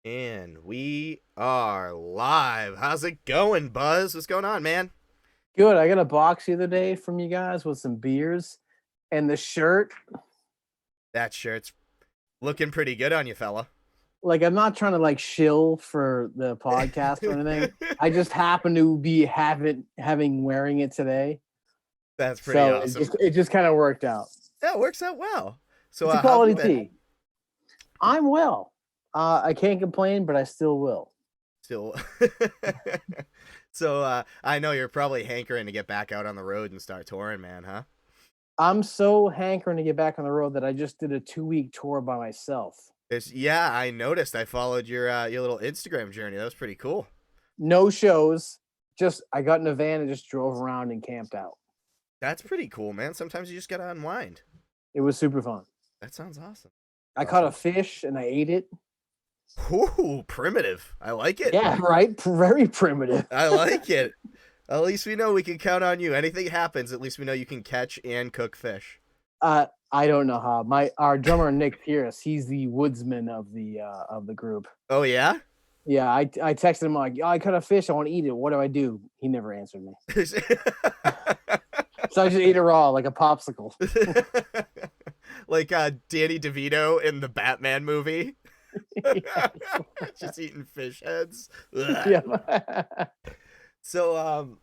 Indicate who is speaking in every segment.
Speaker 1: And we are live. How's it going, Buzz? What's going on, man?
Speaker 2: Good. I got a box the other day from you guys with some beers and the shirt.
Speaker 1: That shirt's looking pretty good on you, fella.
Speaker 2: Like, I'm not trying to like shill for the podcast or anything. I just happen to be having wearing it today.
Speaker 1: That's pretty
Speaker 2: So
Speaker 1: awesome.
Speaker 2: it just kind of worked out.
Speaker 1: Yeah, it works out well. So,
Speaker 2: It's a
Speaker 1: how have you
Speaker 2: quality
Speaker 1: been?
Speaker 2: tee. I'm well. I can't complain, but I still will.
Speaker 1: Still. So, I know you're probably hankering to get back out on the road and start touring, man, huh?
Speaker 2: I'm so hankering to get back on the road that I just did a 2-week tour by myself.
Speaker 1: Yeah, I noticed. I followed your little Instagram journey. That was pretty cool.
Speaker 2: No shows. Just I got in a van and just drove around and camped out.
Speaker 1: That's pretty cool, man. Sometimes you just gotta unwind.
Speaker 2: It was super fun.
Speaker 1: That sounds awesome.
Speaker 2: I caught a fish and I ate it.
Speaker 1: Ooh, primitive. I like it.
Speaker 2: Yeah, right. Very primitive.
Speaker 1: I like it. At least we know we can count on you. Anything happens, at least we know you can catch and cook fish.
Speaker 2: I don't know how. Our drummer Nick Pierce, he's the woodsman of the group.
Speaker 1: Oh yeah?
Speaker 2: Yeah, I texted him like, I caught a fish. I want to eat it. What do I do? He never answered me. So I just ate it raw like a popsicle.
Speaker 1: Like Danny DeVito in the Batman movie. Just eating fish heads.
Speaker 2: Yeah.
Speaker 1: So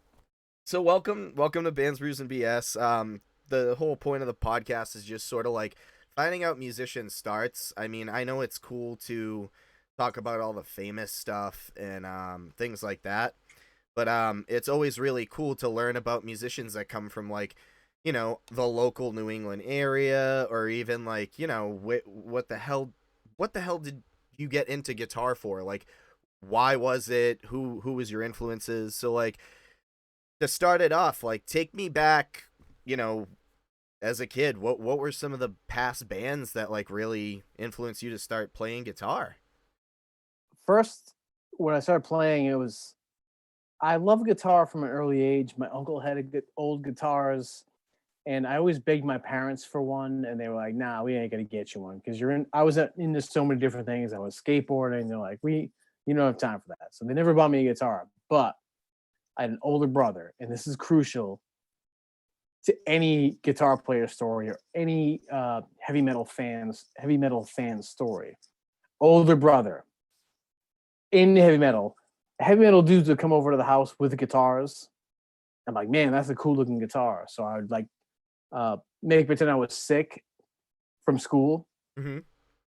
Speaker 1: welcome to Bands Brews and BS. The whole point of the podcast is just sort of like finding out musician starts. I mean, I know it's cool to talk about all the famous stuff and things like that, but it's always really cool to learn about musicians that come from like, you know, the local New England area, or even like, you know, what the hell did you get into guitar for? Like, why was it? Who was your influences? So like, to start it off, like, take me back, you know, as a kid. What were some of the past bands that like really influenced you to start playing guitar?
Speaker 2: First, when I started playing, I love guitar from an early age. My uncle had old guitars, and I always begged my parents for one, and they were like, "Nah, we ain't gonna get you one because I was into so many different things. I was skateboarding. They're like, you don't have time for that." So they never bought me a guitar. But I had an older brother, and this is crucial to any guitar player story or any heavy metal fan story. Older brother in heavy metal. Heavy metal dudes would come over to the house with the guitars. I'm like, man, that's a cool looking guitar. So I would like make pretend I was sick from school
Speaker 1: Mm-hmm.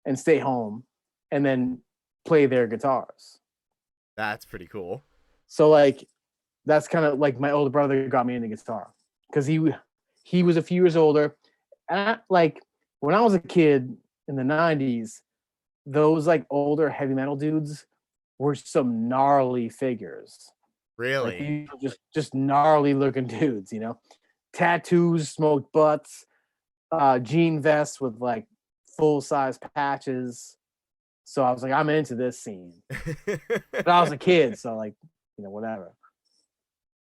Speaker 2: and stay home and then play their guitars.
Speaker 1: That's pretty cool.
Speaker 2: So like that's kind of like my older brother got me into guitar because he was a few years older. And like when I was a kid in the 90s, those like older heavy metal dudes were some gnarly figures.
Speaker 1: Really?
Speaker 2: Like just gnarly looking dudes, you know, tattoos, smoked butts, jean vests with like full size patches. So I was like, I'm into this scene. But I was a kid, so like, you know, whatever.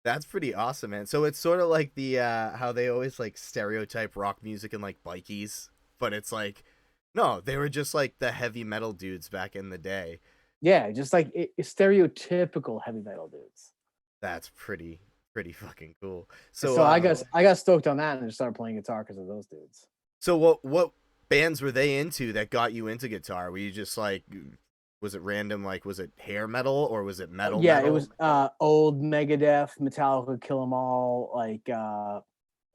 Speaker 1: That's pretty awesome, man. So it's sort of like the how they always like stereotype rock music and like bikies, but it's like, no, they were just like the heavy metal dudes back in the day.
Speaker 2: Yeah, just like stereotypical heavy metal dudes.
Speaker 1: That's pretty fucking cool.
Speaker 2: So,
Speaker 1: So
Speaker 2: I got stoked on that and just started playing guitar because of those dudes.
Speaker 1: so what bands were they into that got you into guitar? Were you just like, was it random? Like, was it hair metal or was it metal?
Speaker 2: Yeah,
Speaker 1: metal?
Speaker 2: it was old Megadeth, Metallica, Kill 'Em All, like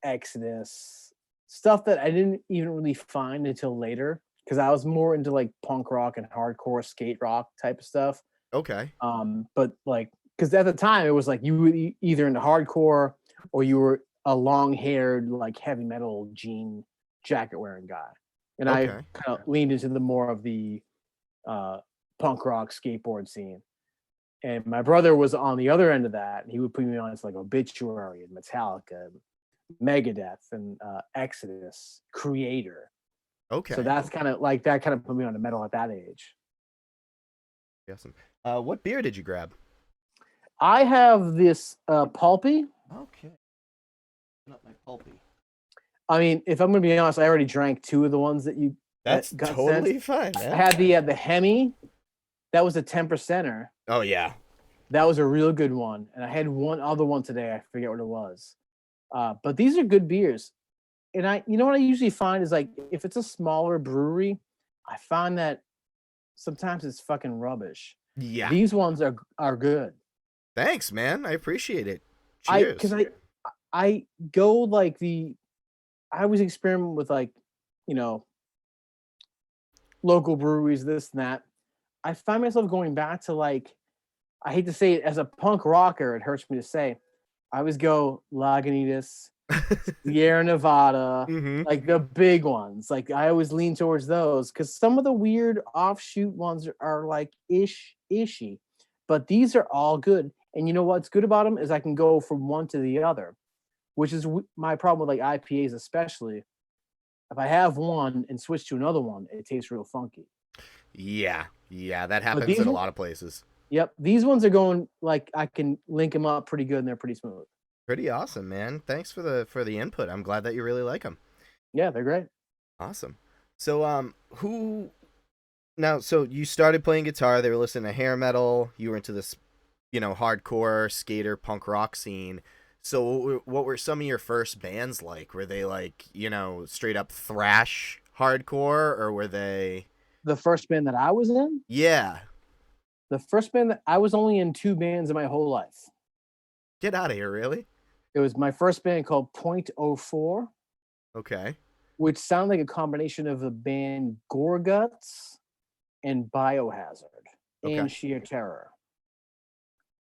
Speaker 2: Exodus, stuff that I didn't even really find until later because I was more into like punk rock and hardcore skate rock type of stuff.
Speaker 1: Okay.
Speaker 2: But like, because at the time it was like you were either into hardcore or you were a long-haired like heavy metal jean jacket wearing guy, and I
Speaker 1: Okay.
Speaker 2: kind of leaned into the more of the punk rock skateboard scene. And my brother was on the other end of that. And he would put me on like Obituary and Metallica, Megadeth, and Exodus, Creator.
Speaker 1: Okay.
Speaker 2: So that's kind of like that kind of put me on the metal at that age.
Speaker 1: Awesome. What beer did you grab?
Speaker 2: I have this pulpy.
Speaker 1: Okay. Not my pulpy.
Speaker 2: I mean, if I'm going to be honest, I already drank two of the ones that you
Speaker 1: That's
Speaker 2: got
Speaker 1: totally
Speaker 2: sent.
Speaker 1: fine,
Speaker 2: I
Speaker 1: man.
Speaker 2: had the Hemi, That was a 10%er.
Speaker 1: Oh yeah.
Speaker 2: That was a real good one. And I had one other one today. I forget what it was. But these are good beers. And you know what I usually find is like if it's a smaller brewery, I find that sometimes it's fucking rubbish.
Speaker 1: Yeah.
Speaker 2: These ones are good.
Speaker 1: Thanks, man. I appreciate it.
Speaker 2: Because
Speaker 1: Cheers.
Speaker 2: I go like I always experiment with like, you know, local breweries, this and that. I find myself going back to like, I hate to say it, as a punk rocker, it hurts me to say, I always go Lagunitas, Sierra Nevada,
Speaker 1: Mm-hmm.
Speaker 2: like the big ones. Like I always lean towards those because some of the weird offshoot ones are like ishy, but these are all good. And you know what's good about them is I can go from one to the other, which is my problem with like IPAs, especially. If I have one and switch to another one, it tastes real funky.
Speaker 1: Yeah. Yeah, that
Speaker 2: But
Speaker 1: happens in a lot of places.
Speaker 2: yep, these ones are going like I can link them up pretty good and they're pretty smooth.
Speaker 1: Pretty awesome, man. Thanks for the input. I'm glad that you really like them.
Speaker 2: Yeah, they're great.
Speaker 1: Awesome. So who now so you started playing guitar, they were listening to hair metal, you were into this, hardcore skater punk rock scene. So what were some of your first bands like? Were they like, straight up thrash hardcore, or were they
Speaker 2: The first band that I was in,
Speaker 1: Yeah.
Speaker 2: the first band that I was only in 2 bands in my whole life.
Speaker 1: Get out of here, really?
Speaker 2: It was my first band called .04,
Speaker 1: Okay.
Speaker 2: which sounded like a combination of the band Gorguts and Biohazard
Speaker 1: Okay.
Speaker 2: and Sheer Terror.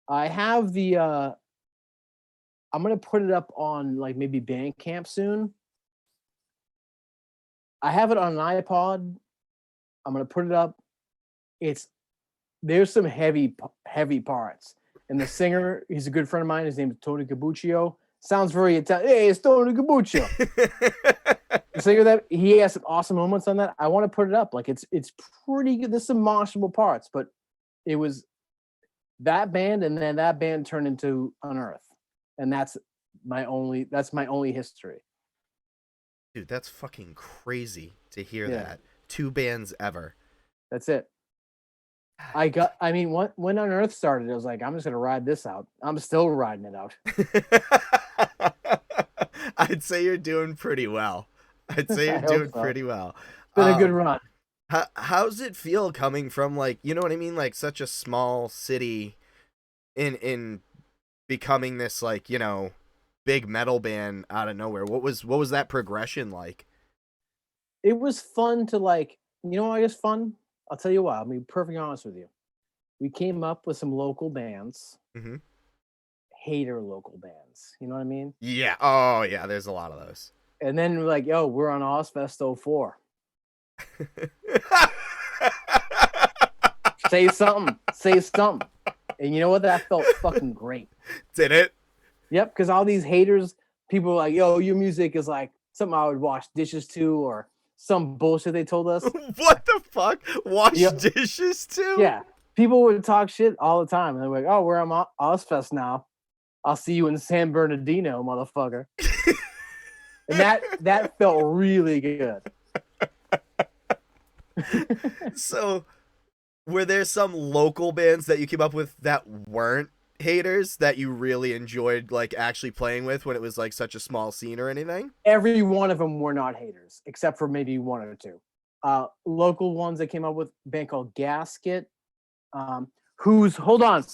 Speaker 2: I have the I'm gonna put it up on like maybe Bandcamp soon. I have it on an iPod. I'm gonna put it up. There's some heavy parts, and the singer, he's a good friend of mine. His name is Tony Cabuccio. Sounds very Italian. Hey, it's Tony Cabuccio. The singer, that he has some awesome moments on that. I want to put it up. Like it's pretty good. There's some moshable parts, but it was that band, and then that band turned into Unearth, and that's my only history.
Speaker 1: Dude, that's fucking crazy to hear
Speaker 2: Yeah.
Speaker 1: that. 2 bands ever.
Speaker 2: That's it. When Unearth started, I was like, I'm just gonna ride this out. I'm still riding it out.
Speaker 1: I'd say you're doing pretty well. I'd say
Speaker 2: I
Speaker 1: you're
Speaker 2: hope
Speaker 1: doing
Speaker 2: so.
Speaker 1: pretty well.
Speaker 2: It's been a good run.
Speaker 1: How's it feel coming from, like, you know what I mean, like such a small city in becoming this, like, big metal band out of nowhere? What was that progression like?
Speaker 2: It was fun to like, I guess fun. I'll tell you what, I'll be perfectly honest with you. We came up with some local bands,
Speaker 1: Mm-hmm.
Speaker 2: hater local bands. You know what I mean?
Speaker 1: Yeah. Oh yeah. There's a lot of those.
Speaker 2: And then we're like, yo, we're on Ozfest 04. Say something. Say something. And you know what? That felt fucking great.
Speaker 1: Did it?
Speaker 2: Yep, because all these haters, people are like, yo, your music is like something I would wash dishes to, or some bullshit they told us.
Speaker 1: What the fuck? Wash
Speaker 2: Yep.
Speaker 1: dishes too?
Speaker 2: Yeah. People would talk shit all the time. And they're like, oh, we're on Ozfest now. I'll see you in San Bernardino, motherfucker. And that felt really good.
Speaker 1: So, were there some local bands that you came up with that weren't haters that you really enjoyed, like, actually playing with when it was like such a small scene or anything?
Speaker 2: Every one of them were not haters, except for maybe 1 or 2. Local ones that came up with a band called Gasket. Hold on.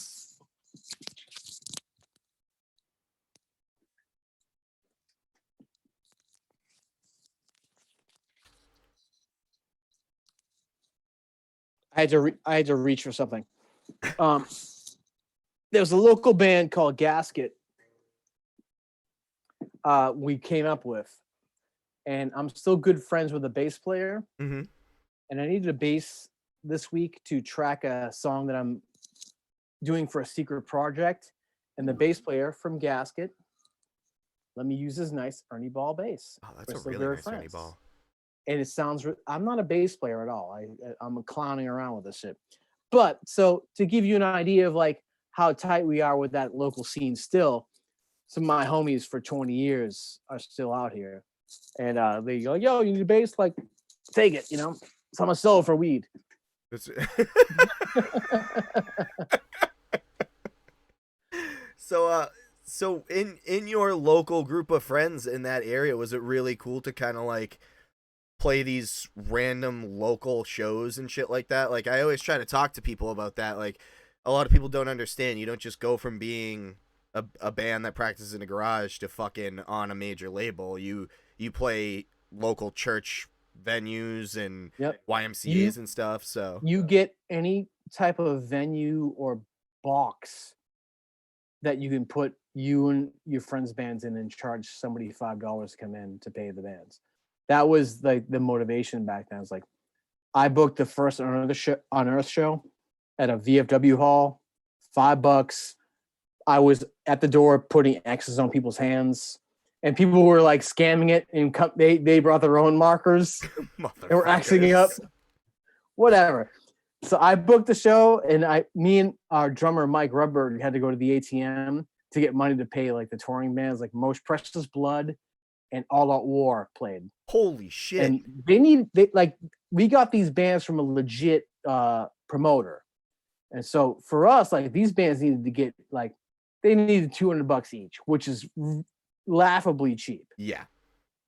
Speaker 2: I had to reach for something. There was a local band called Gasket. We came up with, and I'm still good friends with the bass player.
Speaker 1: Mm-hmm.
Speaker 2: And I needed a bass this week to track a song that I'm doing for a secret project. And the bass player from Gasket let me use his nice Ernie Ball bass.
Speaker 1: Oh, that's a really nice Ernie Ball.
Speaker 2: And it sounds, I'm not a bass player at all. I'm clowning around with this shit. But so to give you an idea of like how tight we are with that local scene still, some of my homies for 20 years are still out here. And they go, yo, you need a bass? Like, take it, So I'm a sell for weed.
Speaker 1: It's- so so in your local group of friends in that area, was it really cool to kind of like play these random local shows and shit like that? Like I always try to talk to people about that. Like a lot of people don't understand. You don't just go from being a band that practices in a garage to fucking on a major label. You play local church venues and
Speaker 2: Yep.
Speaker 1: YMCA's and stuff. So
Speaker 2: You get any type of venue or box that you can put you and your friends' bands in and charge somebody $5 to come in to pay the bands. That was like the motivation back then. It's like I booked the first Unearth show at a VFW hall, $5. I was at the door putting X's on people's hands, and people were like scamming it, and they brought their own markers and were Xing up. Whatever. So I booked the show, and me and our drummer Mike Rubberg had to go to the ATM to get money to pay like the touring bands, like Most Precious Blood and All Out War played.
Speaker 1: Holy shit!
Speaker 2: And we got these bands from a legit promoter, and so for us, like these bands needed to get like they needed $200 each, which is laughably cheap.
Speaker 1: Yeah,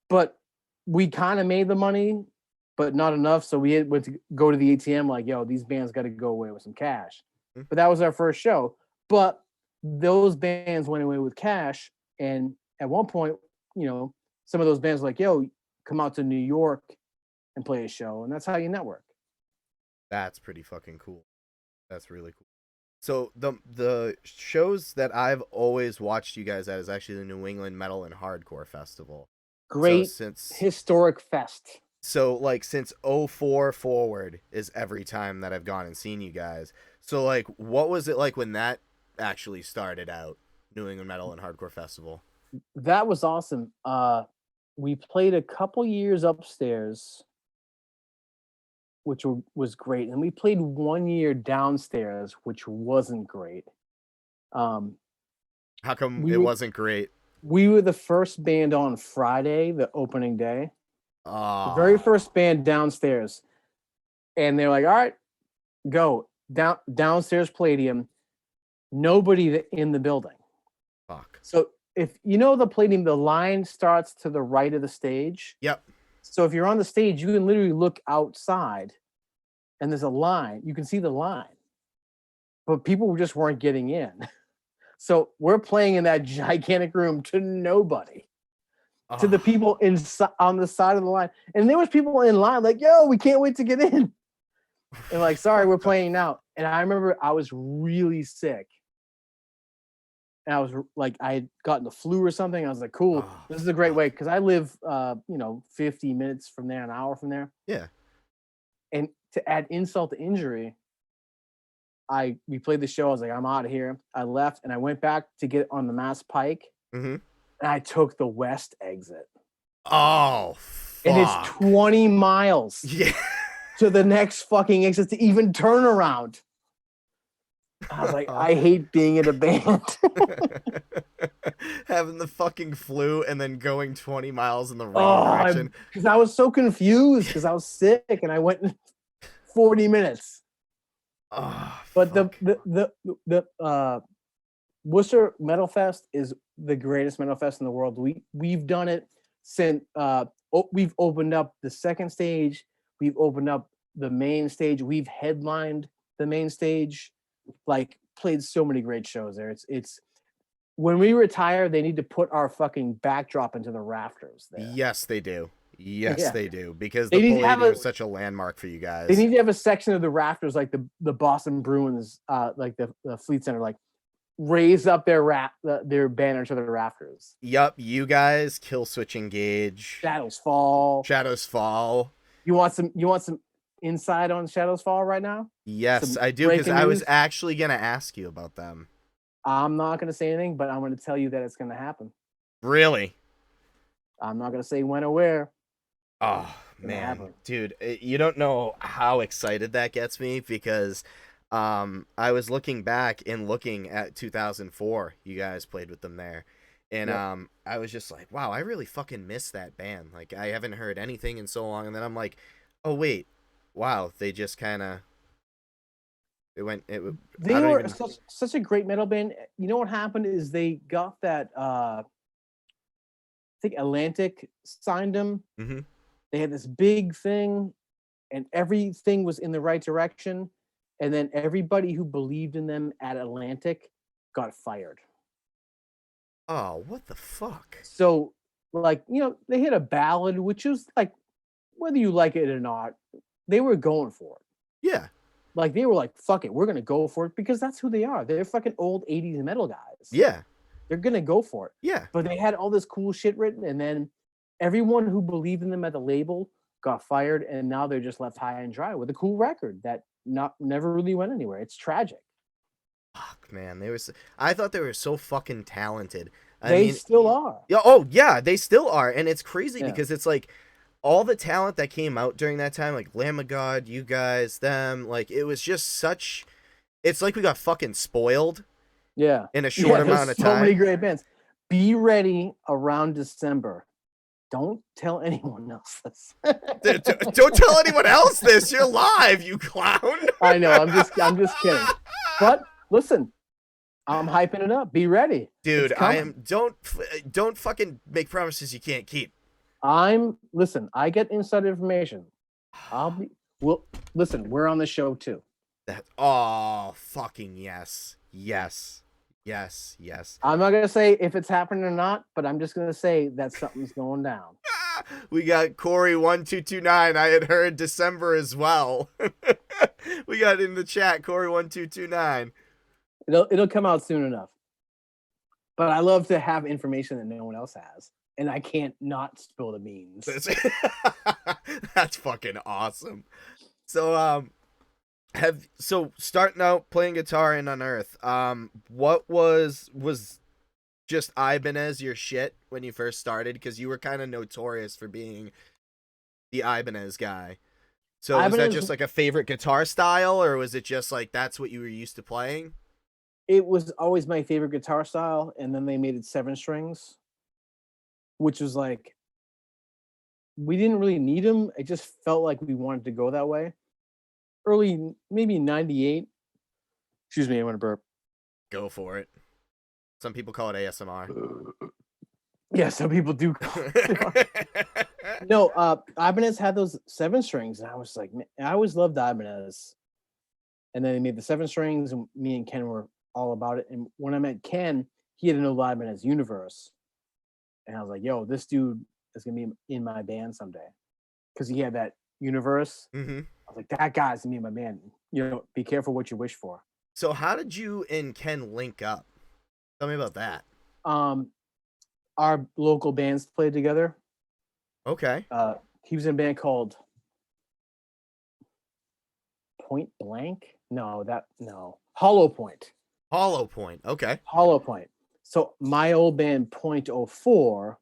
Speaker 2: but we kind of made the money, but not enough. So we went to go to the ATM like, yo, these bands got to go away with some cash.
Speaker 1: Mhm.
Speaker 2: But that was our first show. But those bands went away with cash. And at one point, you know, some of those bands were like, yo, come out to New York and play a show. And that's how you network.
Speaker 1: that's pretty fucking cool. That's really cool. So the shows that I've always watched you guys at is actually the New England Metal and Hardcore Festival.
Speaker 2: Great historic fest.
Speaker 1: So like since '04 forward is every time that I've gone and seen you guys. So like what was it like when that actually started out, New England Metal and Hardcore Festival?
Speaker 2: That was awesome. We played a couple years upstairs, which was great, and we played 1 year downstairs, which wasn't great.
Speaker 1: How come it wasn't great?
Speaker 2: We were the first band on Friday, the opening day.
Speaker 1: Oh.
Speaker 2: The very first band downstairs, and they're like, "All right, go downstairs Palladium." Nobody in the building.
Speaker 1: Fuck.
Speaker 2: So if you know the Palladium, the line starts to the right of the stage.
Speaker 1: Yep.
Speaker 2: So if you're on the stage, you can literally look outside, and there's a line. You can see the line, but people just weren't getting in. So we're playing in that gigantic room to nobody. To the people on the side of the line. And there was people in line like, yo, we can't wait to get in. And like, sorry, we're playing now. And I remember I was really sick. And I was like, I had gotten the flu or something. I was like, cool, this is a great way. Cause I live, 50 minutes from there, an hour from there.
Speaker 1: Yeah.
Speaker 2: And to add insult to injury, we played the show. I was like, I'm out of here. I left and I went back to get on the Mass Pike.
Speaker 1: Mm-hmm.
Speaker 2: And I took the west exit.
Speaker 1: Oh, fuck.
Speaker 2: And it's 20 miles to the next fucking exit to even turn around. I was like, I hate being in a band.
Speaker 1: Having the fucking flu and then going 20 miles in the wrong direction.
Speaker 2: Because I was so confused because I was sick and I went in 40 minutes. But
Speaker 1: fuck.
Speaker 2: the Worcester Metal Fest is the greatest metal fest in the world. We've done it since we've opened up the second stage, we've opened up the main stage, we've headlined the main stage, like played so many great shows there. It's when we retire, they need to put our fucking backdrop into the rafters there.
Speaker 1: Yes, they do. Yes, they do. Because
Speaker 2: they
Speaker 1: the Palladium is such a landmark for you guys.
Speaker 2: They need to have a section of the rafters like the Boston Bruins, like the Fleet Center, like raise up their banner to the rafters.
Speaker 1: Yup, you guys, Kill Switch Engage.
Speaker 2: Shadows Fall.
Speaker 1: You
Speaker 2: want some insight on Shadows Fall right now?
Speaker 1: Yes, I do, because I was actually gonna ask you about them.
Speaker 2: I'm not gonna say anything, but I'm gonna tell you that it's gonna happen.
Speaker 1: Really?
Speaker 2: I'm not gonna say when or where.
Speaker 1: Oh man, dude, you don't know how excited that gets me, because I was looking back and looking at 2004. You guys played with them there, and I was just like, wow, I really fucking miss that band. Like, I haven't heard anything in so long, and then I'm like, oh wait, wow, they just kind of I
Speaker 2: They
Speaker 1: don't
Speaker 2: were
Speaker 1: even.
Speaker 2: such a great metal band. You know what happened is they got that. I think Atlantic signed them.
Speaker 1: Hmm.
Speaker 2: They had this big thing, and everything was in the right direction. And then everybody who believed in them at Atlantic got fired.
Speaker 1: Oh, what the fuck?
Speaker 2: So, like, they hit a ballad, which is like, whether you like it or not, they were going for it.
Speaker 1: Yeah.
Speaker 2: Like, they were like, fuck it, we're going to go for it because that's who they are. They're fucking old 80s metal guys.
Speaker 1: Yeah.
Speaker 2: They're going to go for it.
Speaker 1: Yeah.
Speaker 2: But they had all this cool shit written, and then everyone who believed in them at the label got fired, and now they're just left high and dry with a cool record that never really went anywhere. It's tragic.
Speaker 1: Fuck, man. I thought they were so fucking talented. I
Speaker 2: They
Speaker 1: mean,
Speaker 2: still are.
Speaker 1: yeah, oh yeah, they still are, and it's crazy
Speaker 2: Yeah.
Speaker 1: because it's like all the talent that came out during that time, like Lamb of God, you guys, them, like it was just such. It's like we got fucking spoiled.
Speaker 2: Yeah.
Speaker 1: In a short amount of time.
Speaker 2: So many great bands. Be ready around December. Don't tell anyone else this.
Speaker 1: Don't tell anyone else this. You're live, you clown.
Speaker 2: I know. I'm just kidding. But listen, I'm hyping it up. Be ready,
Speaker 1: dude. I am. Don't fucking make promises you can't keep.
Speaker 2: Listen. I get inside information. Listen. We're on the show too.
Speaker 1: Fucking yes.
Speaker 2: I'm not gonna say if it's happening or not, but I'm just gonna say that something's going down.
Speaker 1: We got Corey1229. I had heard December as well. We got in the chat Corey1229.
Speaker 2: It'll come out soon enough. But I love to have information that no one else has, and I can't not spill the beans.
Speaker 1: That's fucking awesome. So starting out playing guitar in Unearth, what was just Ibanez your shit when you first started? Because you were kind of notorious for being the Ibanez guy. So was that just like a favorite guitar style, or was it just like that's what you were used to playing?
Speaker 2: It was always my favorite guitar style, and then they made it 7 strings, which was like, we didn't really need them. It just felt like we wanted to go that way. Early, maybe 98. Excuse me, I'm gonna burp.
Speaker 1: Go for it. Some people call it ASMR.
Speaker 2: Yeah, some people do call it. No, Ibanez had those 7 strings, and I was like, man, I always loved Ibanez. And then they made the 7 strings, and me and Ken were all about it. And when I met Ken, he had an old Ibanez Universe, and I was like, yo, this dude is gonna be in my band someday, because he had that Universe.
Speaker 1: Mm-hmm.
Speaker 2: I was like, that guy's gonna be in my band. Be careful what you wish for.
Speaker 1: So how did you and Ken link up? Tell me about that.
Speaker 2: Our local bands played together.
Speaker 1: Okay.
Speaker 2: He was in a band called Point Blank. No. Hollow Point.
Speaker 1: Hollow Point. Okay.
Speaker 2: Hollow Point. So my old band .04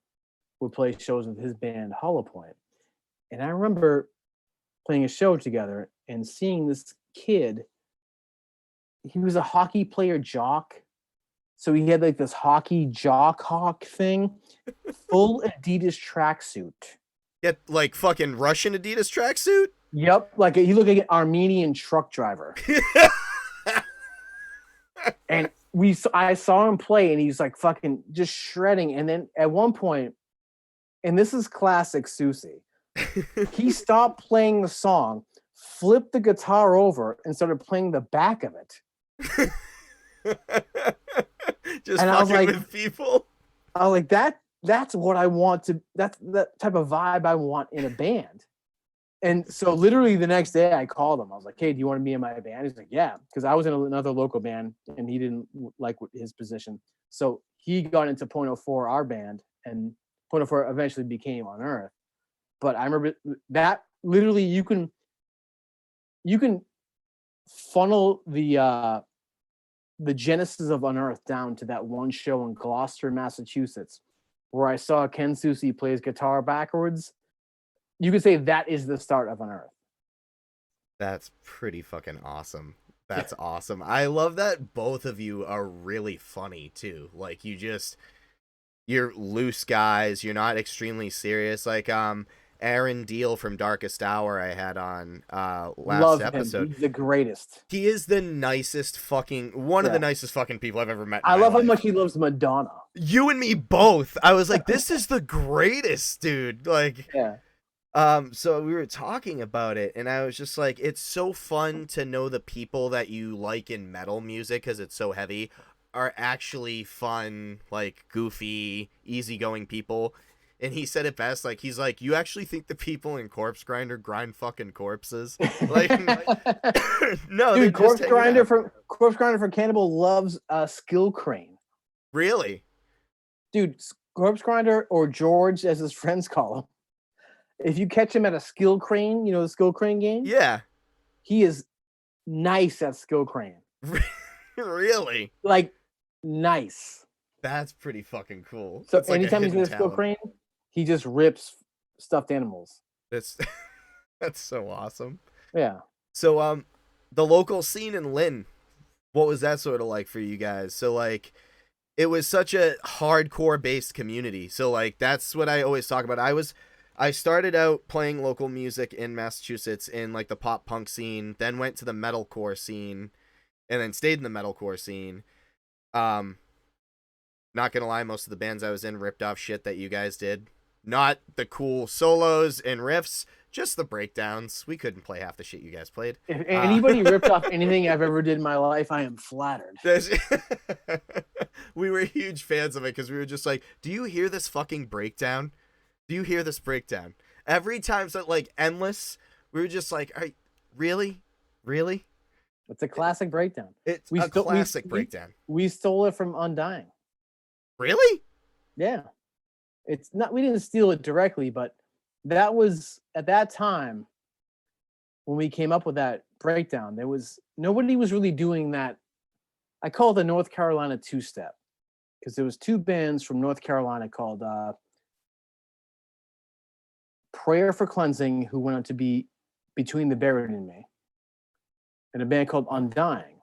Speaker 2: would play shows with his band Hollow Point. And I remember playing a show together and seeing this kid. He was a hockey player jock. So he had like this hockey jock hawk thing, full Adidas tracksuit.
Speaker 1: Yeah, like fucking Russian Adidas tracksuit?
Speaker 2: Yep. Like he looked like an Armenian truck driver. And I saw him play, and he's like fucking just shredding. And then at one point, and this is classic Susie, he stopped playing the song, flipped the guitar over, and started playing the back of it.
Speaker 1: Just and fucking with people.
Speaker 2: I was like, that's what I want to. That's that type of vibe I want in a band. And so literally the next day I called him. I was like, hey, do you want to be in my band? He's like, yeah, because I was in another local band and he didn't like his position. So he got into .04, our band, and .04 eventually became Unearth. But I remember that literally you can funnel the genesis of Unearth down to that one show in Gloucester, Massachusetts, where I saw Ken Susie plays guitar backwards. You could say that is the start of Unearth.
Speaker 1: That's pretty fucking awesome. That's awesome. I love that both of you are really funny too. Like you're loose guys. You're not extremely serious. Like, and Aaron Deal from Darkest Hour I had on last
Speaker 2: Love
Speaker 1: episode.
Speaker 2: him. He's the greatest.
Speaker 1: He is the nicest one of the nicest fucking people I've ever met in
Speaker 2: I
Speaker 1: my
Speaker 2: love
Speaker 1: life.
Speaker 2: how much he loves Madonna.
Speaker 1: You and me both. I was like, this is the greatest, dude. Like,
Speaker 2: Yeah.
Speaker 1: So we were talking about it, and I was just like, it's so fun to know the people that you like in metal music, because it's so heavy, are actually fun, like, goofy, easygoing people. And he said it best, like, he's like, you actually think the people in Corpse Grinder grind fucking corpses? Like, no,
Speaker 2: dude, Corpse Grinder for Cannibal loves Skill Crane.
Speaker 1: Really?
Speaker 2: Dude, Corpse Grinder, or George, as his friends call him, if you catch him at a Skill Crane, you know the Skill Crane game?
Speaker 1: Yeah.
Speaker 2: He is nice at Skill Crane.
Speaker 1: Really?
Speaker 2: Like, nice.
Speaker 1: That's pretty fucking cool.
Speaker 2: So
Speaker 1: that's like
Speaker 2: anytime he's in a Skill Crane, he just rips stuffed animals.
Speaker 1: That's so awesome.
Speaker 2: Yeah.
Speaker 1: So the local scene in Lynn, what was that sort of like for you guys? So like, it was such a hardcore based community. So like, that's what I always talk about. I started out playing local music in Massachusetts in like the pop punk scene, then went to the metalcore scene, and then stayed in the metalcore scene. Not gonna lie, most of the bands I was in ripped off shit that you guys did. Not the cool solos and riffs, just the breakdowns. We couldn't play half the shit you guys played.
Speaker 2: If anybody ripped off anything I've ever did in my life, I am flattered.
Speaker 1: We were huge fans of it because we were just like, do you hear this fucking breakdown? Do you hear this breakdown? Every time, so like Endless, we were just like, really?
Speaker 2: It's a classic breakdown.
Speaker 1: It's a classic breakdown.
Speaker 2: We stole it from Undying.
Speaker 1: Really?
Speaker 2: Yeah. It's not, we didn't steal it directly, but that was at that time when we came up with that breakdown, nobody was really doing that. I call it the North Carolina two-step, because there was two bands from North Carolina called Prayer for Cleansing, who went on to be Between the Buried and Me, and a band called Undying.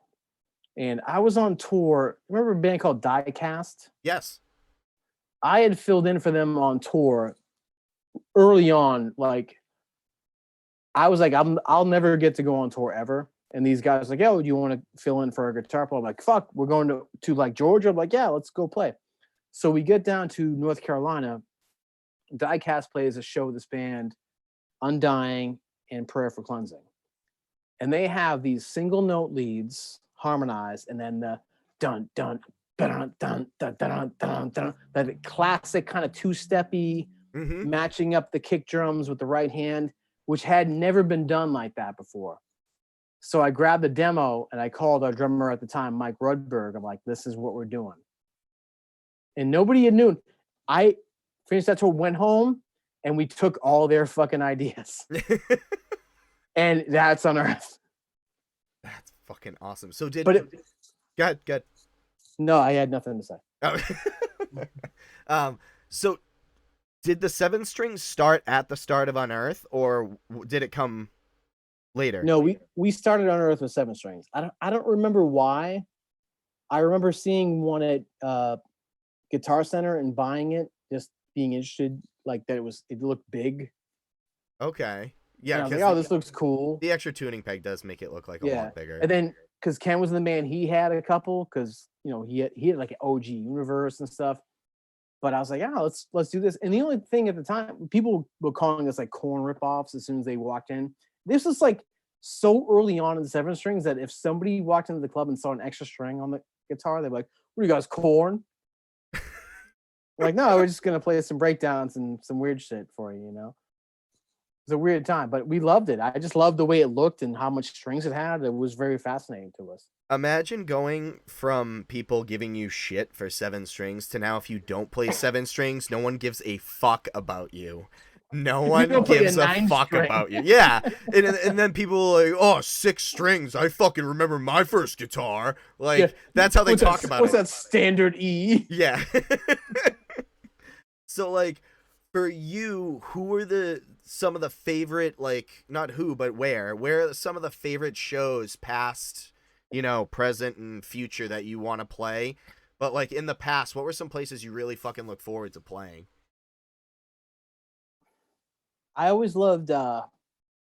Speaker 2: And I was on tour. Remember a band called Diecast?
Speaker 1: Yes.
Speaker 2: I had filled in for them on tour early on. Like, I was like, I'll never get to go on tour ever. And these guys were like, yo, do you want to fill in for a guitar player? I'm like, fuck, we're going to like Georgia. I'm like, yeah, let's go play. So we get down to North Carolina. Diecast plays a show with this band, Undying and Prayer for Cleansing. And they have these single note leads harmonized, and then the dun dun dun dun dun dun dun dun, that classic kind of two-steppy, matching up the kick drums with the right hand, which had never been done like that before. So I grabbed the demo and I called our drummer at the time, Mike Rudberg. I'm like, this is what we're doing. And nobody had known. I finished that tour, went home, and we took all their fucking ideas. And that's Unearth.
Speaker 1: That's fucking awesome. So go ahead.
Speaker 2: No, I had nothing to say.
Speaker 1: Oh. So did the 7 strings start at the start of Unearth, or did it come later?
Speaker 2: No, we started Unearth with 7 strings. I don't remember why. I remember seeing one at Guitar Center and buying it, just being interested, like that it looked big.
Speaker 1: Okay. Yeah.
Speaker 2: I was like, oh, this looks cool.
Speaker 1: The extra tuning peg does make it look like a lot bigger.
Speaker 2: And then, because Ken was the man, he had a couple, because he had like an OG Universe and stuff. But I was like, yeah, let's do this. And the only thing at the time, people were calling us like Korn ripoffs as soon as they walked in. This was like so early on in the 7 strings that if somebody walked into the club and saw an extra string on the guitar, they'd be like, what are you guys, Korn? Like, no, we're just gonna play some breakdowns and some weird shit for you, It's a weird time, but we loved it. I just loved the way it looked and how much strings it had. It was very fascinating to us.
Speaker 1: Imagine going from people giving you shit for 7 strings to now, if you don't play 7 strings, no one gives a fuck about you. No one gives a fuck about you. Yeah. And then people are like, oh, 6 strings. I fucking remember my first guitar. Like, that's how they talk about it.
Speaker 2: What's that, standard E?
Speaker 1: Yeah. So, like, for you, who were some of the favorite, like, not who, but where are some of the favorite shows past, present and future that you want to play? But, like, in the past, what were some places you really fucking look forward to playing?
Speaker 2: I always loved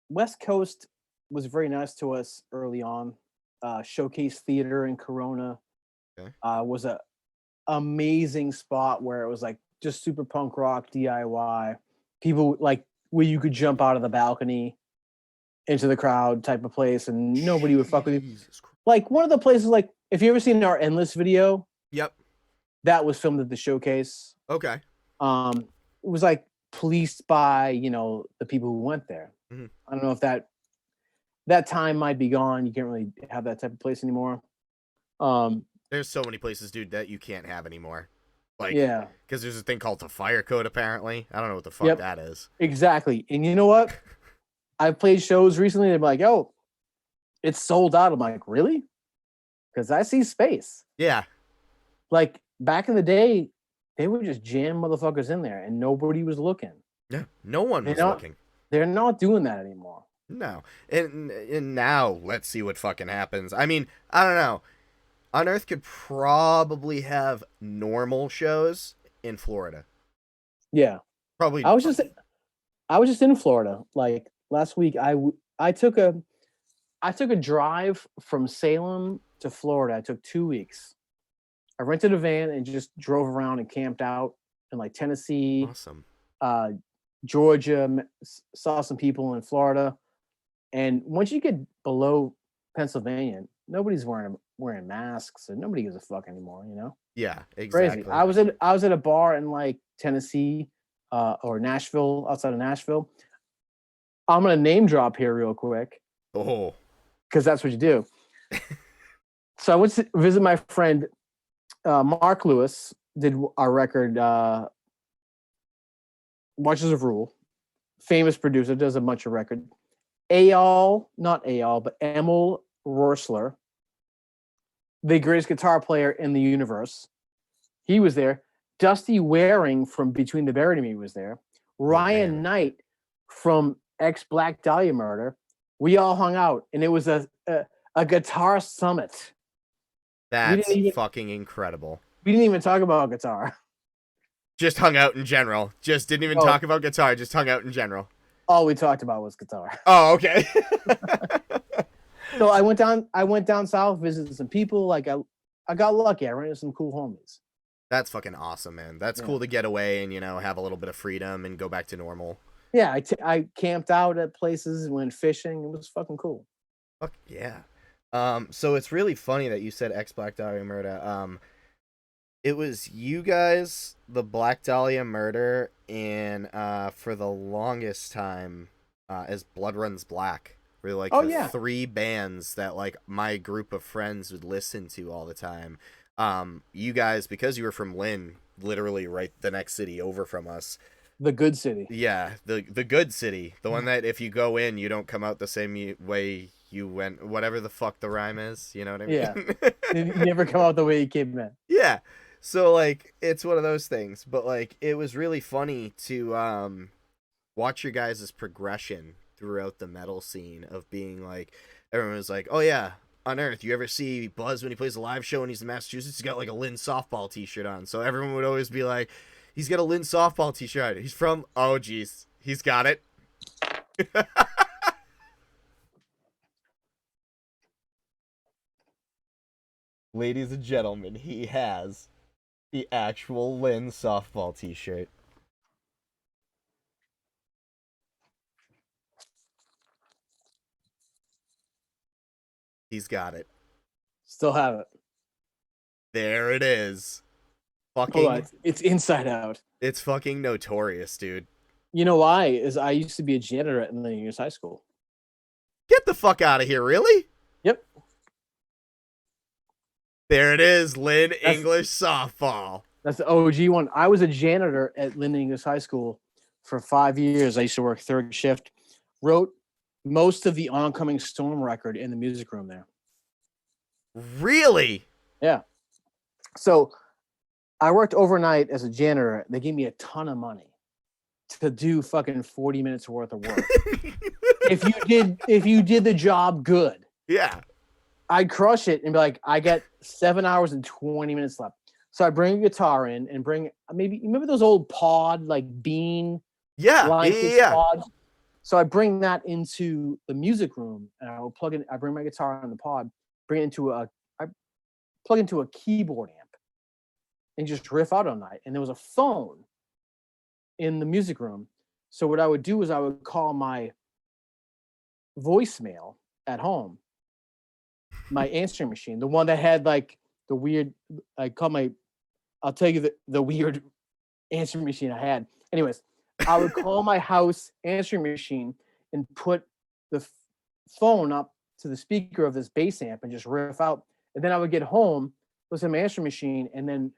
Speaker 2: West Coast was very nice to us early on. Showcase Theater in Corona
Speaker 1: Okay.
Speaker 2: was a amazing spot where it was like just super punk rock DIY. People like where you could jump out of the balcony into the crowd type of place, and nobody would fuck with you.
Speaker 1: Jesus Christ.
Speaker 2: Like one of the places, like if you ever seen our Endless video,
Speaker 1: Yep.
Speaker 2: that was filmed at the Showcase.
Speaker 1: Okay.
Speaker 2: It was like policed by the people who went there.
Speaker 1: Mm-hmm.
Speaker 2: I don't know if that time might be gone. You can't really have that type of place anymore.
Speaker 1: There's so many places, dude, that you can't have anymore. Like,
Speaker 2: yeah,
Speaker 1: because there's a thing called the fire code. Apparently, I don't know what the fuck that is.
Speaker 2: Exactly. And you know what? I've played shows recently. They're like, "Oh, it's sold out." I'm like, "Really?" Because I see space.
Speaker 1: Yeah.
Speaker 2: Like back in the day, they would just jam motherfuckers in there, and nobody was looking.
Speaker 1: Yeah. No one was looking.
Speaker 2: They're not doing that anymore.
Speaker 1: No. And now let's see what fucking happens. I mean, I don't know. Unearth could probably have normal shows in Florida.
Speaker 2: Yeah.
Speaker 1: Probably.
Speaker 2: I was just in Florida like last week. I took a drive from Salem to Florida. I took 2 weeks. I rented a van and just drove around and camped out in like Tennessee,
Speaker 1: Awesome.
Speaker 2: Georgia, saw some people in Florida. And once you get below Pennsylvania, nobody's wearing masks and nobody gives a fuck anymore,
Speaker 1: Yeah, exactly.
Speaker 2: Crazy. I was at a bar in like Tennessee or Nashville, outside of Nashville. I'm gonna name drop here real quick.
Speaker 1: Oh.
Speaker 2: Because that's what you do. So I went to visit my friend Mark Lewis, did our record Watches of Rule. Famous producer, does a bunch of record. Not Eyal, but Emil Rorsler, the greatest guitar player in the universe. He was there. Dusty Waring from Between the Buried and Me was there. Ryan Knight from ex Black Dahlia Murder. We all hung out, and it was a guitar summit.
Speaker 1: That's fucking incredible.
Speaker 2: We didn't even talk about guitar.
Speaker 1: Just hung out in general. Just didn't even talk about guitar. Just hung out in general.
Speaker 2: All we talked about was guitar.
Speaker 1: Oh, okay.
Speaker 2: So I went down south, visited some people. Like I got lucky. I ran into some cool homies.
Speaker 1: That's fucking awesome, man. That's cool to get away and have a little bit of freedom and go back to normal.
Speaker 2: Yeah, I camped out at places, went fishing. It was fucking cool.
Speaker 1: Fuck yeah. So it's really funny that you said ex Black Dahlia Murder. It was you guys, the Black Dahlia Murder, and for the longest time, as Blood Runs Black. Were like three bands that like my group of friends would listen to all the time. You guys, because you were from Lynn, literally right the next city over from us.
Speaker 2: The good city.
Speaker 1: Yeah, the good city. The one that if you go in, you don't come out the same way you went. Whatever the fuck the rhyme is, you know what I mean?
Speaker 2: Yeah. You never come out the way you came in.
Speaker 1: Yeah. So like it's one of those things, but like it was really funny to watch your guys' progression throughout the metal scene of being like, everyone was like, oh yeah, Unearth, you ever see Buzz when he plays a live show and he's in Massachusetts? He's got like a Lynn softball t-shirt on. So everyone would always be like, he's got a Lynn softball t-shirt. He's from, oh geez, he's got it. Ladies and gentlemen, he has the actual Lynn softball t-shirt. He's got it.
Speaker 2: Still have it.
Speaker 1: There it is.
Speaker 2: Hold on. It's inside out.
Speaker 1: It's fucking notorious, dude.
Speaker 2: You know why? Is I used to be a janitor at Lynn High School.
Speaker 1: Get the fuck out of here, really?
Speaker 2: Yep.
Speaker 1: There it is, Lynn English softball.
Speaker 2: That's the OG one. I was a janitor at Lynn English High School for 5 years. I used to work third shift. Wrote most of the Oncoming Storm record in the music room there.
Speaker 1: Really?
Speaker 2: Yeah. So I worked overnight as a janitor. They gave me a ton of money to do fucking 40 minutes worth of work. if you did the job good.
Speaker 1: Yeah.
Speaker 2: I'd crush it and be like, I got 7 hours and 20 minutes left. So I bring a guitar in and bring maybe, you remember those old pod, like bean?
Speaker 1: Yeah.
Speaker 2: Pods? So I bring that into the music room, and I will plug in. I bring my guitar on the pod, bring it into I plug into a keyboard amp, and just riff out all night. And there was a phone in the music room. So what I would do is I would call my voicemail at home, my answering machine, the one that had like the weird. I call my. I'll tell you the weird answering machine I had. Anyways, I would call my house answering machine and put the phone up to the speaker of this bass amp and just riff out. And then I would get home, listen to my answering machine, and then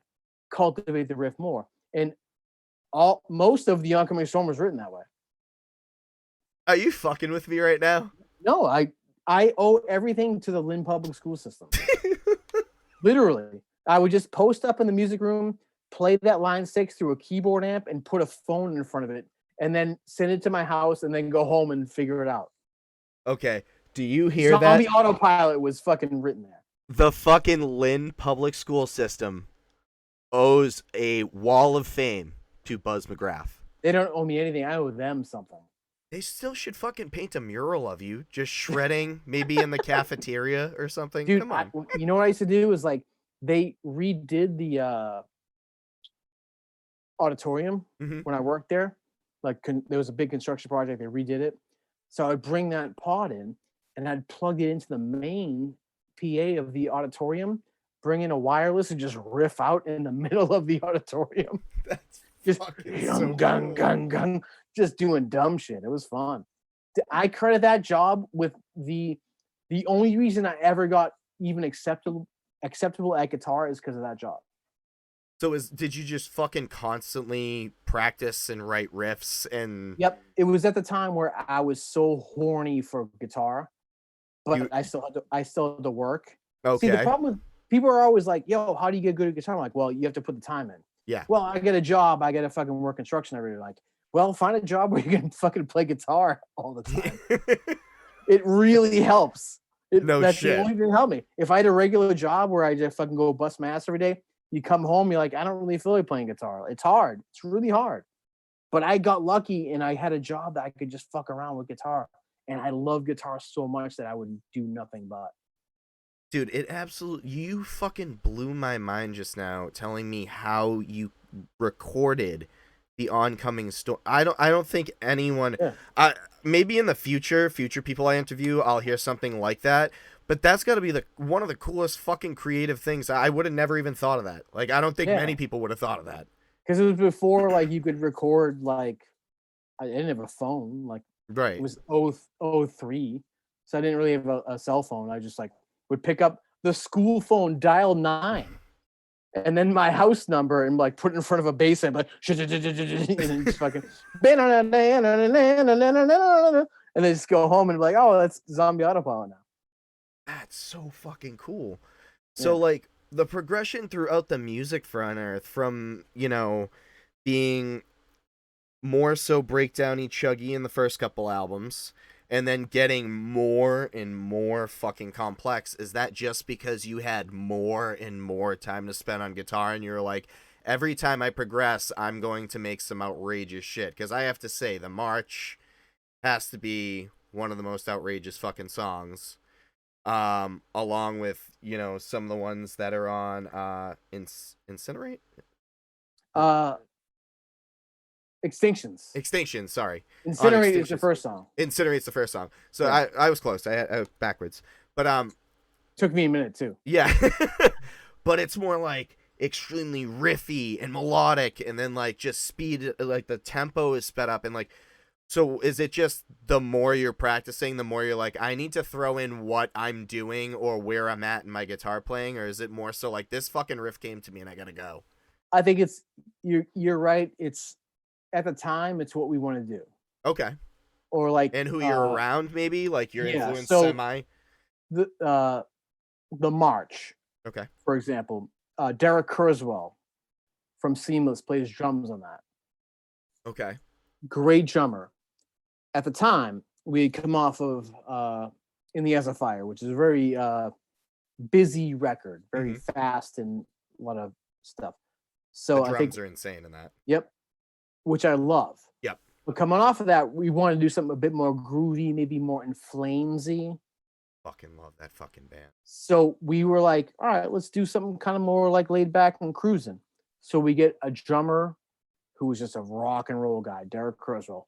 Speaker 2: cultivate the riff more. And most of the Oncoming Storm was written that way.
Speaker 1: Are you fucking with me right now?
Speaker 2: No, I owe everything to the Lynn Public School System. Literally. I would just post up in the music room, play that line 6 through a keyboard amp, and put a phone in front of it, and then send it to my house, and then go home and figure it out.
Speaker 1: Okay. Do you hear that?
Speaker 2: Zombie Autopilot was fucking written there.
Speaker 1: The fucking Lynn Public School System owes a wall of fame to Buzz McGrath.
Speaker 2: They don't owe me anything. I owe them something.
Speaker 1: They still should fucking paint a mural of you just shredding, maybe in the cafeteria or something.
Speaker 2: Dude,
Speaker 1: come on.
Speaker 2: You know what I used to do is like they redid the auditorium when I worked there. Like there was a big construction project. They redid it. So I'd bring that pod in and I'd plug it into the main PA of the auditorium, bring in a wireless, and just riff out in the middle of the auditorium.
Speaker 1: That's
Speaker 2: just
Speaker 1: so
Speaker 2: gung, just doing dumb shit. It was fun. I credit that job with the only reason I ever got even acceptable at guitar is because of that job.
Speaker 1: So did you just fucking constantly practice and write riffs and?
Speaker 2: Yep, it was at the time where I was so horny for guitar, but I still had to work.
Speaker 1: Okay.
Speaker 2: See, the problem with people are always like, "Yo, how do you get good at guitar?" I'm like, "Well, you have to put the time in."
Speaker 1: Yeah.
Speaker 2: Well, I get a job. I got to fucking work construction every day. Like, well, find a job where you can fucking play guitar all the time. It really helps. That's
Speaker 1: shit.
Speaker 2: The only thing that helped me. If I had a regular job where I just fucking go bust my ass every day, you come home, you're like, I don't really feel like playing guitar. It's hard. It's really hard. But I got lucky and I had a job that I could just fuck around with guitar. And I love guitar so much that I would do nothing but.
Speaker 1: Dude, you fucking blew my mind just now telling me how you recorded the oncoming storm. I don't think anyone maybe in the future people I interview, I'll hear something like that. But that's got to be one of the coolest fucking creative things. I would have never even thought of that. Like, I don't think many people would have thought of that.
Speaker 2: Because it was before, like, you could record, like, I didn't have a phone. Like,
Speaker 1: right.
Speaker 2: It was 03. So I didn't really have a cell phone. I just, like, would pick up the school phone, dial 9, and then my house number and, like, put it in front of a bass amp, like, and then just fucking, and then just go home and be like, oh, that's Zombie Autopilot now.
Speaker 1: That's so fucking cool. So, like, the progression throughout the music for Unearth, from, being more so breakdowny chuggy in the first couple albums, and then getting more and more fucking complex, is that just because you had more and more time to spend on guitar, and you're like, every time I progress, I'm going to make some outrageous shit? Because I have to say, The March has to be one of the most outrageous fucking songs. Along with, some of the ones that are on Incinerate?
Speaker 2: Extinctions,
Speaker 1: sorry.
Speaker 2: Incinerate is the first song.
Speaker 1: Incinerate's the first song. So yeah. I was close. I was backwards. But
Speaker 2: took me a minute too.
Speaker 1: Yeah. But it's more like extremely riffy and melodic, and then like just speed, like the tempo is sped up, and like, so is it just the more you're practicing, the more you're like, I need to throw in what I'm doing or where I'm at in my guitar playing? Or is it more so like, this fucking riff came to me and I gotta go?
Speaker 2: I think you're right. It's at the time, it's what we want to do.
Speaker 1: Okay.
Speaker 2: Or like,
Speaker 1: and who you're around, maybe like your influence semi.
Speaker 2: The March.
Speaker 1: Okay.
Speaker 2: For example, Derek Kurzweil from Seamless plays drums on that.
Speaker 1: Okay.
Speaker 2: Great drummer. At the time, we had come off of In the Eyes of Fire, which is a very busy record, very fast and a lot of stuff. So
Speaker 1: the drums are insane in that.
Speaker 2: Yep. Which I love.
Speaker 1: Yep.
Speaker 2: But coming off of that, we wanted to do something a bit more groovy, maybe more in flamesy.
Speaker 1: Fucking love that fucking band.
Speaker 2: So we were like, all right, let's do something kind of more like laid back and cruising. So we get a drummer who was just a rock and roll guy, Derek Kurzweil,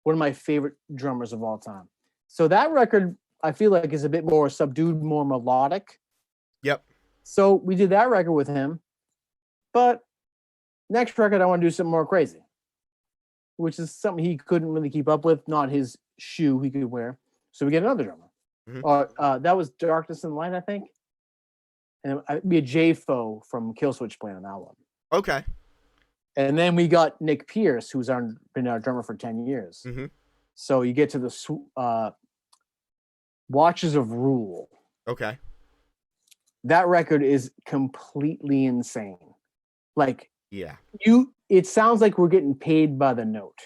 Speaker 2: one of my favorite drummers of all time. So that record, I feel like, is a bit more subdued, more melodic.
Speaker 1: Yep.
Speaker 2: So we did that record with him. But next record, I want to do something more crazy, which is something he couldn't really keep up with, not his shoe he could wear. So we get another drummer. That was Darkness and Light, I think. And it'd be a J-Fo from Killswitch playing on that one.
Speaker 1: Okay.
Speaker 2: And then we got Nick Pierce, who's been our drummer for 10 years.
Speaker 1: Mm-hmm.
Speaker 2: So you get to the Watches of Rule.
Speaker 1: Okay.
Speaker 2: That record is completely insane. Like,
Speaker 1: yeah,
Speaker 2: it sounds like we're getting paid by the note.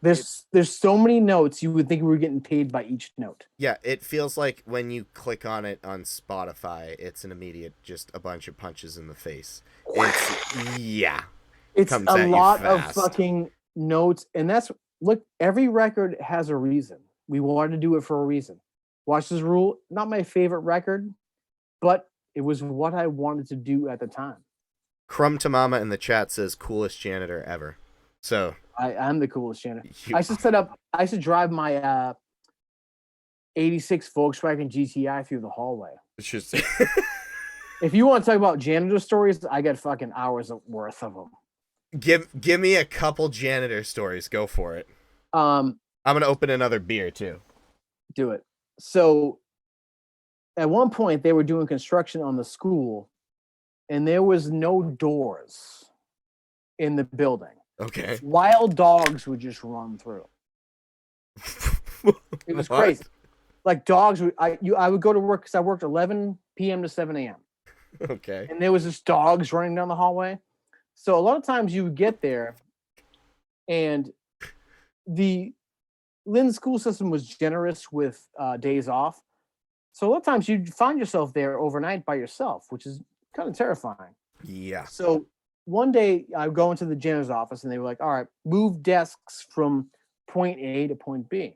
Speaker 2: There's so many notes, you would think we were getting paid by each note.
Speaker 1: Yeah, it feels like when you click on it on Spotify, it's an immediate just a bunch of punches in the face.
Speaker 2: It's a lot of fucking notes, and look, every record has a reason. We wanted to do it for a reason. Watch This Rule, not my favorite record, but it was what I wanted to do at the time.
Speaker 1: Crumb to Mama in the chat says coolest janitor ever. So
Speaker 2: I'm the coolest janitor. I used to drive my 86 Volkswagen GTI through the hallway.
Speaker 1: It's just
Speaker 2: if you want to talk about janitor stories, I got fucking hours worth of them.
Speaker 1: Give me a couple janitor stories. Go for it. I'm gonna open another beer too.
Speaker 2: Do it. So at one point they were doing construction on the school, and there was no doors in the building.
Speaker 1: Okay.
Speaker 2: Wild dogs would just run through. It was crazy. Like dogs I would go to work because I worked 11 p.m. to 7 a.m.
Speaker 1: Okay.
Speaker 2: And there was just dogs running down the hallway. So a lot of times you would get there, and the Lynn school system was generous with days off. So a lot of times you'd find yourself there overnight by yourself, which is kind of terrifying.
Speaker 1: Yeah.
Speaker 2: So one day I would go into the janitor's office, and they were like, all right, move desks from point A to point B. I'm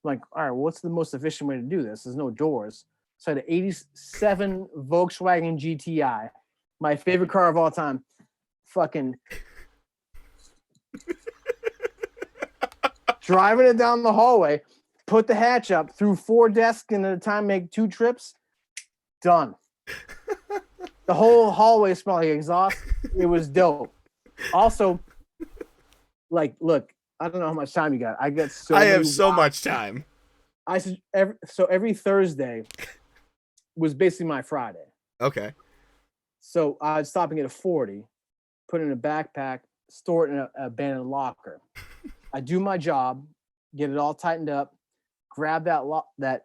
Speaker 2: like, all right, well, what's the most efficient way to do this? There's no doors. So I had an 87 Volkswagen GTI, my favorite car of all time, fucking driving it down the hallway, put the hatch up, through 4 desks, and at a time make 2 trips, done. The whole hallway smelled like exhaust. It was dope. Also, like, look, I don't know how much time you got. I have
Speaker 1: so much time.
Speaker 2: Every Thursday was basically my Friday.
Speaker 1: Okay.
Speaker 2: So I'd stop and get a 40, put it in a backpack, store it in an abandoned locker. I do my job, get it all tightened up, grab that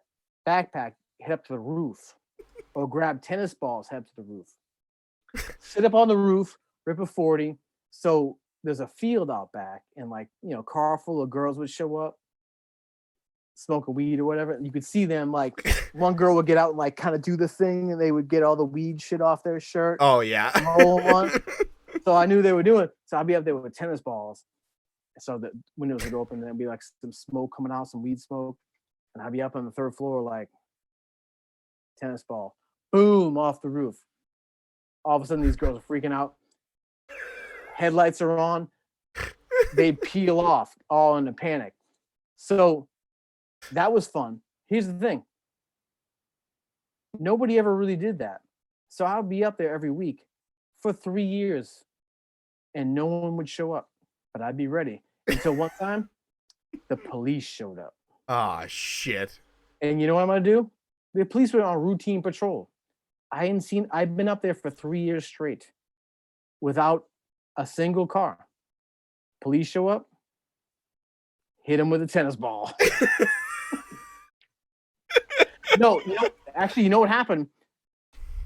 Speaker 2: backpack, head up to the roof, or grab tennis balls, head up to the roof. Sit up on the roof, rip a 40. So there's a field out back, and car full of girls would show up, smoke a weed or whatever. And you could see them, like, one girl would get out and kind of do the thing, and they would get all the weed shit off their shirt.
Speaker 1: Oh yeah.
Speaker 2: Roll on. So I knew they were doing it. So I'd be up there with tennis balls. So the windows would open, and there'd be like some smoke coming out, some weed smoke. And I'd be up on the 3rd floor, like, tennis ball, boom, off the roof. All of a sudden, these girls are freaking out. Headlights are on. They peel off, all in a panic. So that was fun. Here's the thing. Nobody ever really did that. So I would be up there every week for 3 years, and no one would show up. But I'd be ready. Until one time, the police showed up.
Speaker 1: Ah, shit.
Speaker 2: And you know what I'm going to do? The police were on routine patrol. I've been up there for 3 years straight without a single car. Police show up, hit him with a tennis ball. No, you know what happened?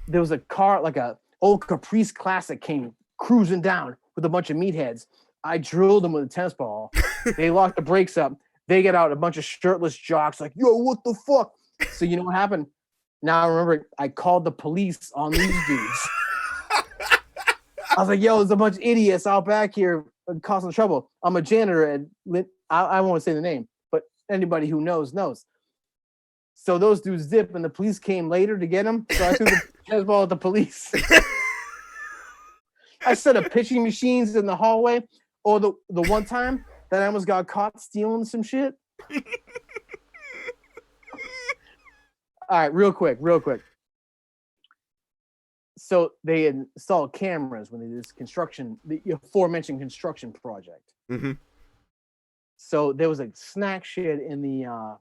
Speaker 2: There was a car, like a old Caprice Classic, came cruising down with a bunch of meatheads. I drilled them with a tennis ball. They locked the brakes up. They get out, a bunch of shirtless jocks, like, yo, what the fuck? So you know what happened? Now I remember I called the police on these dudes. I was like, yo, there's a bunch of idiots out back here causing trouble. I'm a janitor at I won't say the name, but anybody who knows knows. So those dudes dip, and the police came later to get him. So I threw the tennis ball at the police. I set up pitching machines in the hallway. Or the one time that I almost got caught stealing some shit. All right, real quick. So they installed cameras when they did this construction, the aforementioned construction project.
Speaker 1: Mm-hmm.
Speaker 2: So there was a snack shed in the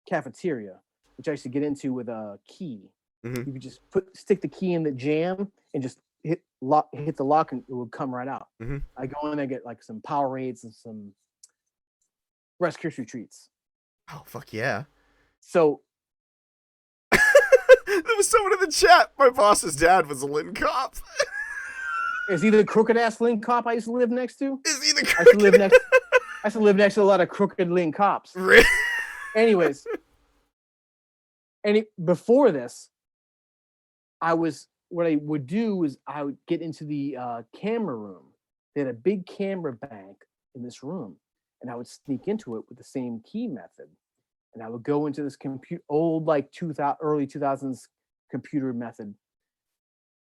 Speaker 2: cafeteria, which I used to get into with a key.
Speaker 1: Mm-hmm.
Speaker 2: You could just stick the key in the jam and just hit the lock, and it would come right out.
Speaker 1: Mm-hmm.
Speaker 2: I go in there, get like some Powerades and some Rice Krispie treats.
Speaker 1: Oh, fuck yeah.
Speaker 2: So
Speaker 1: there was someone in the chat. My boss's dad was a Lynn cop.
Speaker 2: Is he the crooked ass Lynn cop I used to live next to?
Speaker 1: Is he the
Speaker 2: I used to live next to a lot of crooked Lynn cops.
Speaker 1: Really?
Speaker 2: Anyways, before this, what I would do is I would get into the camera room. They had a big camera bank in this room, and I would sneak into it with the same key method. And I would go into this old, like early 2000s computer method,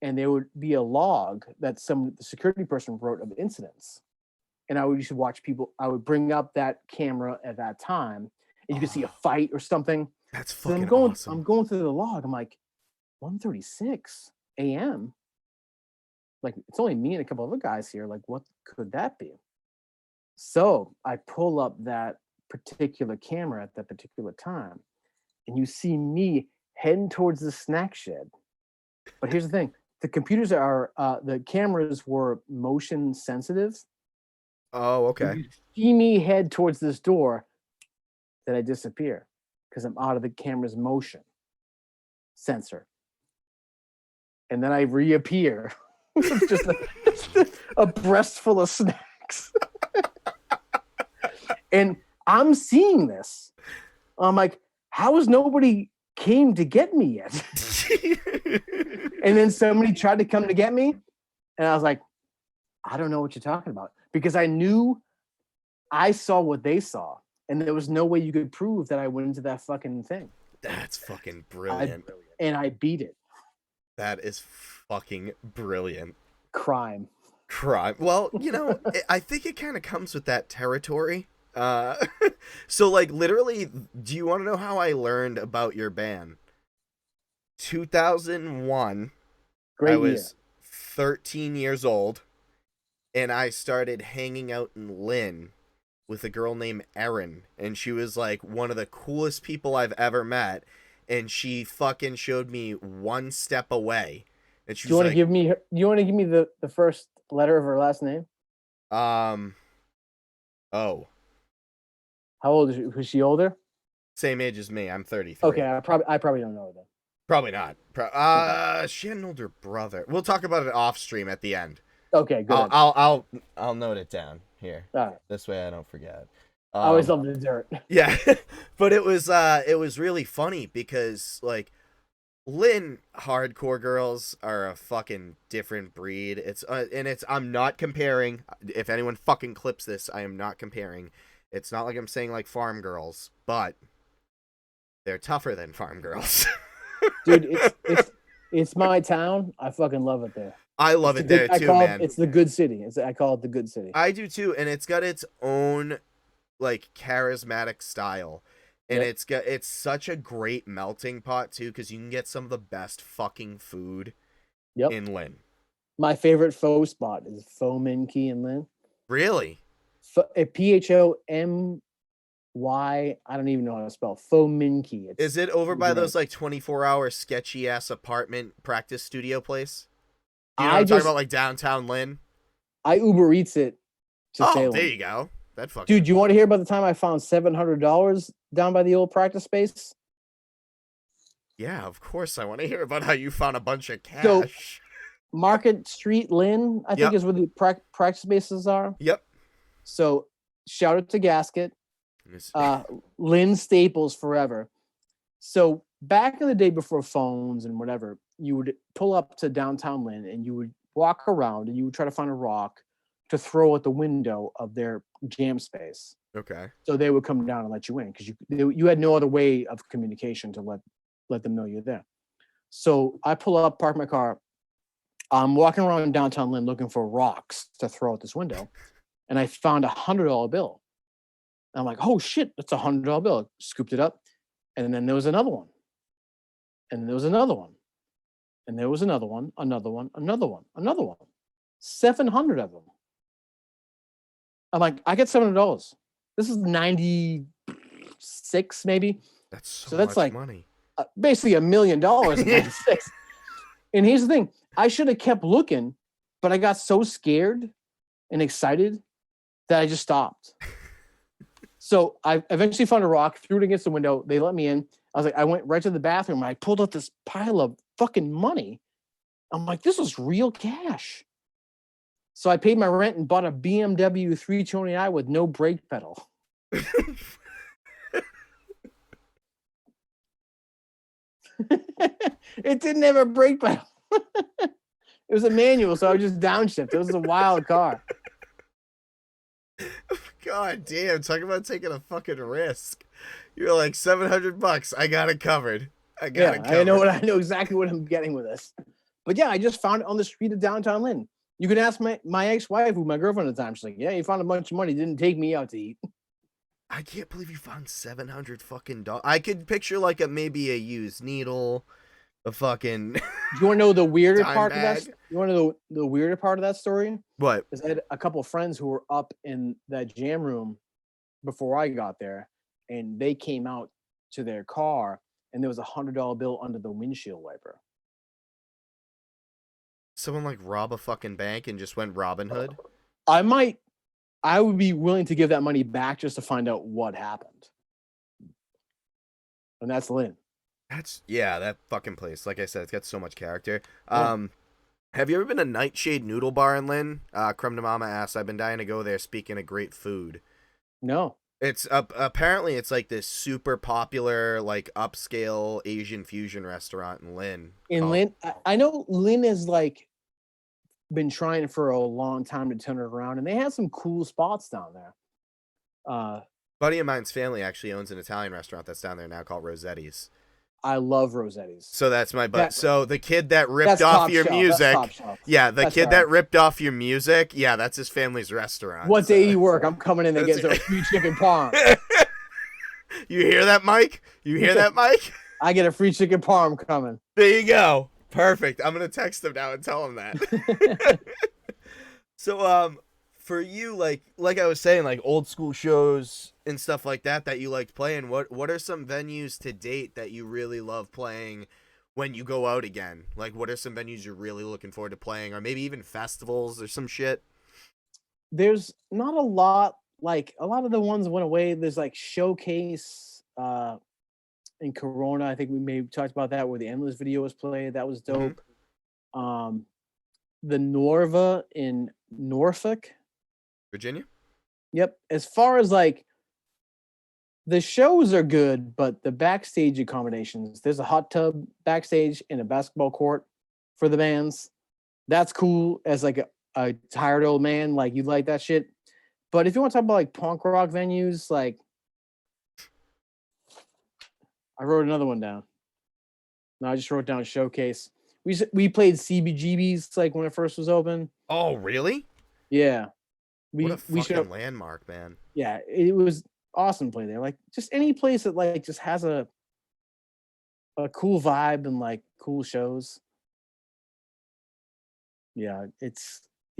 Speaker 2: and there would be a log that the security person wrote of incidents. And I would used to watch people. I would bring up that camera at that time, and you could see a fight or something.
Speaker 1: That's fucking awesome.
Speaker 2: I'm going through the log. I'm like, 1:36 a.m. Like, it's only me and a couple other guys here. Like, what could that be? So I pull up that particular camera at that particular time, and you see me heading towards the snack shed. But here's the thing: the cameras were motion sensitive.
Speaker 1: Oh, okay.
Speaker 2: You see me head towards this door, then I disappear because I'm out of the camera's motion sensor, and then I reappear with just a breast full of snacks. And I'm seeing this. I'm like, how has nobody came to get me yet? And then somebody tried to come to get me, and I was like, I don't know what you're talking about, because I knew I saw what they saw, and there was no way you could prove that I went into that fucking thing.
Speaker 1: That's fucking brilliant.
Speaker 2: And I beat it.
Speaker 1: That is fucking brilliant.
Speaker 2: Crime.
Speaker 1: Well, I think it kind of comes with that territory. So, like, literally, do you want to know how I learned about your band? 2001.
Speaker 2: Great
Speaker 1: I was
Speaker 2: year.
Speaker 1: 13 years old, and I started hanging out in Lynn with a girl named Erin, and she was like one of the coolest people I've ever met, and she fucking showed me one step away. And she
Speaker 2: do you want to give me the first letter of her last name?
Speaker 1: Oh.
Speaker 2: How old is she? Was she older?
Speaker 1: Same age as me. I'm 33.
Speaker 2: Okay, I probably don't know her then.
Speaker 1: Probably not. She had an older brother. We'll talk about it off stream at the end.
Speaker 2: Okay, good.
Speaker 1: I'll note it down here.
Speaker 2: All right.
Speaker 1: This way I don't forget.
Speaker 2: I always love the dirt.
Speaker 1: Yeah, but it was really funny because, like, Lynn hardcore girls are a fucking different breed. I'm not comparing. If anyone fucking clips this, I am not comparing. It's not like I'm saying like farm girls, but they're tougher than farm girls.
Speaker 2: Dude, it's my town. I fucking love it there.
Speaker 1: I love it there too, man.
Speaker 2: It's the good city. I call it the good city.
Speaker 1: I do too, and it's got its own like charismatic style. And
Speaker 2: Yep.
Speaker 1: it's such a great melting pot too, because you can get some of the best fucking food in Lynn.
Speaker 2: My favorite faux spot is Pho Min Key in Lynn.
Speaker 1: Really?
Speaker 2: PHOMY. I don't even know how to spell Pho Min Key.
Speaker 1: Is it over by those like 24-hour sketchy ass apartment practice studio place? Do you know what I'm talking about, like downtown Lynn?
Speaker 2: I Uber Eats it to Salem.
Speaker 1: There you go. That fucking
Speaker 2: dude. You want to hear about the time I found $700 down by the old practice space?
Speaker 1: Yeah, of course. I want to hear about how you found a bunch of cash.
Speaker 2: So, Market Street, Lynn, I think is where the practice spaces are.
Speaker 1: Yep.
Speaker 2: So, shout out to Gasket. Lynn Staples forever. So back in the day before phones and whatever, you would pull up to downtown Lynn and you would walk around and you would try to find a rock to throw at the window of their jam space.
Speaker 1: Okay.
Speaker 2: So they would come down and let you in because you had no other way of communication to let them know you're there. So I pull up, park my car. I'm walking around downtown Lynn looking for rocks to throw at this window, and I found $100 bill. I'm like, oh shit, that's $100 bill. Scooped it up, and then there was another one, and there was another one, and there was another one, another one, another one, another one. 700 of them. I'm like, I get $700. This is 96 maybe.
Speaker 1: So that's
Speaker 2: like
Speaker 1: money.
Speaker 2: Basically $1 million in 96. And here's the thing. I should have kept looking, but I got so scared and excited that I just stopped. So I eventually found a rock, threw it against the window. They let me in. I went right to the bathroom. And I pulled out this pile of fucking money. I'm like, this is real cash. So I paid my rent and bought a BMW 329i with no brake pedal. It didn't have a brake pedal. It was a manual, so I was just downshift. It was a wild car.
Speaker 1: God damn, talking about taking a fucking risk. You're like $700. I got it covered. I know exactly what I'm getting with this. But yeah, I just found it on the street of downtown Lynn. You can ask my ex-wife, who my girlfriend at the time. She's like, yeah, you found a bunch of money. Didn't take me out to eat. I can't believe you found 700 fucking dollars. I could picture like maybe a used needle, a fucking.
Speaker 2: Do you want to know the weirder part
Speaker 1: bag.
Speaker 2: of that? You want to know the weirder part of that story?
Speaker 1: What?
Speaker 2: Because I had a couple of friends who were up in that jam room before I got there, and they came out to their car, and there was $100 bill under the windshield wiper.
Speaker 1: Someone like rob a fucking bank and just went Robin Hood?
Speaker 2: I would be willing to give that money back just to find out what happened. And that's Lynn.
Speaker 1: That fucking place. Like I said, it's got so much character.
Speaker 2: Yeah.
Speaker 1: Have you ever been to Nightshade Noodle Bar in Lynn? Crumb de Mama asks. I've been dying to go there, speaking of great food.
Speaker 2: No.
Speaker 1: It's apparently it's like this super popular, like upscale Asian fusion restaurant in Lynn.
Speaker 2: Lynn, I know Lynn has like been trying for a long time to turn it around, and they have some cool spots down there.
Speaker 1: Buddy of mine's family actually owns an Italian restaurant that's down there now called Rossetti's.
Speaker 2: I love Rossetti's.
Speaker 1: So that's my butt. So the kid that ripped off your music. That ripped off your music. Yeah, that's his family's restaurant.
Speaker 2: What day you work? I'm coming in and getting a free chicken parm.
Speaker 1: You hear that, Mike? I
Speaker 2: get a free chicken parm coming.
Speaker 1: There you go. Perfect. I'm going to text him now and tell him that. So, for you, like I was saying, like old school shows and stuff like that you liked playing, what are some venues to date that you really love playing when you go out again? Like, what are some venues you're really looking forward to playing, or maybe even festivals or some shit?
Speaker 2: There's not a lot. Like, a lot of the ones went away. There's like Showcase in Corona. I think we maybe talked about that, where the Endless video was played. That was dope. Mm-hmm. The Norva in Norfolk,
Speaker 1: Virginia.
Speaker 2: Yep. As far as like the shows are good, but the backstage accommodations, there's a hot tub backstage and a basketball court for the bands. That's cool as like a tired old man. Like, you like that shit. But if you want to talk about like punk rock venues, like, I wrote another one down. No, I just wrote down Showcase. We played CBGB's like when it first was open.
Speaker 1: Oh, really?
Speaker 2: Yeah.
Speaker 1: What a fucking landmark, man.
Speaker 2: Yeah, it was awesome to play there. Like, just any place that like just has a cool vibe and like cool shows. Yeah,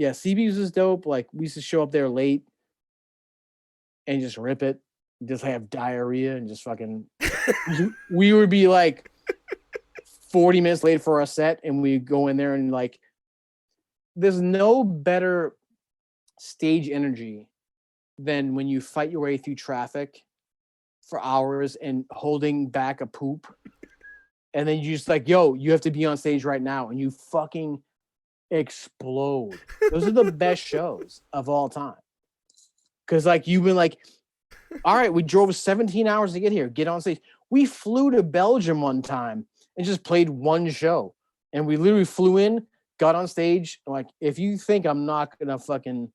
Speaker 2: CB's was dope. Like, we used to show up there late and just rip it, just have diarrhea and just fucking. We would be like 40 minutes late for our set, and we go in there and like, there's no better stage energy than when you fight your way through traffic for hours and holding back a poop, and then you just like, yo, you have to be on stage right now, and you fucking explode. Those are the best shows of all time, because like, you've been like, all right, we drove 17 hours to get here, get on stage. We flew to Belgium one time and just played one show, and we literally flew in, got on stage. Like, if you think I'm not gonna fucking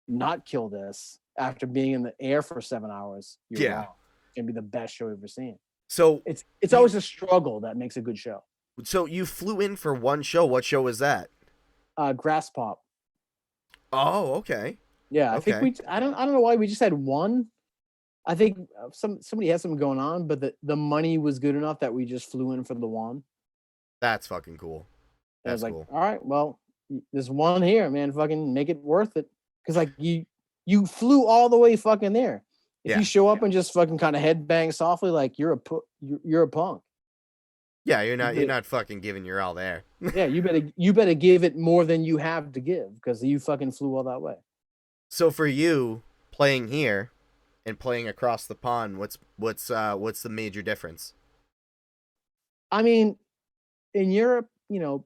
Speaker 2: not kill this after being in the air for 7 hours, you're wrong. It's gonna be the best show you've ever seen.
Speaker 1: So
Speaker 2: it's always a struggle that makes a good show.
Speaker 1: So you flew in for one show. What show was that?
Speaker 2: Grass Pop.
Speaker 1: Oh, okay.
Speaker 2: Yeah, I think
Speaker 1: Okay.
Speaker 2: I don't know why we just had one. I think somebody had something going on, but the money was good enough that we just flew in for the one.
Speaker 1: That's fucking cool.
Speaker 2: And I was
Speaker 1: That's
Speaker 2: like,
Speaker 1: cool.
Speaker 2: all right, well, there's one here, man. Fucking make it worth it. Because like you flew all the way fucking there. If
Speaker 1: Yeah.
Speaker 2: you show up and just fucking kind of headbang softly, like you're a punk.
Speaker 1: Yeah, you're not fucking giving your all there.
Speaker 2: Yeah, you better give it more than you have to give because you fucking flew all that way.
Speaker 1: So for you playing here and playing across the pond, what's the major difference?
Speaker 2: I mean, in Europe, you know,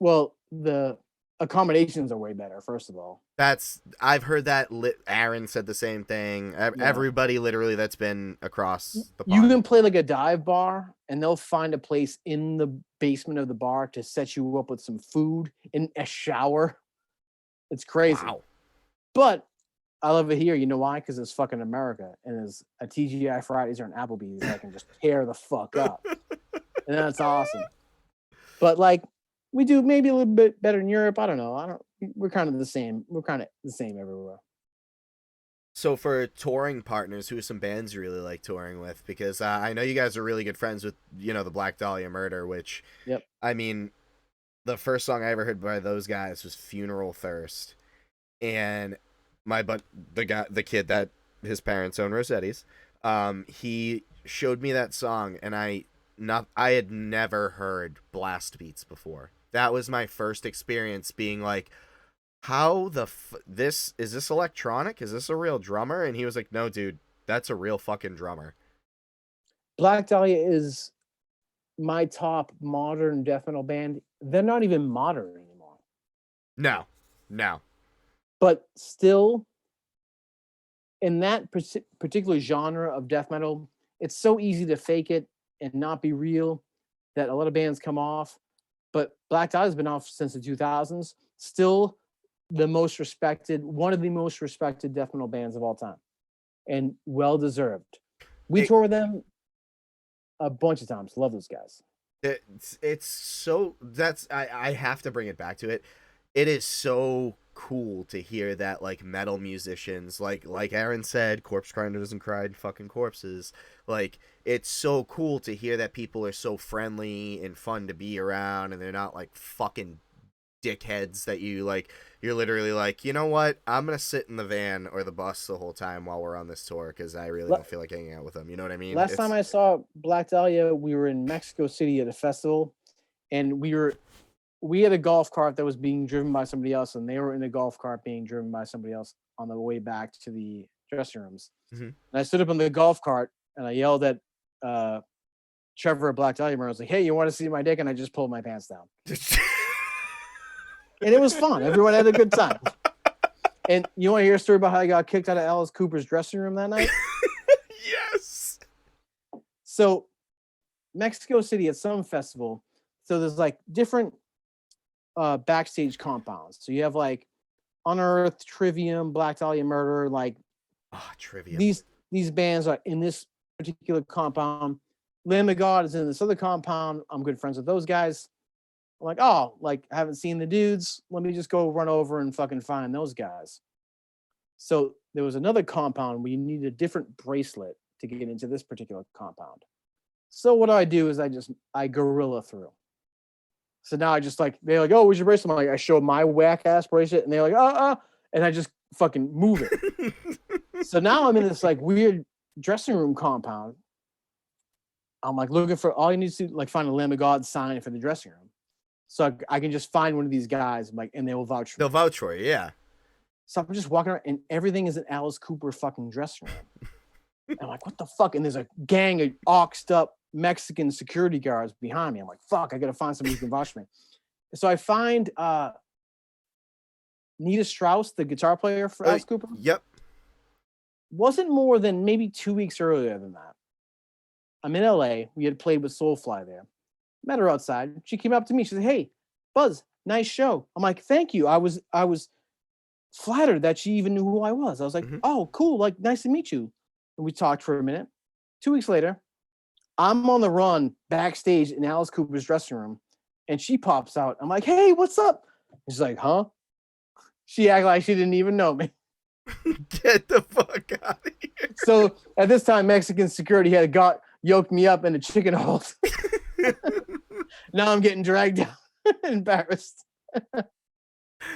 Speaker 2: well, the accommodations are way better. First of all,
Speaker 1: I've heard that. Aaron said the same thing. Everybody literally that's been across the pond.
Speaker 2: You can play like a dive bar, and they'll find a place in the basement of the bar to set you up with some food and a shower. It's crazy.
Speaker 1: Wow.
Speaker 2: But I love it here. You know why? Because it's fucking America, and there's a TGI Fridays or an Applebee's that can just tear the fuck up, and that's awesome. But like, we do maybe a little bit better in Europe. I don't know. We're kind of the same. We're kind of the same everywhere.
Speaker 1: So for touring partners, who are some bands you really like touring with? Because I know you guys are really good friends with, the Black Dahlia Murder, which,
Speaker 2: yep.
Speaker 1: I mean, the first song I ever heard by those guys was Funeral Thirst. And the kid that his parents own Rossetti's, he showed me that song, and I had never heard blast beats before. That was my first experience being like, how is this electronic? Is this a real drummer? And he was like, no, dude, that's a real fucking drummer.
Speaker 2: Black Dahlia is my top modern death metal band. They're not even modern anymore.
Speaker 1: No.
Speaker 2: But still, in that particular genre of death metal, it's so easy to fake it and not be real that a lot of bands come off. But Black Dahlia's been off since the 2000s. Still one of the most respected death metal bands of all time, and well deserved. We tour with them a bunch of times. Love those guys.
Speaker 1: It's so I have to bring it back to it. It is so cool to hear that like metal musicians, like Aaron said, corpse grinder doesn't cry fucking corpses. Like, it's so cool to hear that people are so friendly and fun to be around, and they're not like fucking dickheads that you're literally like, you know what, I'm gonna sit in the van or the bus the whole time while we're on this tour because I really don't feel like hanging out with them. You know what I mean?
Speaker 2: Last time I saw Black Dahlia, we were in Mexico City at a festival, and we had a golf cart that was being driven by somebody else, and they were in a golf cart being driven by somebody else on the way back to the dressing rooms.
Speaker 1: Mm-hmm.
Speaker 2: And I stood up on the golf cart and I yelled at Trevor at Black Dahlia, and I was like, "Hey, you want to see my dick?" And I just pulled my pants down. And it was fun. Everyone had a good time. And you want to hear a story about how I got kicked out of Alice Cooper's dressing room that night?
Speaker 1: Yes.
Speaker 2: So, Mexico City at some festival, so there's like different backstage compounds. So you have like Unearth, Trivium, Black Dahlia Murder, like
Speaker 1: Trivium.
Speaker 2: These bands are in this particular compound. Lamb of God is in this other compound. I'm good friends with those guys. I'm like, oh, like, I haven't seen the dudes. Let me just go run over and fucking find those guys. So there was another compound where you need a different bracelet to get into this particular compound. So what I do is I gorilla through. So now I just like, they're like, oh, where's your bracelet? I'm like, I show my whack ass bracelet, and they're like, and I just fucking move it. So now I'm in this like weird dressing room compound. I'm like looking for, all you need to like find a Lamb of God sign for the dressing room. So I can just find one of these guys, like, and they will vouch for me.
Speaker 1: They'll vouch for you, yeah.
Speaker 2: So I'm just walking around, and everything is an Alice Cooper fucking dressing room. And I'm like, what the fuck? And there's a gang of oxed up Mexican security guards behind me. I'm like, fuck, I gotta find somebody who can vouch for me. So I find Nita Strauss, the guitar player for Alice Cooper.
Speaker 1: Yep.
Speaker 2: Wasn't more than maybe 2 weeks earlier than that. I'm in LA. We had played with Soulfly there. Met her outside. She came up to me. She said, hey, Buzz, nice show. I'm like, thank you. I was flattered that she even knew who I was. I was like,
Speaker 1: Mm-hmm.
Speaker 2: oh, cool. Like, nice to meet you. And we talked for a minute. 2 weeks later, I'm on the run backstage in Alice Cooper's dressing room, and she pops out. I'm like, hey, what's up? She's like, huh? She acted like she didn't even know me.
Speaker 1: Get the fuck out of here.
Speaker 2: So at this time, Mexican security had yoked me up in a chicken hold. Now I'm getting dragged down, embarrassed.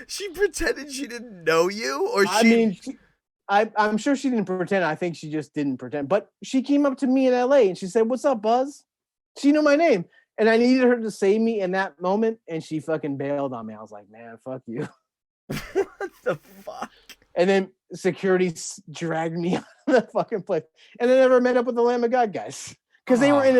Speaker 1: She pretended she didn't know you, or
Speaker 2: I mean, I'm sure she didn't pretend. I think she just didn't pretend. But she came up to me in LA and she said, "What's up, Buzz?" She knew my name, and I needed her to save me in that moment, and she fucking bailed on me. I was like, "Man, fuck you."
Speaker 1: What the fuck?
Speaker 2: And then security dragged me out of the fucking place, and I never met up with the Lamb of God guys because they were in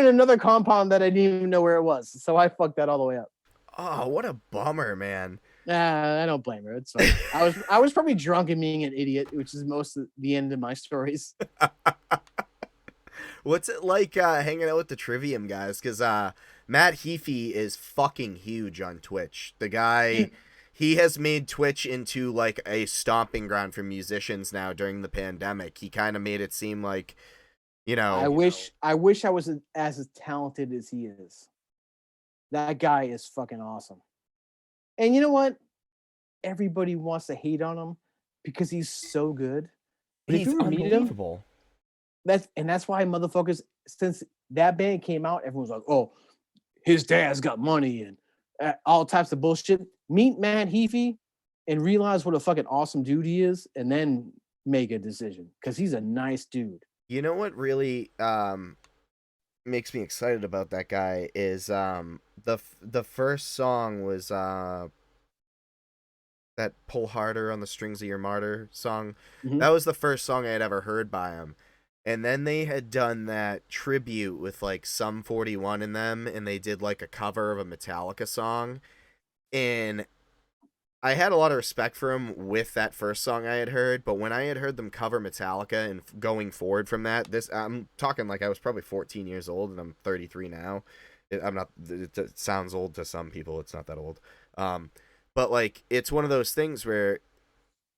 Speaker 2: another compound that I didn't even know where it was. So I fucked that all the way up.
Speaker 1: Oh, what a bummer, man.
Speaker 2: I don't blame her. It's fine. I was probably drunk and being an idiot, which is most of the end of my stories.
Speaker 1: What's it like hanging out with the Trivium guys? Because Matt Heafy is fucking huge on Twitch. The guy, he has made Twitch into like a stomping ground for musicians now during the pandemic. He kind of made it seem like, you know.
Speaker 2: I wish I was as talented as he is. That guy is fucking awesome. And you know what? Everybody wants to hate on him because he's so good. But
Speaker 1: He's
Speaker 2: if you ever meet him, that's why motherfuckers, since that band came out, everyone's like, oh, his dad's got money and all types of bullshit. Meet Matt Heafy and realize what a fucking awesome dude he is, and then make a decision because he's a nice dude.
Speaker 1: You know what really makes me excited about that guy is the first song was that Pull Harder on the Strings of Your Martyr song.
Speaker 2: Mm-hmm.
Speaker 1: That was the first song I had ever heard by him. And then they had done that tribute with like Sum 41 in them, and they did like a cover of a Metallica song. And I had a lot of respect for him with that first song I had heard, but when I had heard them cover Metallica and going forward from that, I'm talking like I was probably 14 years old and I'm 33 now. It sounds old to some people. It's not that old. But like, it's one of those things where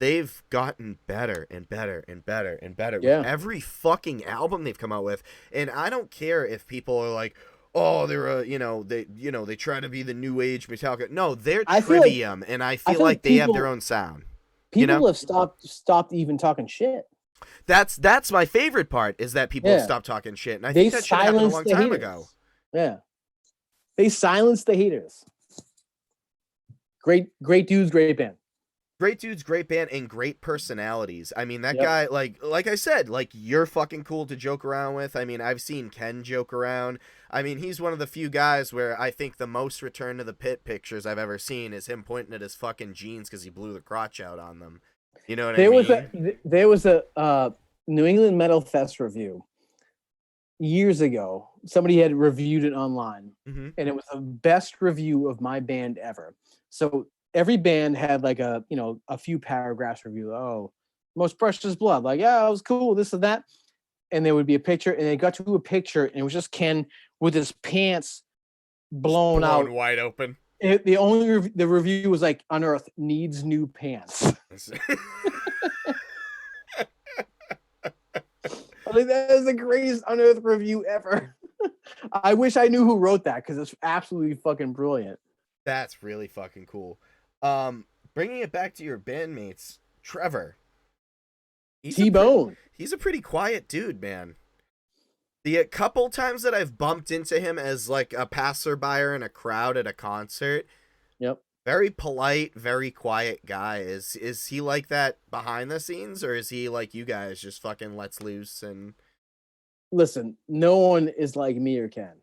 Speaker 1: they've gotten better and better and better and better with every fucking album they've come out with. And I don't care if people are like, oh, they're they try to be the new age Metallica. No, they're Trivium, and I feel like they have their own sound.
Speaker 2: People have stopped even talking shit.
Speaker 1: That's my favorite part, is that people have stopped talking shit, and I think that should happen a long time ago.
Speaker 2: Yeah, they silenced the haters. Great dudes, great band.
Speaker 1: Great dudes, great band, and great personalities. I mean, that guy, like I said, like, you're fucking cool to joke around with. I mean, I've seen Ken joke around. I mean, he's one of the few guys where I think the most Return to the Pit pictures I've ever seen is him pointing at his fucking jeans because he blew the crotch out on them. You know what I mean?
Speaker 2: There was a New England Metal Fest review years ago. Somebody had reviewed it online, and it was the best review of my band ever. So every band had like a few paragraphs review. Oh, Most Precious Blood, like, yeah, it was cool, this and that. And there would be a picture, and they got to a picture, and it was just Ken with his pants blown out,
Speaker 1: wide open.
Speaker 2: The review was like, Unearth needs new pants. Like, that is the greatest Unearth review ever. I wish I knew who wrote that because it's absolutely fucking brilliant.
Speaker 1: That's really fucking cool. Bringing it back to your bandmates, Trevor.
Speaker 2: T-Bone.
Speaker 1: He's a pretty quiet dude, man. The couple times that I've bumped into him as like a passerby in a crowd at a concert, very polite, very quiet guy. Is he like that behind the scenes, or is he like you guys, just fucking lets loose and?
Speaker 2: Listen, no one is like me or Ken.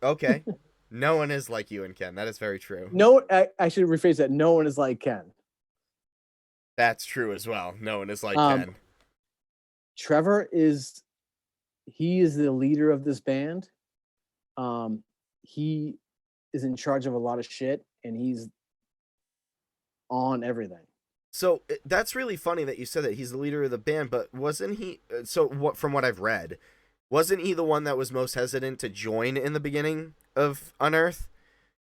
Speaker 1: Okay. No one is like you and Ken. That is very true.
Speaker 2: No, I should rephrase that. No one is like Ken.
Speaker 1: That's true as well. No one is like Ken.
Speaker 2: Trevor is the leader of this band. He is in charge of a lot of shit, and he's on everything.
Speaker 1: So that's really funny that you said that he's the leader of the band, but wasn't he? From what I've read, wasn't he the one that was most hesitant to join in the beginning of Unearth?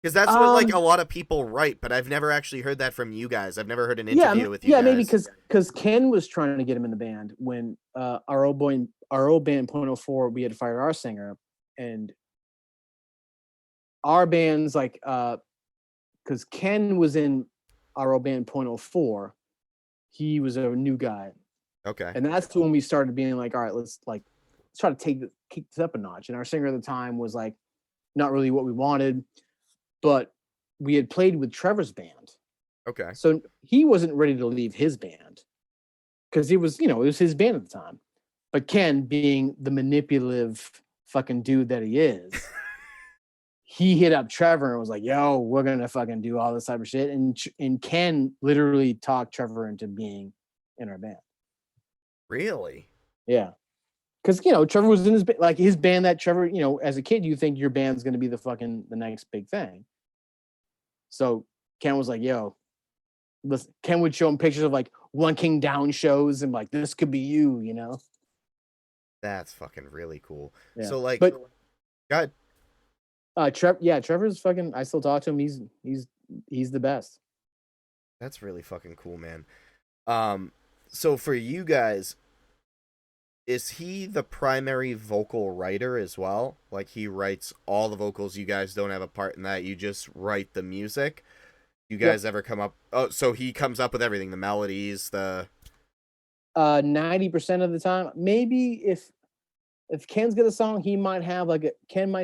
Speaker 1: Because that's what like a
Speaker 2: Um,
Speaker 1: lot of people write, but I've never actually heard that from you guys. I've never heard an
Speaker 2: yeah,
Speaker 1: interview with you
Speaker 2: yeah, maybe
Speaker 1: guys.
Speaker 2: because Ken was trying to get him in the band when our old band Point oh 04, we had fired our singer, and our band's like because Ken was in our old band Point oh 04, he was a new guy,
Speaker 1: Okay.
Speaker 2: and that's when we started being like, all right, let's try to kick this up a notch. And our singer at the time was like not really what we wanted, but we had played with Trevor's band,
Speaker 1: Okay.
Speaker 2: so he wasn't ready to leave his band because it was his band at the time. But Ken, being the manipulative fucking dude that he is, he hit up Trevor and was like, "Yo, we're gonna fucking do all this type of shit." And Ken literally talked Trevor into being in our band.
Speaker 1: Really?
Speaker 2: Yeah, because Trevor was in his band that Trevor, as a kid, you think your band's gonna be the next big thing. So Ken was like, "Yo, listen." Ken would show him pictures of like One King Down shows and like this could be you.
Speaker 1: That's fucking really cool.
Speaker 2: Yeah,
Speaker 1: So like,
Speaker 2: but
Speaker 1: God,
Speaker 2: Trevor's fucking. I still talk to him. He's the best.
Speaker 1: that's really fucking cool, man. So for you guys, is he the primary vocal writer as well? Like he writes all the vocals. You guys don't have a part in that. You just write the music. You
Speaker 2: Yep.
Speaker 1: guys ever come up? Oh, so he comes up with everything, the melodies, the
Speaker 2: 90% of the time, maybe if Ken's got a song, Ken might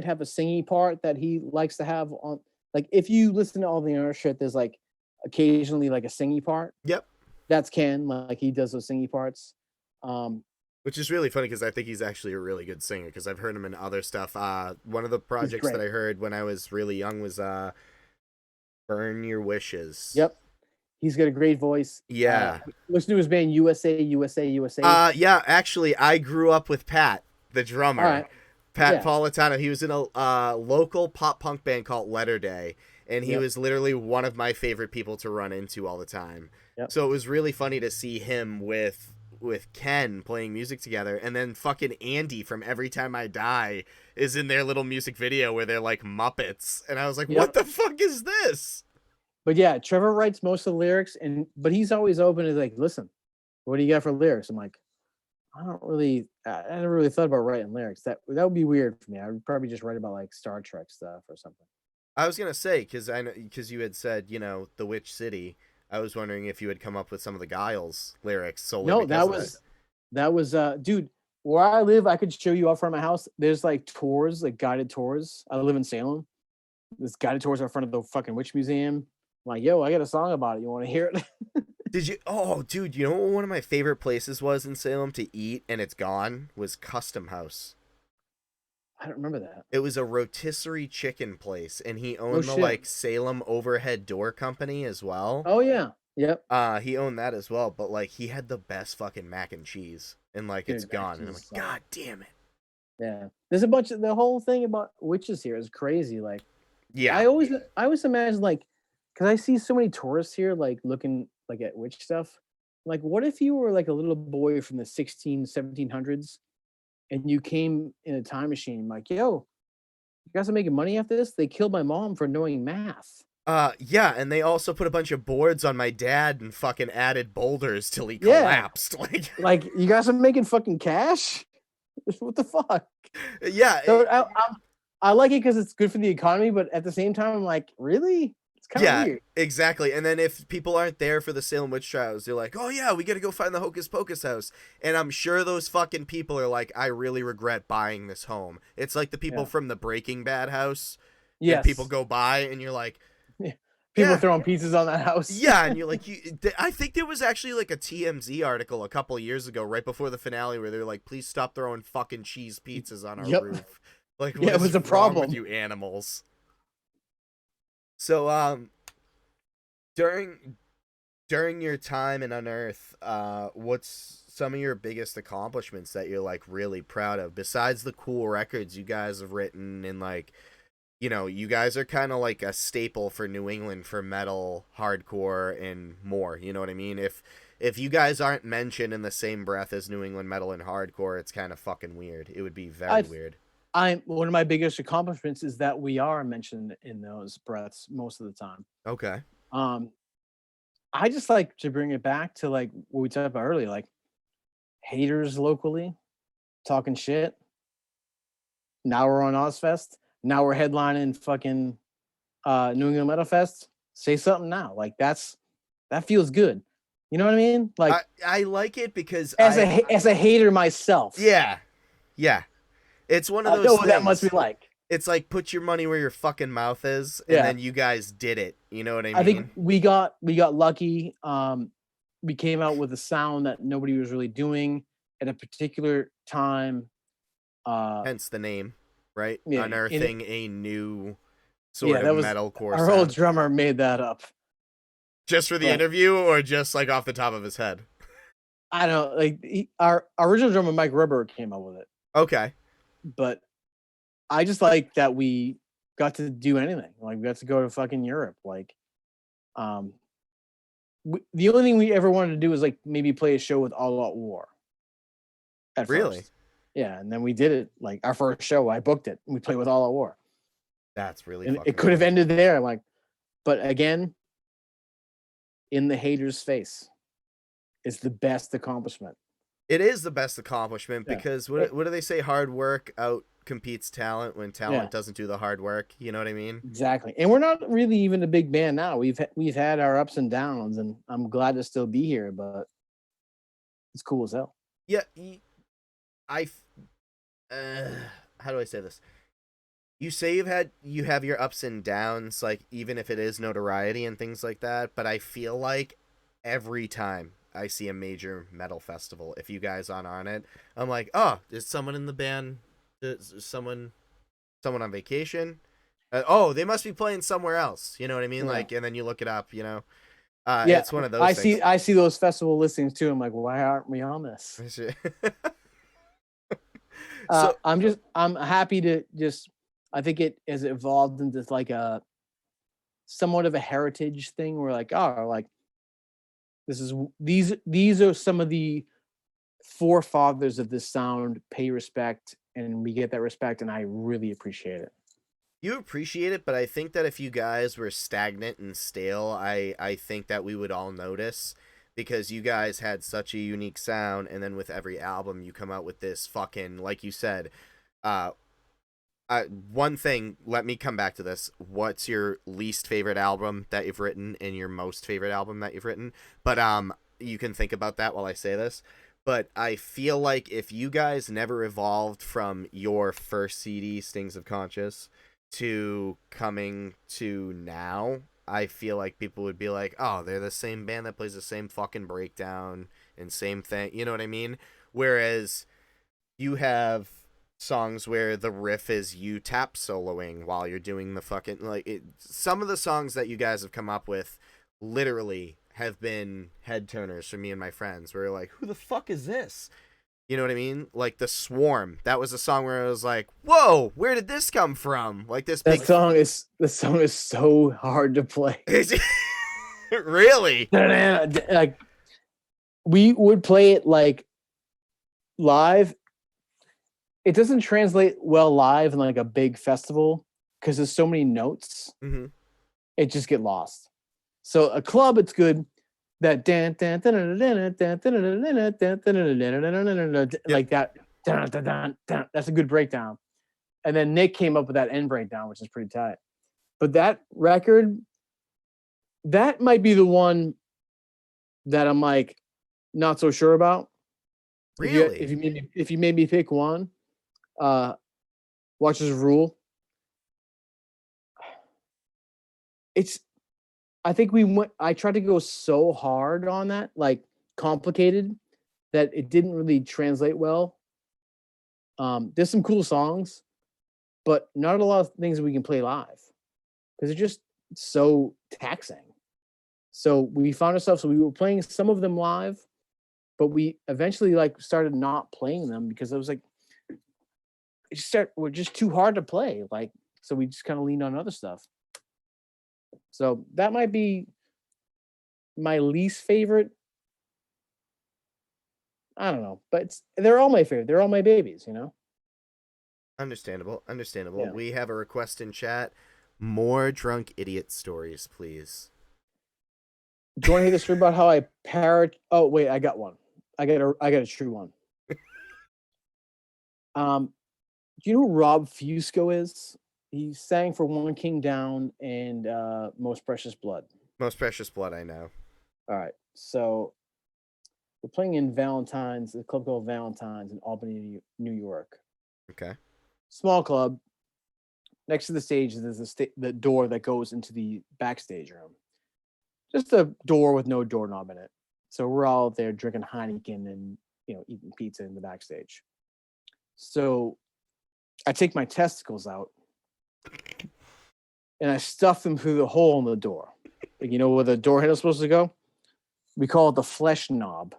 Speaker 2: have a singing part that he likes to have on. Like if you listen to all the Unearth shit, there's like occasionally like a singing part.
Speaker 1: Yep.
Speaker 2: That's Ken. Like he does those singing parts.
Speaker 1: Which is really funny because I think he's actually a really good singer because I've heard him in other stuff. One of the
Speaker 2: He's
Speaker 1: projects that
Speaker 2: great.
Speaker 1: I heard when I was really young was Burn Your Wishes.
Speaker 2: Yep. He's got a great voice.
Speaker 1: Yeah.
Speaker 2: Listen to his band USA, USA, USA.
Speaker 1: Yeah, actually, I grew up with Pat, the drummer.
Speaker 2: All right.
Speaker 1: Pat
Speaker 2: Yeah.
Speaker 1: Politano. He was in a local pop punk band called Letter Day, and he
Speaker 2: Yep.
Speaker 1: was literally one of my favorite people to run into all the time.
Speaker 2: Yep.
Speaker 1: So it was really funny to see him with Ken playing music together, and then fucking Andy from Every Time I Die is in their little music video where they're like Muppets, and I was like,
Speaker 2: Yep.
Speaker 1: what the fuck is this?
Speaker 2: But yeah, Trevor writes most of the lyrics, but he's always open to like, listen, what do you got for lyrics? I'm like, I never really thought about writing lyrics. That would be weird for me. I would probably just write about like Star Trek stuff or something.
Speaker 1: I was gonna say because you had said the Witch City. I was wondering if you had come up with some of the Giles lyrics solely.
Speaker 2: No,
Speaker 1: because
Speaker 2: that was dude, where I live, I could show you out front of my house. There's like tours, like guided tours. I live in Salem. There's guided tours in front of the fucking witch museum. I'm like, yo, I got a song about it. You want to hear it?
Speaker 1: Did you? Oh, dude, you know what one of my favorite places was in Salem to eat, and it's gone? Was Custom House.
Speaker 2: I don't remember that.
Speaker 1: It was a rotisserie chicken place, and he
Speaker 2: Oh
Speaker 1: owned the
Speaker 2: shit.
Speaker 1: like Salem Overhead Door Company as well.
Speaker 2: Oh yeah. Yep.
Speaker 1: He owned that as well, but like he had the best fucking mac and cheese, and like
Speaker 2: Dude,
Speaker 1: it's
Speaker 2: mac
Speaker 1: gone,
Speaker 2: and
Speaker 1: and I'm
Speaker 2: cheese
Speaker 1: like,
Speaker 2: is
Speaker 1: God damn it.
Speaker 2: Yeah. There's a bunch of the whole thing about witches here is crazy. Like
Speaker 1: Yeah.
Speaker 2: I always imagine like because I see so many tourists here like looking like at witch stuff. Like what if you were like a little boy from the 1700s and you came in a time machine like, yo, you guys are making money after this? They killed my mom for knowing math.
Speaker 1: Yeah, and they also put a bunch of boards on my dad and fucking added boulders till he
Speaker 2: Yeah.
Speaker 1: collapsed.
Speaker 2: Like you guys are making fucking cash? What the fuck?
Speaker 1: Yeah.
Speaker 2: So I like it because it's good for the economy, but at the same time, I'm like, really? It's kind of weird.
Speaker 1: Exactly. And then if people aren't there for the Salem witch trials, they're like, oh yeah, we gotta go find the Hocus Pocus house. And I'm sure those fucking people are like, I really regret buying this home. It's like the people from the Breaking Bad house.
Speaker 2: Yes.
Speaker 1: And people go by and you're like,
Speaker 2: people throwing pizzas on that house.
Speaker 1: Yeah, and you're like, I think there was actually like a TMZ article a couple of years ago, right before the finale, where they were like, please stop throwing fucking cheese pizzas on our roof. Like, what
Speaker 2: it was
Speaker 1: is
Speaker 2: a
Speaker 1: wrong
Speaker 2: problem
Speaker 1: with you animals? So, during your time in Unearth, what's some of your biggest accomplishments that you're like really proud of besides the cool records you guys have written and like, you guys are kind of like a staple for New England for metal, hardcore, and more. You know what I mean? If you guys aren't mentioned in the same breath as New England metal and hardcore, it's kind of fucking weird. It would be very weird.
Speaker 2: I'm one of my biggest accomplishments is that we are mentioned in those breaths most of the time.
Speaker 1: Okay.
Speaker 2: Um, I just like to bring it back to like what we talked about earlier, like haters locally talking shit. Now we're on Ozfest. Now we're headlining fucking New England Metal Fest. Say something now. Like that feels good. You know what I mean? Like
Speaker 1: I like it because
Speaker 2: as a hater myself.
Speaker 1: yeah, yeah. It's one of
Speaker 2: I know
Speaker 1: those
Speaker 2: what that must be
Speaker 1: things.
Speaker 2: like.
Speaker 1: It's like put your money where your fucking mouth is, and
Speaker 2: Yeah.
Speaker 1: then you guys did it. You know what I
Speaker 2: I think
Speaker 1: mean?
Speaker 2: we got lucky. We came out with a sound that nobody was really doing at a particular time.
Speaker 1: Hence the name, right?
Speaker 2: Yeah,
Speaker 1: Unearthing a new
Speaker 2: yeah,
Speaker 1: sort of
Speaker 2: that was
Speaker 1: metalcore
Speaker 2: our old
Speaker 1: sound.
Speaker 2: drummer made that up.
Speaker 1: Just for the
Speaker 2: But
Speaker 1: interview, or just like off the top of his head?
Speaker 2: I don't know, like our original drummer Mike Rubber came up with it.
Speaker 1: Okay.
Speaker 2: But I just like that we got to do anything. Like we got to go to fucking Europe. Like, um, the only thing we ever wanted to do was like maybe play a show with All Out War at
Speaker 1: Really?
Speaker 2: first. Yeah, and then we did it. Like our first show, I booked it. And we played with All Out War,
Speaker 1: That's really
Speaker 2: and it
Speaker 1: fucking
Speaker 2: could have
Speaker 1: cool.
Speaker 2: ended there. Like, but again, in the hater's face is the best accomplishment.
Speaker 1: It is the best accomplishment
Speaker 2: Yeah,
Speaker 1: because
Speaker 2: it,
Speaker 1: what do they say? Hard work out competes talent when
Speaker 2: yeah,
Speaker 1: talent doesn't do the hard work. You know what I mean?
Speaker 2: exactly. And we're not really even a big band now. We've had our ups and downs, and I'm glad to still be here. But it's cool as hell.
Speaker 1: Yeah. I. How do I say this? You say you have your ups and downs, like even if it is notoriety and things like that. But I feel like every time I see a major metal festival, if you guys aren't on it, I'm like, oh, is someone in the band? Is someone on vacation? Oh, they must be playing somewhere else. You know what I mean?
Speaker 2: Yeah.
Speaker 1: Like, and then you look it up. You know,
Speaker 2: Yeah,
Speaker 1: it's one of
Speaker 2: I
Speaker 1: those
Speaker 2: see.
Speaker 1: things.
Speaker 2: I see those festival listings too. I'm like, why aren't we on this?
Speaker 1: So
Speaker 2: I'm happy to just. I think it has evolved into like a somewhat of a heritage thing. Where like, oh, like this is these are some of the forefathers of this sound. Pay respect, and we get that respect, and I really appreciate it.
Speaker 1: you appreciate it, but I think that if you guys were stagnant and stale, I think that we would all notice because you guys had such a unique sound, and then with every album you come out with this fucking, like you said, uh, one thing. Let me come back to this. What's your least favorite album that you've written, and your most favorite album that you've written? But you can think about that while I say this. But I feel like if you guys never evolved from your first CD, Stings of Conscious, to coming to now, I feel like people would be like, oh, they're the same band that plays the same fucking breakdown and same thing. You know what I mean? Whereas you have songs where the riff is you tap soloing while you're doing the fucking some of the songs that you guys have come up with literally have been head turners for me and my friends where we're like, who the fuck is this? You know what I mean? Like the Swarm. That was a song where I was like, whoa, where did this come from? Like this big
Speaker 2: The song is so hard to play.
Speaker 1: Really?
Speaker 2: Like we would play it like live. It doesn't translate well live in like a big festival because there's so many notes.
Speaker 1: Mm-hmm.
Speaker 2: It just get lost. So a club, it's good. That like that. That's a good breakdown. And then Nick came up with that end breakdown, which is pretty tight. But that record, that might be the one that I'm like not so sure about.
Speaker 1: Really?
Speaker 2: If you made me pick one, Watchers of Rule. It's I think I tried to go so hard on that, like complicated, that it didn't really translate well. There's some cool songs, but not a lot of things we can play live because they're just so taxing. So we found ourselves, so we were playing some of them live, but we eventually like started not playing them because I was like, we're just too hard to play. Like, so we just kind of leaned on other stuff. So that might be my least favorite. I don't know, but they're all my favorite. They're all my babies, you know.
Speaker 1: Understandable.
Speaker 2: Yeah.
Speaker 1: We have a request in chat. More drunk idiot stories, please.
Speaker 2: Do you want to hear the story about how I parrot? Oh wait, I got one. I got a true one. Do you know who Rob Fusco is? He sang for One King Down and Most Precious Blood.
Speaker 1: Most Precious Blood, I know.
Speaker 2: All right, so we're playing in Valentine's, a club called Valentine's in Albany, New York.
Speaker 1: Okay.
Speaker 2: Small club. Next to the stage, there's the door that goes into the backstage room. Just a door with no doorknob in it. So we're all there drinking Heineken and eating pizza in the backstage. So I take my testicles out and I stuff them through the hole in the door. Like, where the door handle's supposed to go? We call it the flesh knob.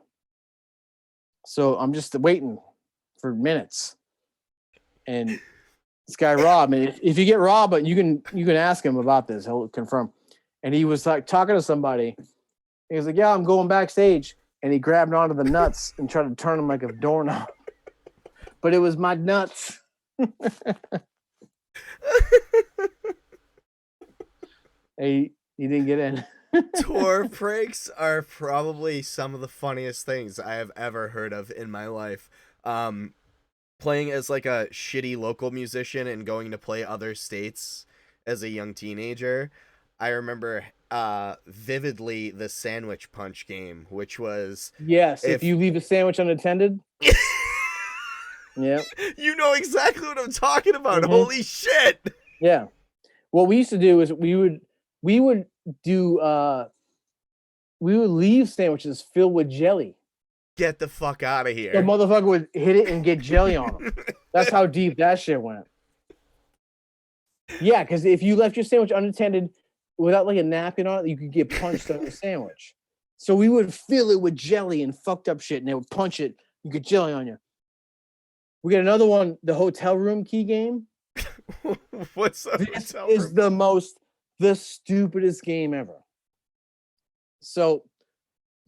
Speaker 2: So I'm just waiting for minutes. And this guy Rob, and if you get Rob, but you can ask him about this, he'll confirm. And he was like talking to somebody. He was like, "Yeah, I'm going backstage," and he grabbed onto the nuts and tried to turn them like a doorknob. But it was my nuts. He didn't get in.
Speaker 1: Tour pranks are probably some of the funniest things I have ever heard of in my life. Playing as like a shitty local musician and going to play other states as a young teenager, I remember vividly the sandwich punch game, which was
Speaker 2: yes, if you leave a sandwich unattended. Yeah,
Speaker 1: you know exactly what I'm talking about.
Speaker 2: Mm-hmm.
Speaker 1: Holy shit!
Speaker 2: Yeah, what we used to do is we would leave sandwiches filled with jelly.
Speaker 1: Get the fuck out of here!
Speaker 2: The motherfucker would hit it and get jelly on him. That's how deep that shit went. Yeah, because if you left your sandwich unattended without like a napkin on it, you could get punched on the sandwich. So we would fill it with jelly and fucked up shit, and they would punch it. You get jelly on you. We got another one, the hotel room key game.
Speaker 1: What's up?
Speaker 2: This is the stupidest game ever. So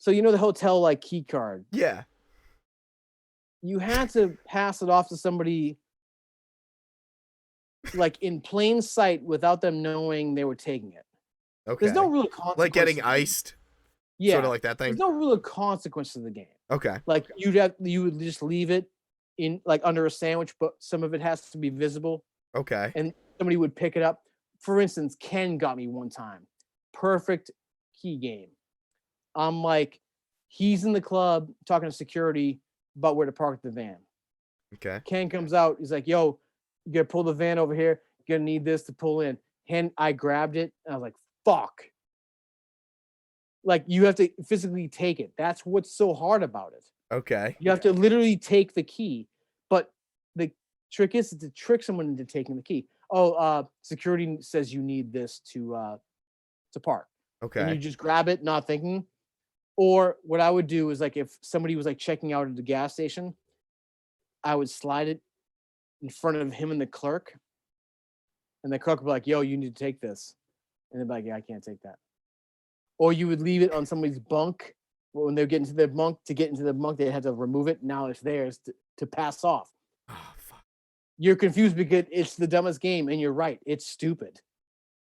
Speaker 2: the hotel like key card.
Speaker 1: Yeah.
Speaker 2: You had to pass it off to somebody like in plain sight without them knowing they were taking it.
Speaker 1: Okay.
Speaker 2: There's no real consequence.
Speaker 1: Like getting iced.
Speaker 2: Yeah.
Speaker 1: Sort of like that thing.
Speaker 2: There's no real consequence to the game.
Speaker 1: Okay.
Speaker 2: Like you would just leave it in like under a sandwich, but some of it has to be visible.
Speaker 1: Okay.
Speaker 2: And somebody would pick it up. For instance, Ken got me one time. Perfect key game. I'm like, he's in the club talking to security about where to park the van.
Speaker 1: Okay.
Speaker 2: Ken comes out. He's like, "Yo, you gotta pull the van over here. You're gonna need this to pull in." And I grabbed it and I was like, "Fuck." Like, you have to physically take it. That's what's so hard about it.
Speaker 1: Okay.
Speaker 2: You have to literally take the key. But the trick is to trick someone into taking the key. Oh, security says you need this to park.
Speaker 1: Okay.
Speaker 2: And you just grab it, not thinking. Or what I would do is like if somebody was like checking out at the gas station, I would slide it in front of him and the clerk. And the clerk would be like, "Yo, you need to take this." And they'd be like, "Yeah, I can't take that." Or you would leave it on somebody's bunk. When they're getting to their bunk, to get into the bunk, they had to remove it. Now it's theirs to pass off.
Speaker 1: Oh, fuck.
Speaker 2: You're confused because it's the dumbest game, and you're right. It's stupid.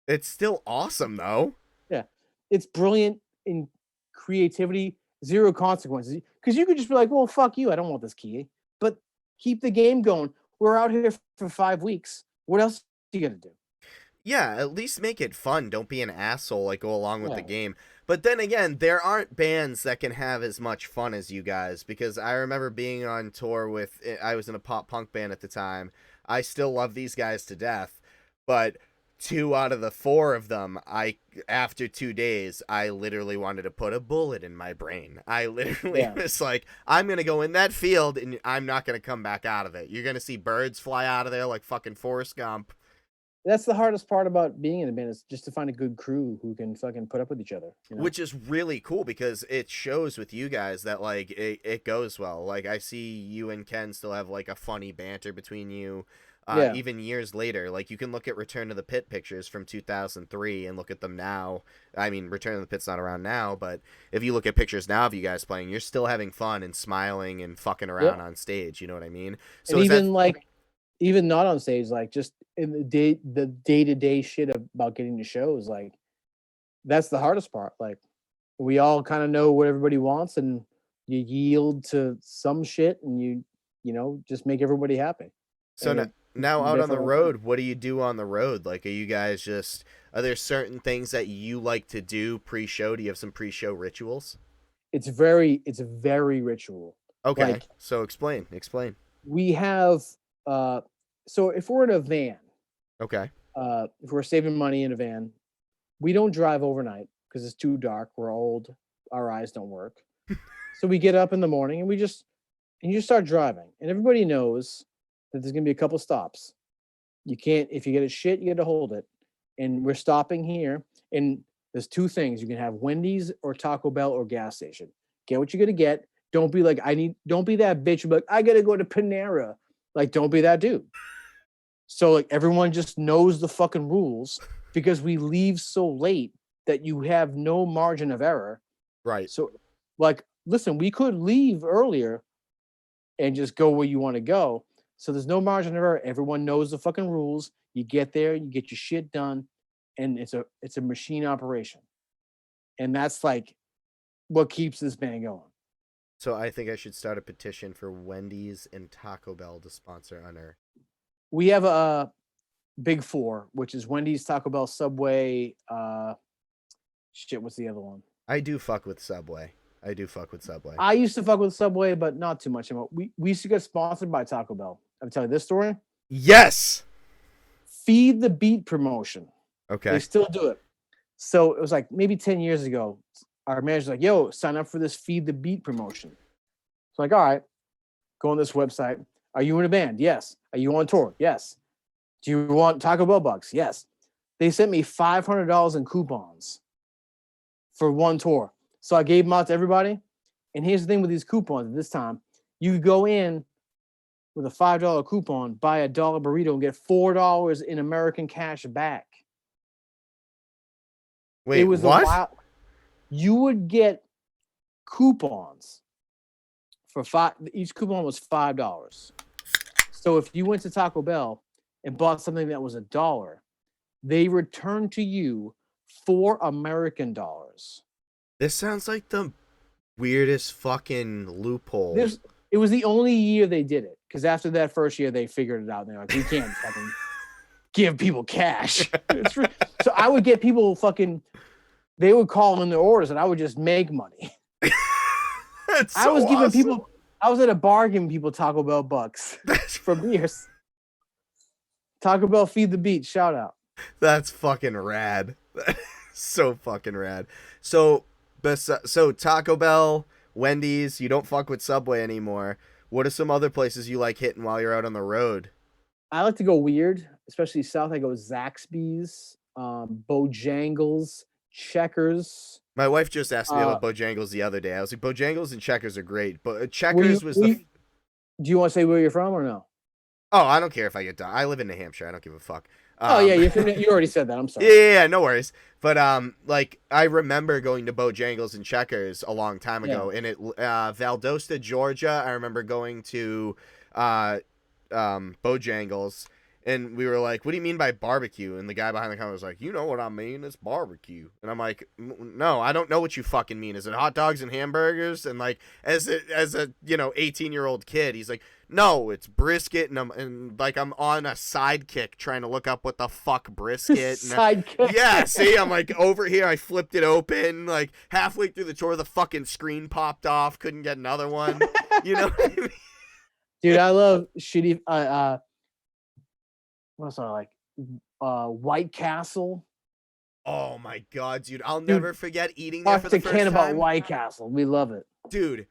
Speaker 1: It's still awesome, though.
Speaker 2: Yeah. It's brilliant in creativity, zero consequences. Because you could just be like, "Well, fuck you. I don't want this key." But keep the game going. We're out here for 5 weeks. What else are you going to do?
Speaker 1: Yeah, at least make it fun. Don't be an asshole, like, go along with the
Speaker 2: Yeah.
Speaker 1: game. But then again, there aren't bands that can have as much fun as you guys, because I remember being on tour with, I was in a pop punk band at the time. I still love these guys to death, but 2 out of the 4 of them, after 2 days, I literally wanted to put a bullet in my brain. I literally was like, I'm going to go in that field and I'm not going to come back out of it. You're going to see birds fly out of there like fucking Forrest Gump.
Speaker 2: That's the hardest part about being in a band, is just to find a good crew who can fucking put up with each other. You know?
Speaker 1: Which is really cool, because it shows with you guys that, like, it goes well. Like, I see you and Ken still have, like, a funny banter between you, even years later. Like, you can look at Return to the Pit pictures from 2003 and look at them now. I mean, Return to the Pit's not around now, but if you look at pictures now of you guys playing, you're still having fun and smiling and fucking around on stage. You know what I mean? So
Speaker 2: and even like even not on stage, like just in the day-to-day shit about getting to shows, like that's the hardest part. Like we all kind of know what everybody wants, and you yield to some shit, and just make everybody happy.
Speaker 1: So
Speaker 2: And
Speaker 1: now
Speaker 2: from
Speaker 1: out on the
Speaker 2: different locations.
Speaker 1: road, what do you do on the road? Like, are there certain things that you like to do pre-show? Do you have some pre-show rituals?
Speaker 2: It's very ritual.
Speaker 1: Okay,
Speaker 2: Like
Speaker 1: so explain.
Speaker 2: we have uh so if we're in a van,
Speaker 1: Okay.
Speaker 2: if we're saving money in a van, we don't drive overnight because it's too dark. We're old, our eyes don't work. So we get up in the morning and you just start driving. And everybody knows that there's gonna be a couple stops. You can't, if you get a shit, you got to hold it. And we're stopping here. And there's two things. You can have Wendy's or Taco Bell or gas station. Get what you're gonna get. Don't be like, don't be that bitch. But like, I gotta go to Panera. Like, don't be that dude. So like everyone just knows the fucking rules because we leave so late that you have no margin of error.
Speaker 1: Right.
Speaker 2: So like, listen, we could leave earlier and just go where you want to go. So there's no margin of error. Everyone knows the fucking rules. You get there, you get your shit done, and it's a machine operation. And that's like what keeps this band going.
Speaker 1: So I think I should start a petition for Wendy's and Taco Bell to sponsor Unearth.
Speaker 2: We have a big four, which is Wendy's, Taco Bell, Subway. Shit, what's the other one?
Speaker 1: I do fuck with Subway. I
Speaker 2: I used to fuck with Subway, but not too much anymore. We used to get sponsored by Taco Bell. I'm telling you this story.
Speaker 1: Yes.
Speaker 2: Feed the Beat promotion.
Speaker 1: Okay.
Speaker 2: They still do it. So it was like maybe 10 years ago. Our manager's like, yo, sign up for this Feed the Beat promotion. It's like, all right, go on this website. Are you in a band? Yes. Are you on tour? Yes. Do you want Taco Bell bucks? Yes. They sent me $500 in coupons for one tour. So I gave them out to everybody. And here's the thing with these coupons at this time. You go in with a $5 coupon, buy a dollar burrito, and get $4 in American cash back.
Speaker 1: Wait,
Speaker 2: It was
Speaker 1: what?
Speaker 2: a wild. You would get coupons for five. Each coupon was $5. So if you went to Taco Bell and bought something that was $1, they returned to you $4 American.
Speaker 1: This sounds like the weirdest fucking loophole.
Speaker 2: It was the only year they did it, because after that first year they figured it out. And they're like, we can't fucking give people cash. So I would get people fucking. They would call in their orders, and I would just make money.
Speaker 1: That's
Speaker 2: I was
Speaker 1: so
Speaker 2: giving
Speaker 1: awesome.
Speaker 2: people. I was at a bar giving people Taco Bell bucks for beers. Taco Bell Feed the Beat. Shout out.
Speaker 1: That's fucking rad. So fucking rad. So Taco Bell, Wendy's, you don't fuck with Subway anymore. What are some other places you like hitting while you're out on the road?
Speaker 2: I like to go weird, especially south. I go Zaxby's, Bojangles, Checkers.
Speaker 1: My wife just asked me about Bojangles the other day. I was like, Bojangles and Checkers are great, but Checkers was
Speaker 2: do you want to say where you're from or no?
Speaker 1: Oh, I don't care if I get done. I live in New Hampshire. I don't give a fuck.
Speaker 2: Oh yeah, you already said that. I'm sorry.
Speaker 1: Yeah, no worries. But like I remember going to Bojangles and Checkers a long time ago, and it Valdosta, Georgia. I remember going to Bojangles, and we were like, "What do you mean by barbecue?" And the guy behind the counter was like, "You know what I mean? It's barbecue." And I'm like, "No, I don't know what you fucking mean. Is it hot dogs and hamburgers?" And like as a 18-year-old kid, he's like, "No, it's brisket," and I'm on a sidekick trying to look up what the fuck brisket.
Speaker 2: Sidekick.
Speaker 1: Yeah, see, I'm like over here. I flipped it open, like halfway through the tour, the fucking screen popped off. Couldn't get another one. You know what I mean?
Speaker 2: Dude, I love shitty. What else I like? White Castle.
Speaker 1: Oh my god, dude! I'll never forget eating there
Speaker 2: Talk
Speaker 1: for
Speaker 2: to
Speaker 1: the first
Speaker 2: Ken about
Speaker 1: time.
Speaker 2: White Castle. We love it,
Speaker 1: Dude.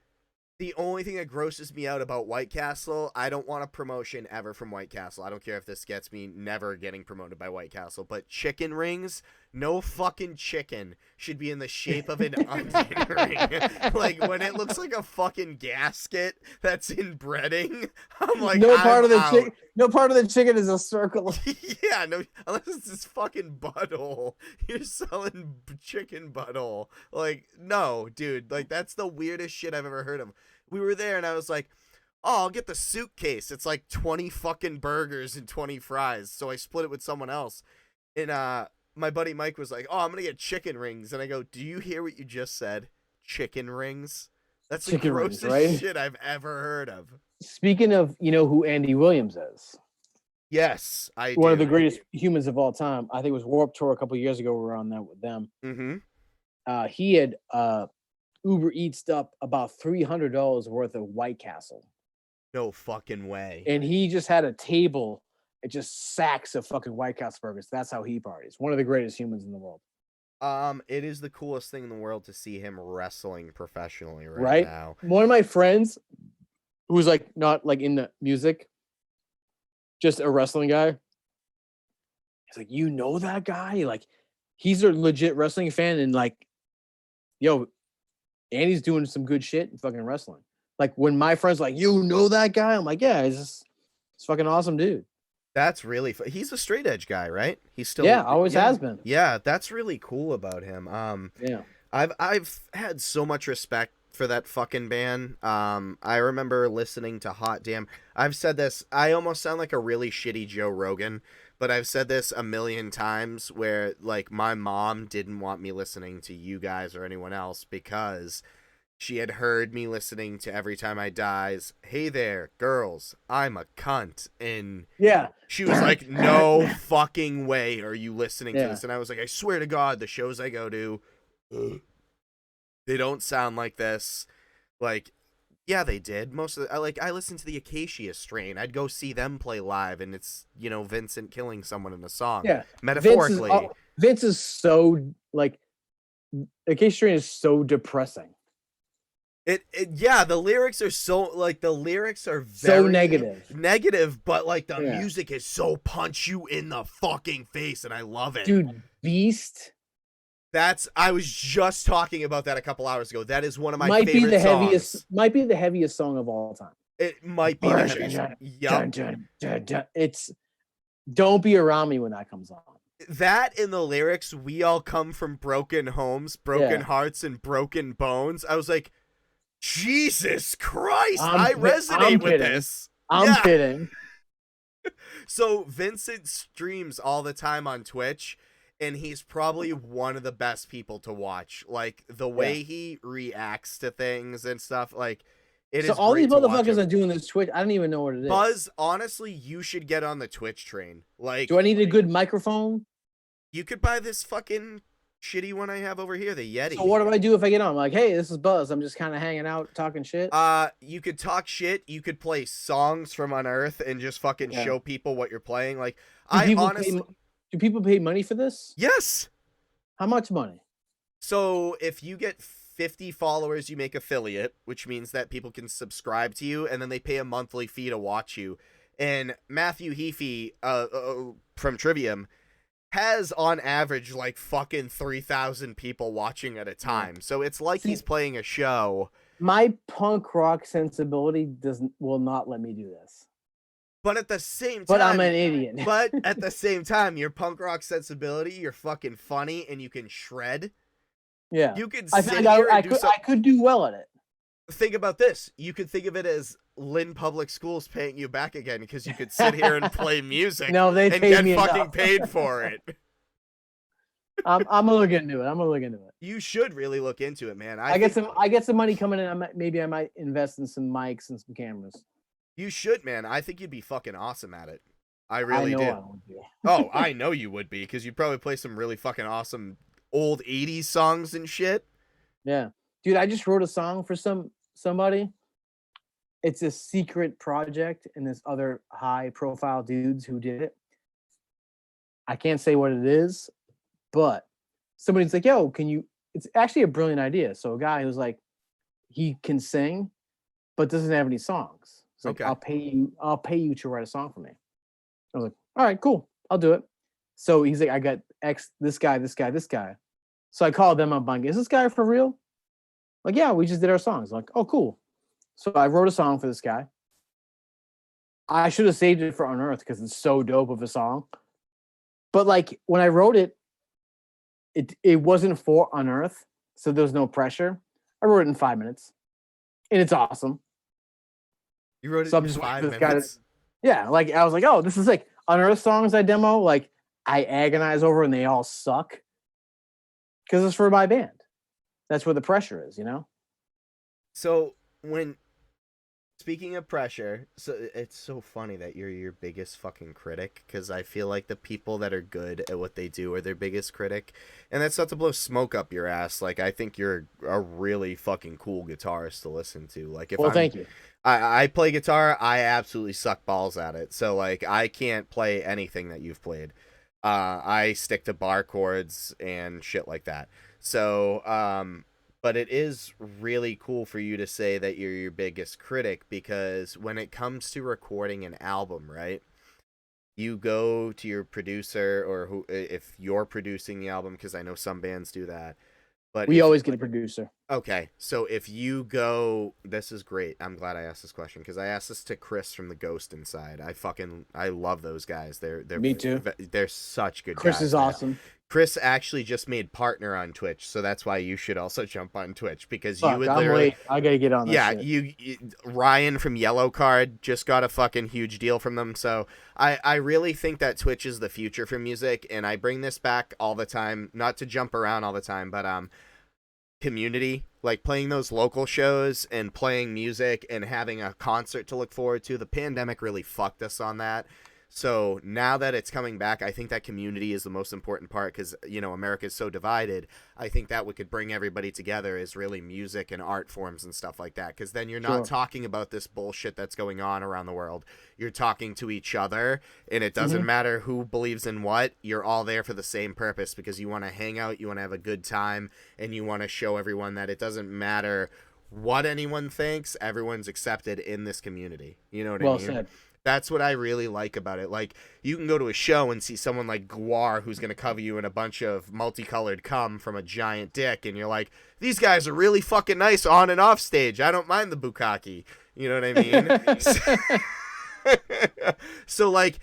Speaker 1: The only thing that grosses me out about White Castle, I don't want a promotion ever from White Castle. I don't care if this gets me never getting promoted by White Castle, but chicken rings, no fucking chicken should be in the shape of an onion ring. Like when it looks like a fucking gasket that's in breading, I'm like,
Speaker 2: no part of the chicken is a circle.
Speaker 1: Yeah, no, unless it's this fucking butthole. You're selling chicken butthole. Like, no, dude, like that's the weirdest shit I've ever heard of. We were there and I was like, oh, I'll get the suitcase. It's like 20 fucking burgers and 20 fries. So I split it with someone else. And my buddy Mike was like, oh, I'm going to get chicken rings. And I go, do you hear what you just said? Chicken rings? That's the grossest shit I've ever heard of.
Speaker 2: Speaking of, you know who Andy Williams is?
Speaker 1: Yes, I do.
Speaker 2: One of the greatest humans of all time. I think it was Warped Tour a couple of years ago. We were on that with them.
Speaker 1: Mm-hmm.
Speaker 2: He had Uber Eatsed up about $300 worth of White Castle.
Speaker 1: No fucking way.
Speaker 2: And he just had a table and just sacks of fucking White Castle burgers. That's how he parties. One of the greatest humans in the world.
Speaker 1: It is the coolest thing in the world to see him wrestling professionally right now.
Speaker 2: One of my friends who's like not like in the music, just a wrestling guy. He's like, you know that guy? Like, he's a legit wrestling fan, and like, yo, Andy's doing some good shit in fucking wrestling. Like when my friends like, you know that guy? I'm like, yeah, he's fucking awesome dude.
Speaker 1: That's really he's a straight edge guy, right? He's still
Speaker 2: always has been.
Speaker 1: Yeah, that's really cool about him.
Speaker 2: Yeah.
Speaker 1: I've had so much respect for that fucking band. I remember listening to Hot Damn. I've said this, I almost sound like a really shitty Joe Rogan, but I've said this a million times where like my mom didn't want me listening to you guys or anyone else because she had heard me listening to Every Time I Die's Hey There, Girls, I'm a Cunt. And she was like, no fucking way are you listening to this. And I was like, I swear to God, the shows I go to, they don't sound like this. Like, yeah, they did. Most of I listened to the Acacia Strain. I'd go see them play live, and it's, you know, Vincent killing someone in a song.
Speaker 2: Yeah.
Speaker 1: Metaphorically.
Speaker 2: Vince is so, like, Acacia Strain is so depressing.
Speaker 1: Yeah, the lyrics are so like very
Speaker 2: so
Speaker 1: negative, but like the music is so punch you in the fucking face, and I love it,
Speaker 2: dude. Beast.
Speaker 1: I was just talking about that a couple hours ago. That is one of my favorite songs.
Speaker 2: Might be the heaviest song of all time.
Speaker 1: It might be the heaviest.
Speaker 2: Yep. It's Don't Be Around Me when that comes on.
Speaker 1: That in the lyrics, we all come from broken homes, broken hearts, and broken bones. I was like, Jesus Christ, I resonate with this.
Speaker 2: I'm kidding.
Speaker 1: So Vincent streams all the time on Twitch, and he's probably one of the best people to watch. Like, the way he reacts to things and stuff, like, it is
Speaker 2: all these motherfuckers are doing this Twitch. I don't even know what it is.
Speaker 1: Buzz, honestly, you should get on the Twitch train. Like,
Speaker 2: do I need a good microphone?
Speaker 1: You could buy this fucking shitty one I have over here, the Yeti.
Speaker 2: So what do I do if I get on? I'm like, hey, this is Buzz. I'm just kind of hanging out, talking shit.
Speaker 1: You could talk shit. You could play songs from Unearth and just fucking show people what you're playing. Like,
Speaker 2: do people pay money for this?
Speaker 1: Yes.
Speaker 2: How much money?
Speaker 1: So if you get 50 followers, you make affiliate, which means that people can subscribe to you, and then they pay a monthly fee to watch you. And Matthew Heafy, from Trivium, has on average like fucking 3,000 people watching at a time. So it's like he's playing a show.
Speaker 2: My punk rock sensibility will not let me do this.
Speaker 1: But at the same time,
Speaker 2: but I'm an idiot.
Speaker 1: But at the same time, your punk rock sensibility, you're fucking funny and you can shred.
Speaker 2: Yeah.
Speaker 1: You could
Speaker 2: I could do well at it.
Speaker 1: Think about this. You could think of it as Lynn Public Schools paying you back again, because you could sit here and play music and get fucking paid for it.
Speaker 2: I'm gonna look into it.
Speaker 1: You should really look into it, man.
Speaker 2: I get some money coming in. Maybe I might invest in some mics and some cameras.
Speaker 1: You should, man. I think you'd be fucking awesome at it. I really do. Oh, I know you would be, because you'd probably play some really fucking awesome old 80s songs and shit.
Speaker 2: Yeah. Dude, I just wrote a song for somebody. It's a secret project, and there's other high-profile dudes who did it. I can't say what it is, but somebody's like, yo, can you... It's actually a brilliant idea. So a guy who's like, he can sing, but doesn't have any songs. It's like, okay. I'll pay you to write a song for me. I was like, all right, cool. I'll do it. So he's like, I got this guy. So I called them up. Is this guy for real? Like, yeah, we just did our songs. Like, oh, cool. So I wrote a song for this guy. I should have saved it for Unearth because it's so dope of a song. But like when I wrote it, it wasn't for Unearth, so there was no pressure. I wrote it in 5 minutes, and it's awesome.
Speaker 1: You wrote it
Speaker 2: So I'm
Speaker 1: in
Speaker 2: just waiting
Speaker 1: 5
Speaker 2: for this guy to,
Speaker 1: minutes.
Speaker 2: yeah, like I was like, oh, this is like Unearth songs I demo, like I agonize over and they all suck because it's for my band. That's where the pressure is, you know?
Speaker 1: So when speaking of pressure, so it's so funny that you're your biggest fucking critic, because I feel like the people that are good at what they do are their biggest critic, and that's not to blow smoke up your ass. Like, I think you're a really fucking cool guitarist to listen to. Like, if
Speaker 2: Well, thank you.
Speaker 1: I play guitar, I absolutely suck balls at it. So like, I can't play anything that you've played. I stick to bar chords and shit like that. So but it is really cool for you to say that you're your biggest critic, because when it comes to recording an album, right? You go to your producer, or who, if you're producing the album, because I know some bands do that. But
Speaker 2: We
Speaker 1: if
Speaker 2: always get a producer.
Speaker 1: Okay, so if you go, this is great. I'm glad I asked this question, because I asked this to Chris from the Ghost Inside. I love those guys.
Speaker 2: Me too.
Speaker 1: They're such good
Speaker 2: Chris
Speaker 1: guys,
Speaker 2: is
Speaker 1: man.
Speaker 2: awesome.
Speaker 1: Chris actually just made partner on Twitch, so that's why you should also jump on Twitch, because you
Speaker 2: Fuck,
Speaker 1: would
Speaker 2: I'm
Speaker 1: literally,
Speaker 2: late. I gotta get on this
Speaker 1: yeah,
Speaker 2: shit.
Speaker 1: Ryan from Yellow Card just got a fucking huge deal from them. So I really think that Twitch is the future for music, and I bring this back all the time, not to jump around all the time, but community, like playing those local shows and playing music and having a concert to look forward to. The pandemic really fucked us on that. So now that it's coming back, I think that community is the most important part, because, you know, America is so divided. I think that what could bring everybody together is really music and art forms and stuff like that, because then you're not talking about this bullshit that's going on around the world. You're talking to each other, and it doesn't matter who believes in what. You're all there for the same purpose, because you want to hang out, you want to have a good time, and you want to show everyone that it doesn't matter what anyone thinks. Everyone's accepted in this community. You know what I mean?
Speaker 2: Well said.
Speaker 1: That's what I really like about it. Like, you can go to a show and see someone like Guar, who's going to cover you in a bunch of multicolored cum from a giant dick, and you're like, these guys are really fucking nice on and off stage. I don't mind the bukkake. You know what I mean? So like,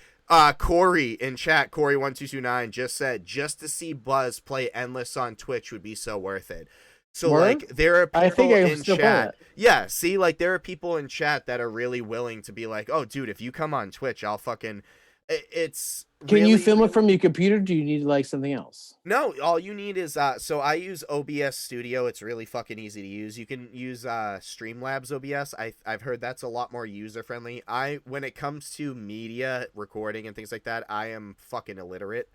Speaker 1: Corey in chat, Corey1229 just said, just to see Buzz play Endless on Twitch would be so worth it. So
Speaker 2: Word?
Speaker 1: like, there are
Speaker 2: I
Speaker 1: people
Speaker 2: think I
Speaker 1: in
Speaker 2: still play
Speaker 1: chat.
Speaker 2: that.
Speaker 1: Yeah, see, like, there are people in chat that are really willing to be like, oh, dude, if you come on Twitch, I'll fucking. It's.
Speaker 2: Can
Speaker 1: really...
Speaker 2: you film it from your computer? Do you need like something else?
Speaker 1: No, all you need is so I use OBS Studio. It's really fucking easy to use. You can use Streamlabs OBS. I've heard that's a lot more user friendly. When it comes to media recording and things like that, I am fucking illiterate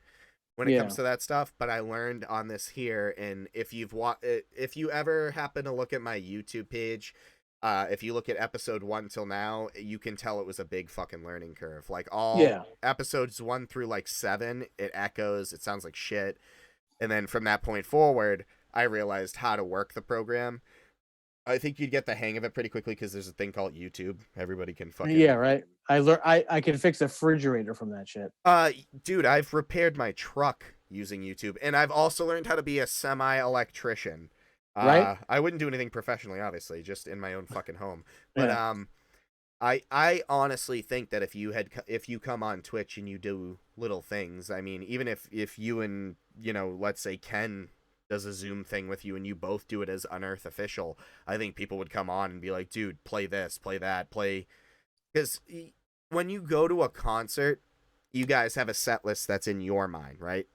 Speaker 1: when it comes to that stuff, but I learned on this here. And if you ever happen to look at my YouTube page, if you look at episode 1 till now, you can tell it was a big fucking learning curve. Like, all episodes 1 through like 7, it echoes, it sounds like shit. And then from that point forward, I realized how to work the program. I think you'd get the hang of it pretty quickly, because there's a thing called YouTube. Everybody can fucking...
Speaker 2: Yeah, right. I can fix a refrigerator from that shit.
Speaker 1: Dude, I've repaired my truck using YouTube, and I've also learned how to be a semi-electrician.
Speaker 2: Right.
Speaker 1: I wouldn't do anything professionally, obviously, just in my own fucking home. But I honestly think that if you come on Twitch and you do little things, I mean, even if you and, you know, let's say Ken does a Zoom thing with you and you both do it as Unearth official, I think people would come on and be like, dude, play this, play that, play. Because when you go to a concert, you guys have a set list that's in your mind, right?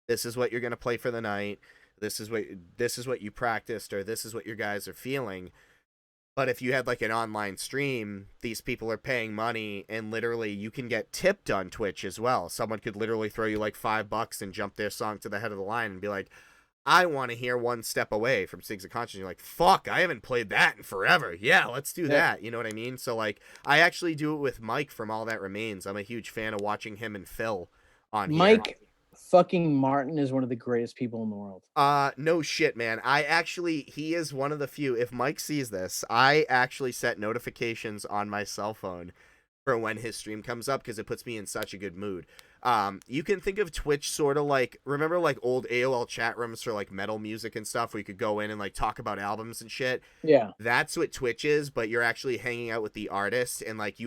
Speaker 1: This is what you're going to play for the night. This is what you practiced, or this is what your guys are feeling. But if you had like an online stream, these people are paying money, and literally you can get tipped on Twitch as well. Someone could literally throw you like $5 and jump their song to the head of the line and be like, I want to hear One Step Away from Stings of Conscience. You're like, fuck, I haven't played that in forever. Yeah, let's do that. You know what I mean? So like, I actually do it with Mike from All That Remains. I'm a huge fan of watching him and Phil on
Speaker 2: Mike
Speaker 1: here.
Speaker 2: fucking Martin is one of the greatest people in the world.
Speaker 1: No shit, man. He is one of the few. If Mike sees this, I actually set notifications on my cell phone for when his stream comes up, because it puts me in such a good mood. You can think of Twitch sort of like, remember like old AOL chat rooms for like metal music and stuff, where you could go in and like talk about albums and shit.
Speaker 2: Yeah.
Speaker 1: That's what Twitch is, but you're actually hanging out with the artist, and like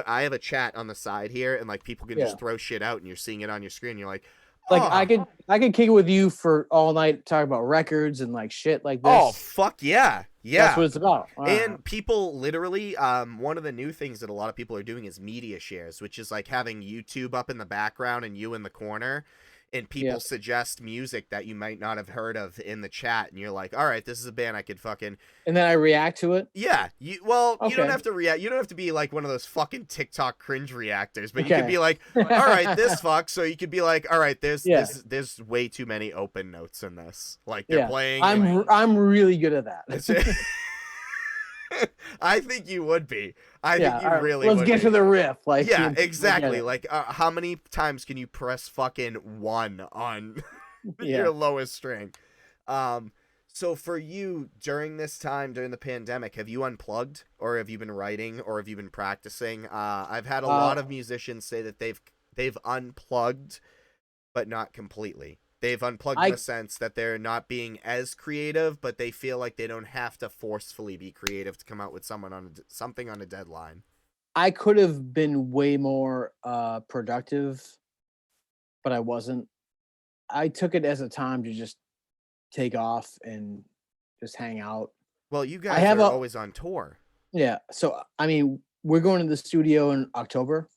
Speaker 1: I have a chat on the side here, and like people can just throw shit out and you're seeing it on your screen. You're like,
Speaker 2: Like
Speaker 1: Oh,
Speaker 2: I could kick it with you for all night, talk about records and like shit like
Speaker 1: oh,
Speaker 2: this.
Speaker 1: fuck yeah.
Speaker 2: That's
Speaker 1: Yeah.
Speaker 2: what it's about. All right.
Speaker 1: And people literally, one of the new things that a lot of people are doing is media shares, which is like having YouTube up in the background and you in the corner, and
Speaker 2: Yeah.
Speaker 1: people suggest music that you might not have heard of in the chat, and you're like, all right, this is a band I could fucking,
Speaker 2: And then I react to it.
Speaker 1: yeah. You don't
Speaker 2: Okay.
Speaker 1: have to react. You don't have to be like one of those fucking TikTok cringe reactors, but you could
Speaker 2: Okay.
Speaker 1: be like, all right, this fucks. So you could be like, all right,
Speaker 2: Yeah.
Speaker 1: there's way too many open notes in this. Like they're
Speaker 2: Yeah.
Speaker 1: playing. And
Speaker 2: I'm really good at that.
Speaker 1: it's I think you would be. I
Speaker 2: Yeah.
Speaker 1: think you
Speaker 2: All right,
Speaker 1: really
Speaker 2: let's
Speaker 1: would
Speaker 2: get
Speaker 1: be.
Speaker 2: to the riff. Like
Speaker 1: Yeah,
Speaker 2: people get
Speaker 1: exactly.
Speaker 2: it.
Speaker 1: Like, how many times can you press fucking 1 on
Speaker 2: Yeah.
Speaker 1: your lowest string? So for you during this time during the pandemic, have you unplugged, or have you been writing, or have you been practicing? I've had a lot of musicians say that they've unplugged, but not completely. They've unplugged in the sense that they're not being as creative, but they feel like they don't have to forcefully be creative to come out with something on a deadline.
Speaker 2: I could have been way more productive, but I wasn't. I took it as a time to just take off and just hang out.
Speaker 1: Well, you
Speaker 2: I
Speaker 1: guys
Speaker 2: have
Speaker 1: are
Speaker 2: a
Speaker 1: always on tour.
Speaker 2: Yeah. So I mean, we're going to the studio in October.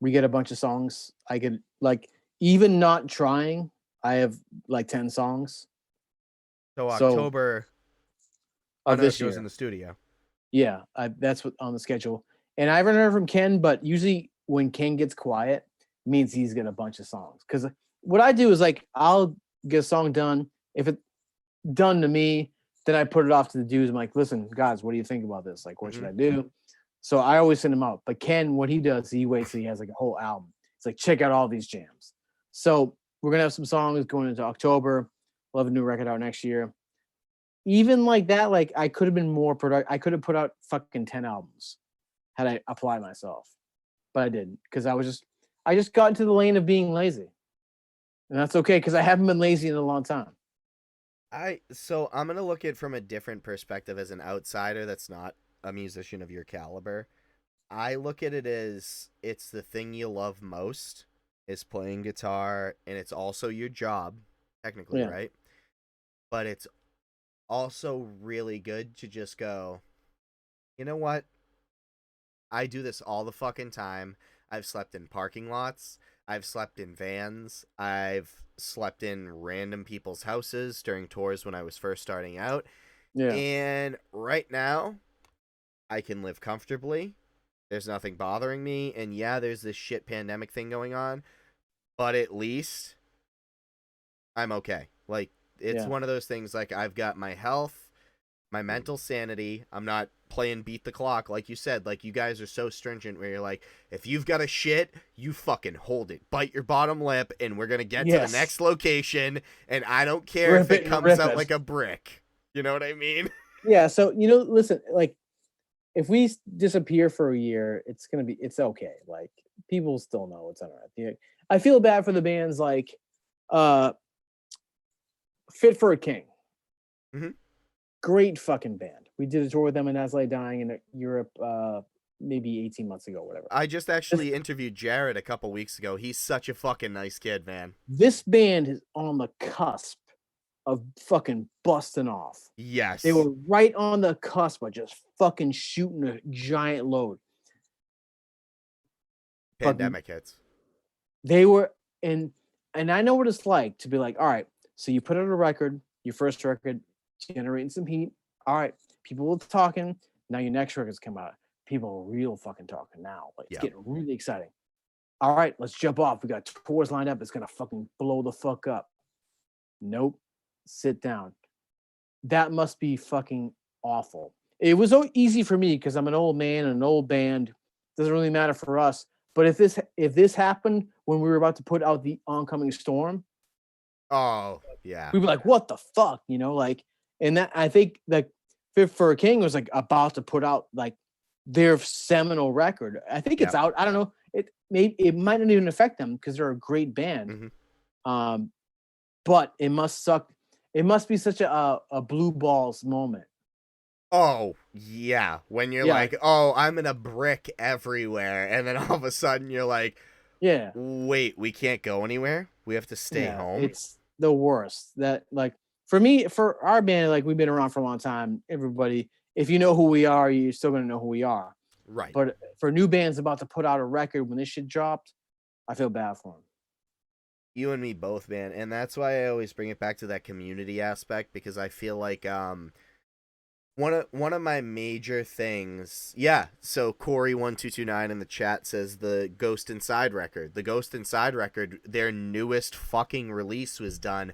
Speaker 2: We get a bunch of songs. I could like even not trying. I have like 10 songs
Speaker 1: So
Speaker 2: so
Speaker 1: October,
Speaker 2: of
Speaker 1: Unearth
Speaker 2: this
Speaker 1: goes
Speaker 2: year.
Speaker 1: in the studio.
Speaker 2: Yeah, that's what on the schedule. And I haven't heard from Ken, but usually when Ken gets quiet, it means he's got a bunch of songs. Because what I do is like I'll get a song done. If it's done to me, then I put it off to the dudes. I'm like, listen, guys, what do you think about this? Like, what should I do? So I always send him out. But Ken, what he does, he waits till he has like a whole album. It's like, check out all these jams. So we're gonna have some songs going into October. We'll have a new record out next year. Even like that, like I could have been more productive. I could have put out fucking 10 albums had I applied myself, but I didn't because I just got into the lane of being lazy, and that's okay because I haven't been lazy in a long time.
Speaker 1: So I'm gonna look at it from a different perspective as an outsider that's not a musician of your caliber. I look at it as it's the thing you love most is playing guitar, and it's also your job, technically,
Speaker 2: Yeah.
Speaker 1: right? But it's also really good to just go, you know what? I do this all the fucking time. I've slept in parking lots. I've slept in vans. I've slept in random people's houses during tours when I was first starting out.
Speaker 2: Yeah.
Speaker 1: And right now, I can live comfortably. There's nothing bothering me. And yeah, there's this shit pandemic thing going on. But at least I'm okay. Like, it's one of those things, like, I've got my health, my mental sanity. I'm not playing beat the clock, like you said. Like, you guys are so stringent where you're like, if you've got a shit, you fucking hold it. Bite your bottom lip, and we're going to get to the next location, and I don't care if it comes out like a brick. You know what I mean?
Speaker 2: Yeah, so, listen, like, if we disappear for a year, it's okay. Like, people still know it's Unearth. Yeah. I feel bad for the bands like Fit for a King.
Speaker 1: Mm-hmm.
Speaker 2: Great fucking band. We did a tour with them in As Lay Dying in Europe maybe 18 months ago, whatever.
Speaker 1: I just actually interviewed Jared a couple weeks ago. He's such a fucking nice kid, man.
Speaker 2: This band is on the cusp of fucking busting off.
Speaker 1: Yes.
Speaker 2: They were right on the cusp of just fucking shooting a giant load.
Speaker 1: Pandemic hits.
Speaker 2: They were and I know what it's like to be like, all right, so you put out a record, your first record, generating some heat. All right, people were talking. Now your next record's come out. People are real fucking talking now. Like, it's getting really exciting. All right, let's jump off. We got tours lined up. It's gonna fucking blow the fuck up. Nope. Sit down. That must be fucking awful. It was so easy for me because I'm an old man and an old band. Doesn't really matter for us. But if this happened when we were about to put out the Oncoming Storm,
Speaker 1: oh yeah,
Speaker 2: we'd be like, what the fuck, like, and that I think that Fit for a King was like about to put out like their seminal record. I think it's out. I don't know. It might not even affect them because they're a great band. Mm-hmm. But it must suck. It must be such a blue balls moment.
Speaker 1: Oh, yeah. When you're like, oh, I'm in a brick everywhere. And then all of a sudden you're like,
Speaker 2: yeah,
Speaker 1: wait, we can't go anywhere? We have to stay
Speaker 2: Yeah,
Speaker 1: home.
Speaker 2: it's the worst. That like for me, for our band, like we've been around for a long time. Everybody, if you know who we are, you're still gonna know who we are.
Speaker 1: Right.
Speaker 2: But for new bands about to put out a record when this shit dropped, I feel bad for them.
Speaker 1: You and me both, man. And that's why I always bring it back to that community aspect, because I feel like one of my major things, yeah. So Corey1229 in the chat says the Ghost Inside record. The Ghost Inside record, their newest fucking release was done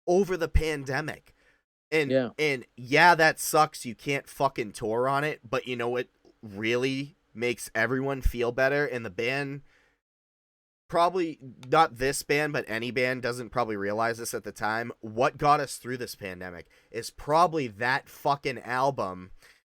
Speaker 1: over the pandemic. And
Speaker 2: Yeah.
Speaker 1: and yeah, that sucks. You can't fucking tour on it, but you know what really makes everyone feel better, and the band, probably not this band, but any band doesn't probably realize this at the time. What got us through this pandemic is probably that fucking album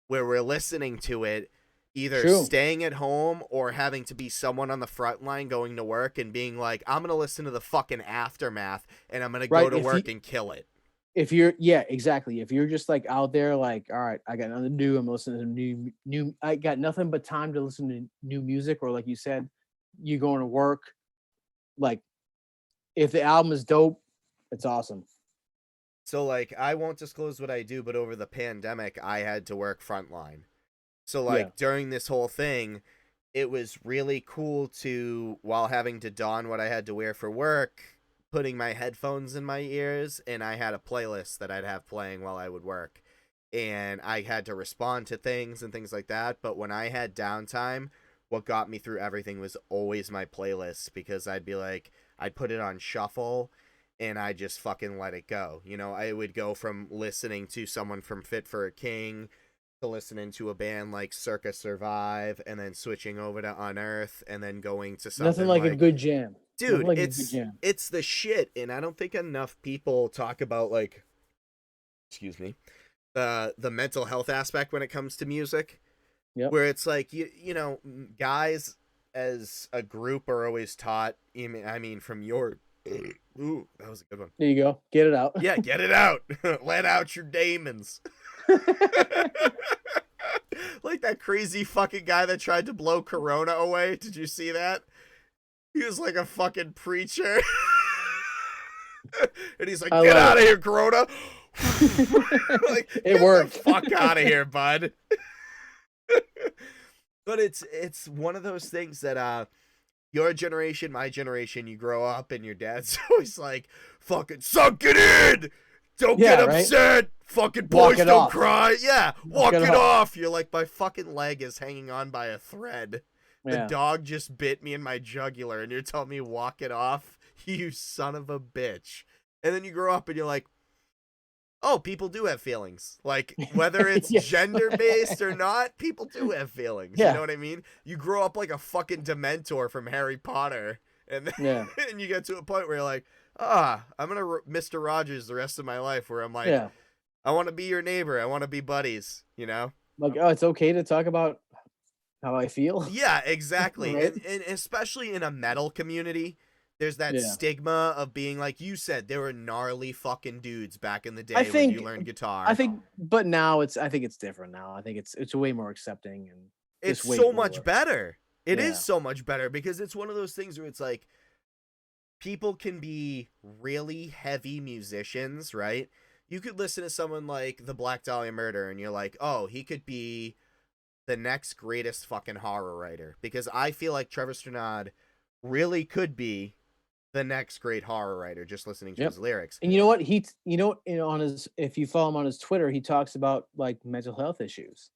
Speaker 1: where we're listening to it, either
Speaker 2: True.
Speaker 1: staying at home or having to be someone on the front line going to work and being like, I'm going to listen to the fucking Aftermath and I'm going to go to work and kill it.
Speaker 2: If you're, yeah, exactly. If you're just like out there, like, all right, I got nothing to do. I'm listening to new, I got nothing but time to listen to new music. Or like you said, you going to work. Like, if the album is dope, it's awesome.
Speaker 1: So, like, I won't disclose what I do, but over the pandemic, I had to work frontline. So, like, during this whole thing, it was really cool to, while having to don what I had to wear for work, putting my headphones in my ears, and I had a playlist that I'd have playing while I would work. And I had to respond to things and things like that. But when I had downtime, what got me through everything was always my playlist, because I'd be like, I'd put it on shuffle and I just fucking let it go. You know, I would go from listening to someone from Fit for a King to listening to a band like Circa Survive, and then switching over to Unearth, and then going to something
Speaker 2: Nothing like a good jam.
Speaker 1: Dude,
Speaker 2: like
Speaker 1: it's the shit. And I don't think enough people talk about, like, excuse me, the mental health aspect when it comes to music.
Speaker 2: Yep.
Speaker 1: Where it's like, you know, guys as a group are always taught, I mean, from your, ooh, that was a good one.
Speaker 2: There you go. Get it out.
Speaker 1: Yeah, get it out. Let out your demons. Like that crazy fucking guy that tried to blow Corona away. Did you see that? He was like a fucking preacher. And he's like, get out of here, Corona. Like,
Speaker 2: it worked.
Speaker 1: Get the fuck out of here, bud. But it's one of those things that your generation, my generation, you grow up and your dad's always like, fucking suck it in, don't get upset, right? Fucking boys don't cry. Yeah, walk it off. You're like, my fucking leg is hanging on by a thread. The dog just bit me in my jugular, and you're telling me walk it off? You son of a bitch. And then you grow up and you're like, oh, people do have feelings. Like, whether it's gender-based or not, people do have feelings. Yeah. You know what I mean? You grow up like a fucking Dementor from Harry Potter, and then, and you get to a point where you're like, I'm going to Mr. Rogers the rest of my life, where I'm like, I want to be your neighbor. I want to be buddies, you know?
Speaker 2: Like, oh, it's okay to talk about how I feel?
Speaker 1: Yeah, exactly. Right? And especially in a metal community, there's that stigma of being, like you said, there were gnarly fucking dudes back in the day when you learned guitar.
Speaker 2: I think, but now I think it's different now. I think it's way more accepting, and
Speaker 1: it's so much better. It is so much better, because it's one of those things where it's like, people can be really heavy musicians, right? You could listen to someone like the Black Dahlia Murder, and you're like, oh, he could be the next greatest fucking horror writer, because I feel like Trevor Strnad really could be the next great horror writer, just listening to his lyrics.
Speaker 2: And you know what? On his, if you follow him on his Twitter, he talks about like mental health issues.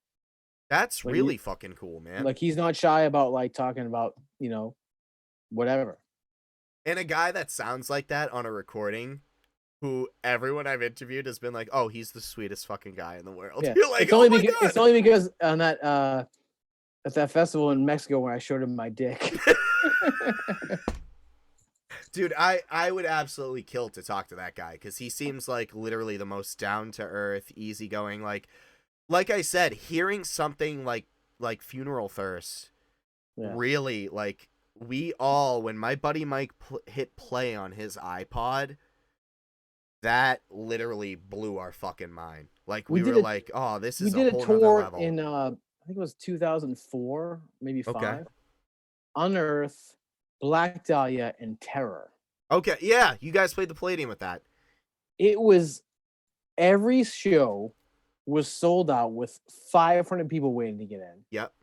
Speaker 1: That's like, really fucking cool, man.
Speaker 2: Like, he's not shy about like talking about, you know, whatever.
Speaker 1: And a guy that sounds like that on a recording, who everyone I've interviewed has been like, oh, he's the sweetest fucking guy in the world.
Speaker 2: Yeah.
Speaker 1: You're like,
Speaker 2: it's only because on that at that festival in Mexico where I showed him my dick.
Speaker 1: Dude, I would absolutely kill to talk to that guy, because he seems like literally the most down-to-earth, easygoing. Like I said, hearing something like Funeral Thirst, really, like, we all, when my buddy Mike hit play on his iPod, that literally blew our fucking mind. Like, we were like, oh, this is a whole nother level.
Speaker 2: We did a tour in, I think it was 2004, maybe 5. Unearth, Black Dahlia, and Terror.
Speaker 1: Okay, yeah, you guys played the Palladium with that.
Speaker 2: It was every show was sold out with 500 people waiting to get in.
Speaker 1: Yep.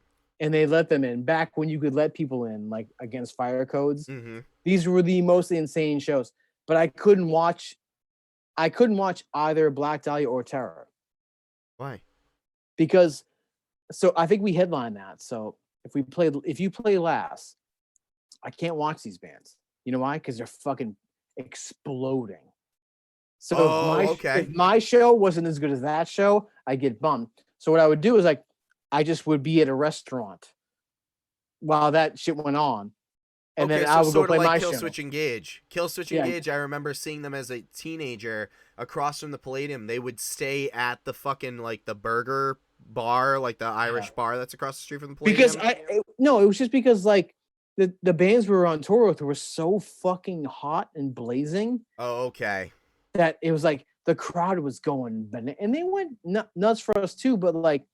Speaker 2: And they let them in back when you could let people in, like against fire codes.
Speaker 1: Mm-hmm.
Speaker 2: These were the most insane shows, but I couldn't watch either Black Dahlia or Terror
Speaker 1: Why?
Speaker 2: because so I think we headline that. So if you play last, I can't watch these bands. You know why? Because they're fucking exploding. So
Speaker 1: Oh, okay.
Speaker 2: if my show wasn't as good as that show, I get bummed. So what I would do is like I just would be at a restaurant while that shit went on, and
Speaker 1: Okay,
Speaker 2: then I
Speaker 1: so
Speaker 2: would go
Speaker 1: sort of
Speaker 2: play
Speaker 1: like
Speaker 2: my
Speaker 1: Kill
Speaker 2: show.
Speaker 1: Switch Engage. Kill Switch
Speaker 2: Yeah.
Speaker 1: Engage, I remember seeing them as a teenager across from the Palladium. They would stay at the fucking, like, the burger bar, like the Irish bar that's across the street from the Palladium.
Speaker 2: Because no, it was just because like the bands we were on tour with were so fucking hot and blazing
Speaker 1: Oh, okay.
Speaker 2: that it was like the crowd was going and they went nuts for us too. But like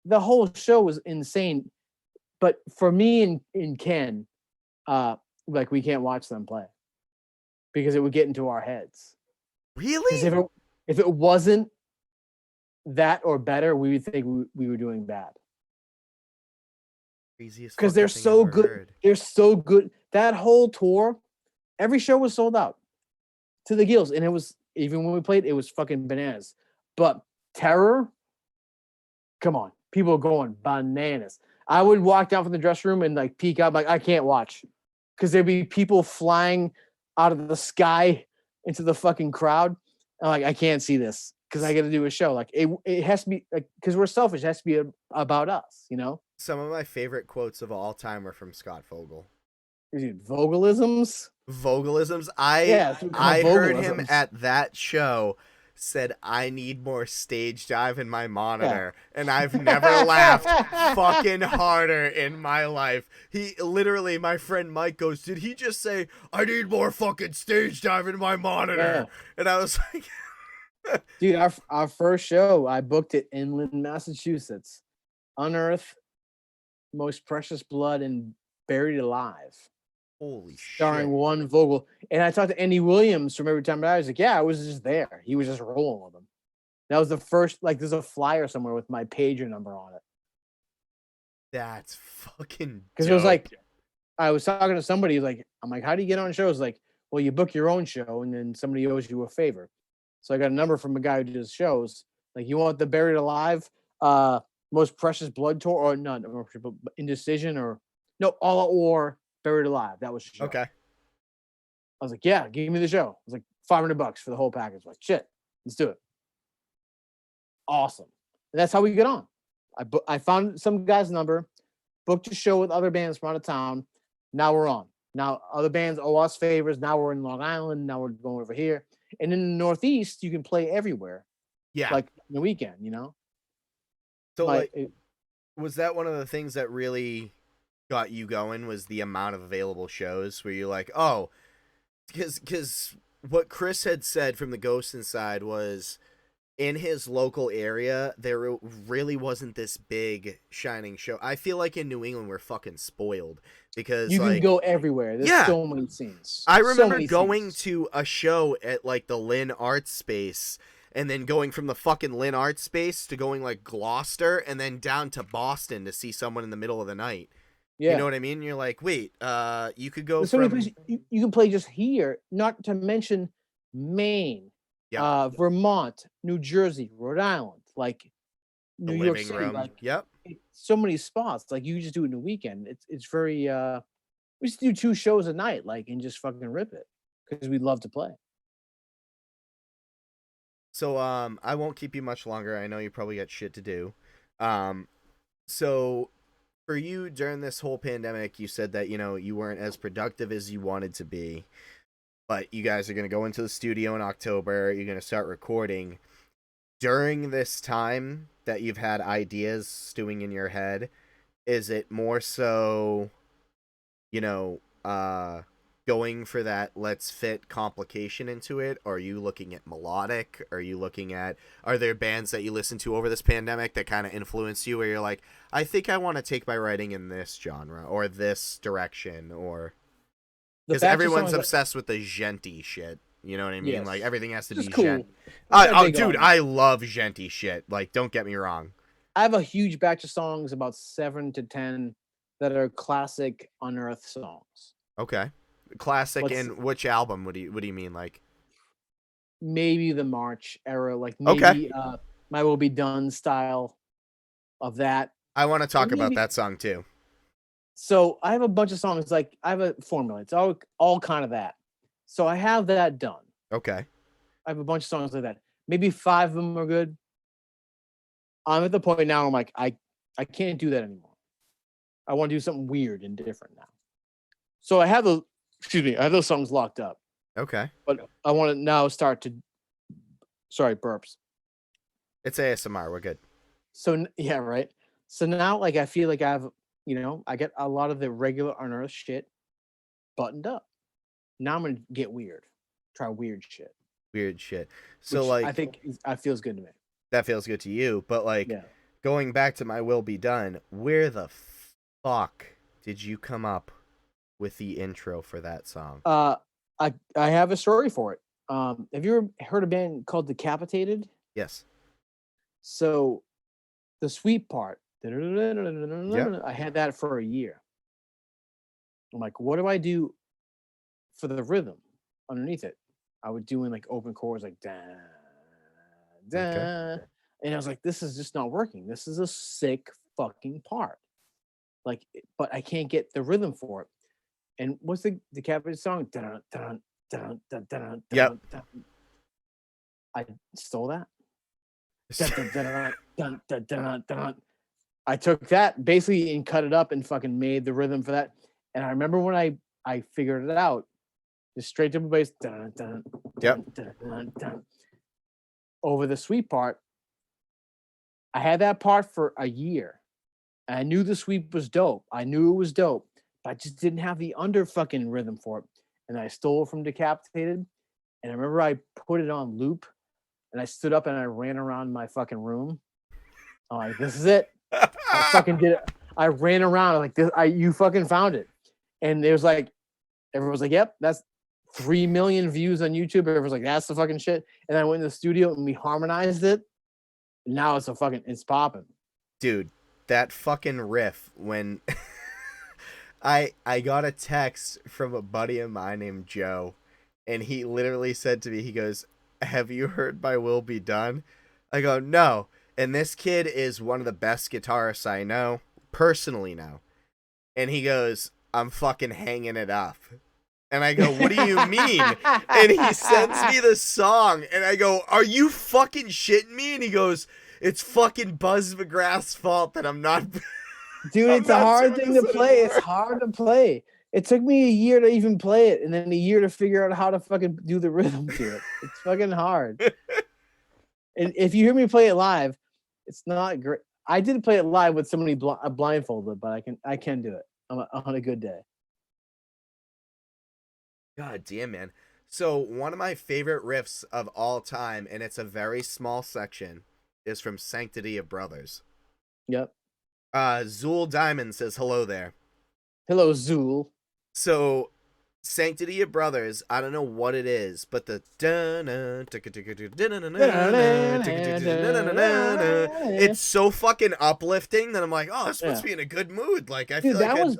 Speaker 2: the whole show was insane. But for me and Ken, like we can't watch them play because it would get into our heads.
Speaker 1: Really?
Speaker 2: Because if it wasn't that or better, we would think we were doing bad.
Speaker 1: Craziest
Speaker 2: Because they're
Speaker 1: fucking thing
Speaker 2: so
Speaker 1: I've ever
Speaker 2: good.
Speaker 1: heard.
Speaker 2: They're so good. That whole tour, every show was sold out to the gills, and it was even when we played, it was fucking bananas. But Terror, come on, people are going bananas. I would walk down from the dressing room and like peek out, like I can't watch, because there'd be people flying out of the sky into the fucking crowd. I'm like, I can't see this because I got to do a show. Like it has to be like because we're selfish. It has to be about us, you know.
Speaker 1: Some of my favorite quotes of all time are from Scott Vogel.
Speaker 2: Dude, Vogelisms.
Speaker 1: Vogelisms.
Speaker 2: Yeah,
Speaker 1: I heard him
Speaker 2: Vogelisms.
Speaker 1: at that show said I need more stage dive in my monitor, and I've never laughed fucking harder in my life. He literally, my friend Mike goes, "Did he just say I need more fucking stage dive in my monitor?" And I was like,
Speaker 2: dude, our first show, I booked it in Lynn, Massachusetts. Unearth, Most Precious Blood, and Buried Alive.
Speaker 1: holy
Speaker 2: Starring
Speaker 1: shit.
Speaker 2: one Vogel. And I talked to Andy Williams from Every Time I was like, yeah, I was just there. He was just rolling with them. That was the first, like, there's a flyer somewhere with my pager number on it.
Speaker 1: That's fucking
Speaker 2: Because it was like, I was talking to somebody, like, I'm like, how do you get on shows? Like, well, you book your own show and then somebody owes you a favor. So I got a number from a guy who does shows. Like, you want the Buried Alive, Most Precious Blood tour, or not, Indecision, or no, All or Buried Alive. That was the show.
Speaker 1: okay.
Speaker 2: I was like, yeah, give me the show. It was like $500 for the whole package. I was like, shit, let's do it. Awesome. And that's how we get on. I found some guy's number, booked a show with other bands from out of town. Now we're on. Now other bands owe us favors. Now we're in Long Island. Now we're going over here. And in the Northeast, you can play everywhere.
Speaker 1: Yeah.
Speaker 2: Like the weekend, you know?
Speaker 1: So was that one of the things that really got you going, was the amount of available shows where you're like, oh, because what Chris had said from the Ghost Inside was in his local area, there really wasn't this big shining show. I feel like in New England, we're fucking spoiled because
Speaker 2: you can
Speaker 1: like,
Speaker 2: go everywhere. There's so many scenes.
Speaker 1: I remember going to a show at like the Lynn Arts Space, and then going from the fucking Lynn Arts Space to going like Gloucester and then down to Boston to see someone in the middle of the night. Yeah. You know what I mean? You're like, wait, you could go
Speaker 2: so many places you can play just here, not to mention Maine, Vermont, New Jersey, Rhode Island, like New York City. Like, so many spots. Like you just do it in a weekend. It's very we used to do 2 shows a night, like, and just fucking rip it because we'd love to play.
Speaker 1: So I won't keep you much longer. I know you probably got shit to do. So for you during this whole pandemic, you said that, you know, you weren't as productive as you wanted to be, but you guys are going to go into the studio in October. You're going to start recording. During this time that you've had ideas stewing in your head, is it more so, you know, going for that let's fit complication into it? Or are you looking at melodic? Are you looking at, are there bands that you listen to over this pandemic that kind of influence you where you're like, I think I want to take my writing in this genre or this direction? Or
Speaker 2: The
Speaker 1: Because
Speaker 2: Bachelor
Speaker 1: everyone's
Speaker 2: songs,
Speaker 1: obsessed with the genty shit. You know what I mean? Like
Speaker 2: yes,
Speaker 1: everything has to
Speaker 2: which is
Speaker 1: be gent.
Speaker 2: cool. I'm not big
Speaker 1: Dude,
Speaker 2: on.
Speaker 1: I love genty shit. Like, don't get me wrong.
Speaker 2: I have a huge batch of songs, about 7 to 10, that are classic Unearth songs.
Speaker 1: Okay, classic.
Speaker 2: Let's
Speaker 1: In which album? What do you mean? Like,
Speaker 2: maybe the March era, like
Speaker 1: okay,
Speaker 2: maybe My Will Be Done style of that.
Speaker 1: I want to
Speaker 2: Or
Speaker 1: talk about
Speaker 2: maybe
Speaker 1: that song too.
Speaker 2: so I have a bunch of songs, like I have a formula. It's all kind of that. So I have that done.
Speaker 1: Okay,
Speaker 2: I have a bunch of songs like that. Maybe 5 of them are good. I'm at the point now. I'm like, I can't do that anymore. I want to do something weird and different now. So I have I have those songs locked up,
Speaker 1: okay.
Speaker 2: but I want to now start to. Sorry, burps.
Speaker 1: It's ASMR. We're good.
Speaker 2: So yeah, right. So now, like, I feel like I get a lot of the regular Unearth shit buttoned up. Now I'm gonna get weird, try weird shit,
Speaker 1: Weird shit. So
Speaker 2: which I
Speaker 1: like
Speaker 2: think feels good to me.
Speaker 1: that feels good to you, but like
Speaker 2: Yeah.
Speaker 1: going back to My Will Be Done, where the fuck did you come up with the intro for that song?
Speaker 2: I have a story for it. Have you ever heard a band called Decapitated?
Speaker 1: Yes.
Speaker 2: So the sweet part,
Speaker 1: Yep.
Speaker 2: I had that for a year. I'm like, what do I do for the rhythm underneath it? I would do in like open chords, like da
Speaker 1: Okay.
Speaker 2: da, and I was like, this is just not working. This is a sick fucking part. Like, but I can't get the rhythm for it. And what's the Decapitated song? Dun, dun, dun, dun, dun,
Speaker 1: Yep.
Speaker 2: dun, dun. I stole that. Dun, dun, dun, dun, dun, dun, dun. I took that basically and cut it up and fucking made the rhythm for that. And I remember when I figured it out, just straight to the bass, dun, dun,
Speaker 1: Yep.
Speaker 2: dun, dun, dun, dun. Over the sweep part. I had that part for a year. And I knew the sweep was dope. I knew it was dope, but I just didn't have the under fucking rhythm for it. And I stole it from Decapitated. And I remember I put it on loop and I stood up and I ran around my fucking room. I'm like, this is it. I fucking did it. I ran around like this. You fucking found it. And it was like, everyone was like, yep, that's 3 million views on YouTube. Everyone's like, that's the fucking shit. And I went in the studio and we harmonized it. And now it's popping.
Speaker 1: Dude, that fucking riff when I got a text from a buddy of mine named Joe, and he literally said to me, he goes, "Have you heard My Will Be Done?" I go, "No." And this kid is one of the best guitarists I know, personally know. And he goes, "I'm fucking hanging it up." And I go, "What do you mean?" And he sends me the song, and I go, "Are you fucking shitting me?" And he goes, "It's fucking Buzz McGrath's fault that I'm not."
Speaker 2: Dude,
Speaker 1: I'm
Speaker 2: it's a
Speaker 1: not
Speaker 2: hard
Speaker 1: doing
Speaker 2: thing
Speaker 1: this
Speaker 2: to play. It's
Speaker 1: anymore.
Speaker 2: hard to play. It took me a year to even play it, and then a year to figure out how to fucking do the rhythm to it. It's fucking hard. And if you hear me play it live, it's not great. I did play it live with somebody blindfolded, but I can do it on a good day.
Speaker 1: God damn, man. So one of my favorite riffs of all time, and it's a very small section, is from Sanctity of Brothers.
Speaker 2: Yep.
Speaker 1: Zool Diamond says hello there.
Speaker 2: Hello, Zool.
Speaker 1: So Sanctity of Brothers, I don't know what it is, but the it's so fucking uplifting that I'm like, oh, this puts me in a good mood. Like I feel
Speaker 2: Dude,
Speaker 1: like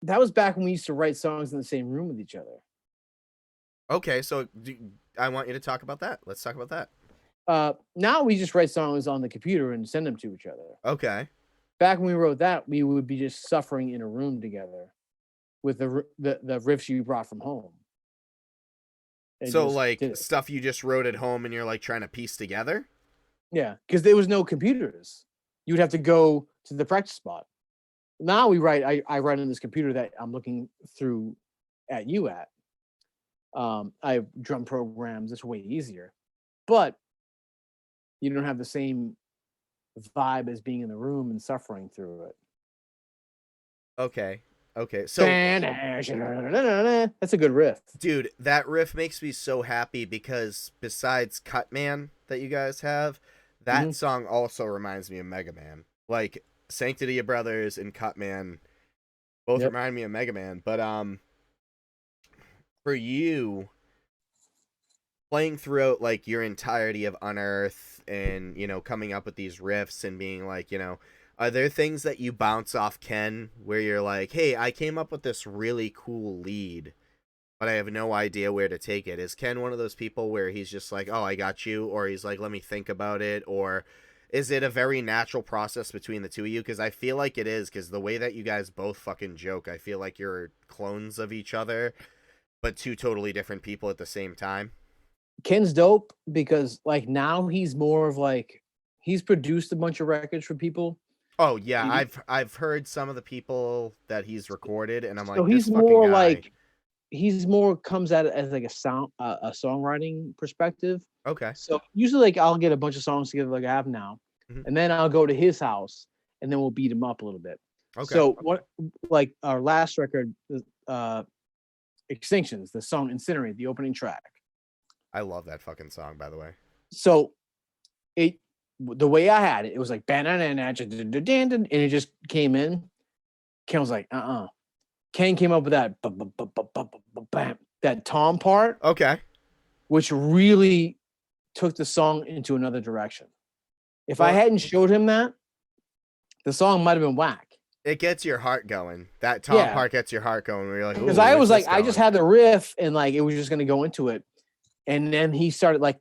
Speaker 2: that was back when we used to write songs in the same room with each other.
Speaker 1: okay, so I want you to talk about that. Let's talk about that.
Speaker 2: Now we just write songs on the computer and send them to each other.
Speaker 1: Okay.
Speaker 2: Back when we wrote that, we would be just suffering in a room together with the riffs you brought from home.
Speaker 1: So like stuff you just wrote at home and you're like trying to piece together?
Speaker 2: Yeah, because there was no computers. You would have to go to the practice spot. Now we write. I write on this computer that I'm looking through at you at. I have drum programs. It's way easier, but you don't have the same vibe as being in the room and suffering through it.
Speaker 1: Okay. Okay. So
Speaker 2: that's a good riff.
Speaker 1: Dude, that riff makes me so happy because besides Cutman that you guys have, that song also reminds me of Mega Man. Like Sanctity of Brothers and Cutman both remind me of Mega Man, but for you, playing throughout like your entirety of Unearth and, you know, coming up with these riffs and being like, you know, are there things that you bounce off Ken where you're like, hey, I came up with this really cool lead, but I have no idea where to take it? Is Ken one of those people where he's just like, oh, I got you, or he's like, let me think about it, or is it a very natural process between the two of you? Because I feel like it is, because the way that you guys both fucking joke, I feel like you're clones of each other, but two totally different people at the same time.
Speaker 2: Ken's dope because like now he's more of like he's produced a bunch of records for people.
Speaker 1: Oh yeah,
Speaker 2: And
Speaker 1: I've heard some of the people that he's recorded, and I'm
Speaker 2: so
Speaker 1: like, this
Speaker 2: he's
Speaker 1: fucking
Speaker 2: more
Speaker 1: guy.
Speaker 2: like he's more comes at it as like a songwriting perspective.
Speaker 1: Okay.
Speaker 2: So usually like I'll get a bunch of songs together like I have now,
Speaker 1: Hmm.
Speaker 2: and then I'll go to his house and then we'll beat him up a little bit.
Speaker 1: Okay.
Speaker 2: So what like our last record, uh Extinctions, the song Incinerate, the opening track.
Speaker 1: I love that fucking song, by the way.
Speaker 2: So it the way I had it, it was like and it just came in. Ken was like, Ken came up with that that tom part,
Speaker 1: Okay.
Speaker 2: which really took the song into another direction. If I
Speaker 1: Well,
Speaker 2: hadn't showed him that, the song might have been whack.
Speaker 1: it gets your heart going. That Tom
Speaker 2: Yeah,
Speaker 1: part gets your heart going. Where you're like,
Speaker 2: because
Speaker 1: ooh,
Speaker 2: I
Speaker 1: where's
Speaker 2: was like,
Speaker 1: this
Speaker 2: I just
Speaker 1: going?
Speaker 2: had the riff and like it was just gonna go into it, and then he started like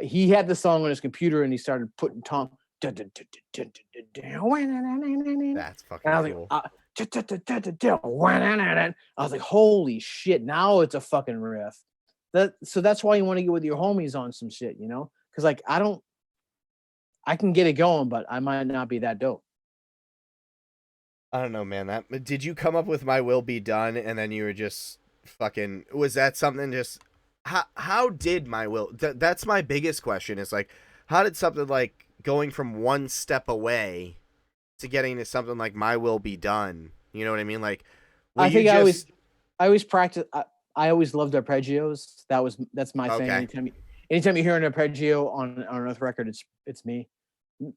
Speaker 2: he had the song on his computer and he started putting Tom. And
Speaker 1: That's
Speaker 2: I
Speaker 1: fucking
Speaker 2: was like,
Speaker 1: cool.
Speaker 2: I was like, holy shit! Now it's a fucking riff. So that's why you want to get with your homies on some shit, you know? Because like I can get it going, but I might not be that dope.
Speaker 1: I don't know, man. That did you come up with My Will Be Done, and then you were just fucking? Was that something just? How did My Will? That's my biggest question. Is like, how did something like going from one step away to getting to something like My Will Be Done? You know what I mean? Like, were
Speaker 2: I
Speaker 1: you
Speaker 2: think
Speaker 1: just
Speaker 2: I always practice. I always loved arpeggios. That's my thing.
Speaker 1: okay?
Speaker 2: Anytime you hear an arpeggio on Earth record, it's me.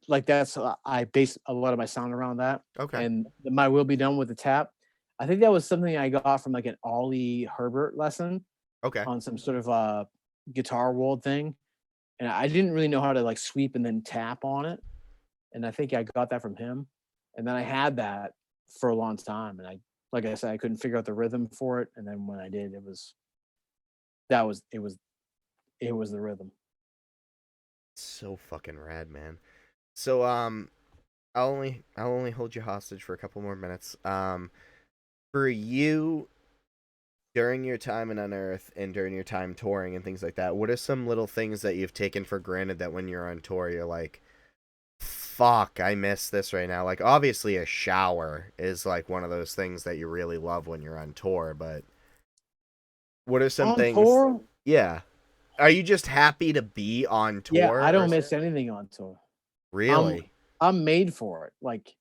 Speaker 2: Like that's I base a lot of my sound around that.
Speaker 1: Okay.
Speaker 2: And My Will Be Done with the tap. I think that was something I got from like an Ollie Herbert lesson
Speaker 1: Okay.
Speaker 2: on some sort of guitar world thing, and I didn't really know how to like sweep and then tap on it. And I think I got that from him. And then I had that for a long time, and like I said, I couldn't figure out the rhythm for it. And then when I did, that was it was the rhythm.
Speaker 1: So fucking rad, man. So I'll only hold you hostage for a couple more minutes. For you during your time in Unearth and during your time touring and things like that, what are some little things that you've taken for granted that when you're on tour you're like, fuck, I miss this right now? Like obviously a shower is like one of those things that you really love when you're on tour, but what are some
Speaker 2: On
Speaker 1: things?
Speaker 2: tour,
Speaker 1: Yeah. Are you just happy to be on
Speaker 2: yeah, I
Speaker 1: tour or
Speaker 2: don't miss anything on tour. I'm
Speaker 1: really?
Speaker 2: I'm made for it. Like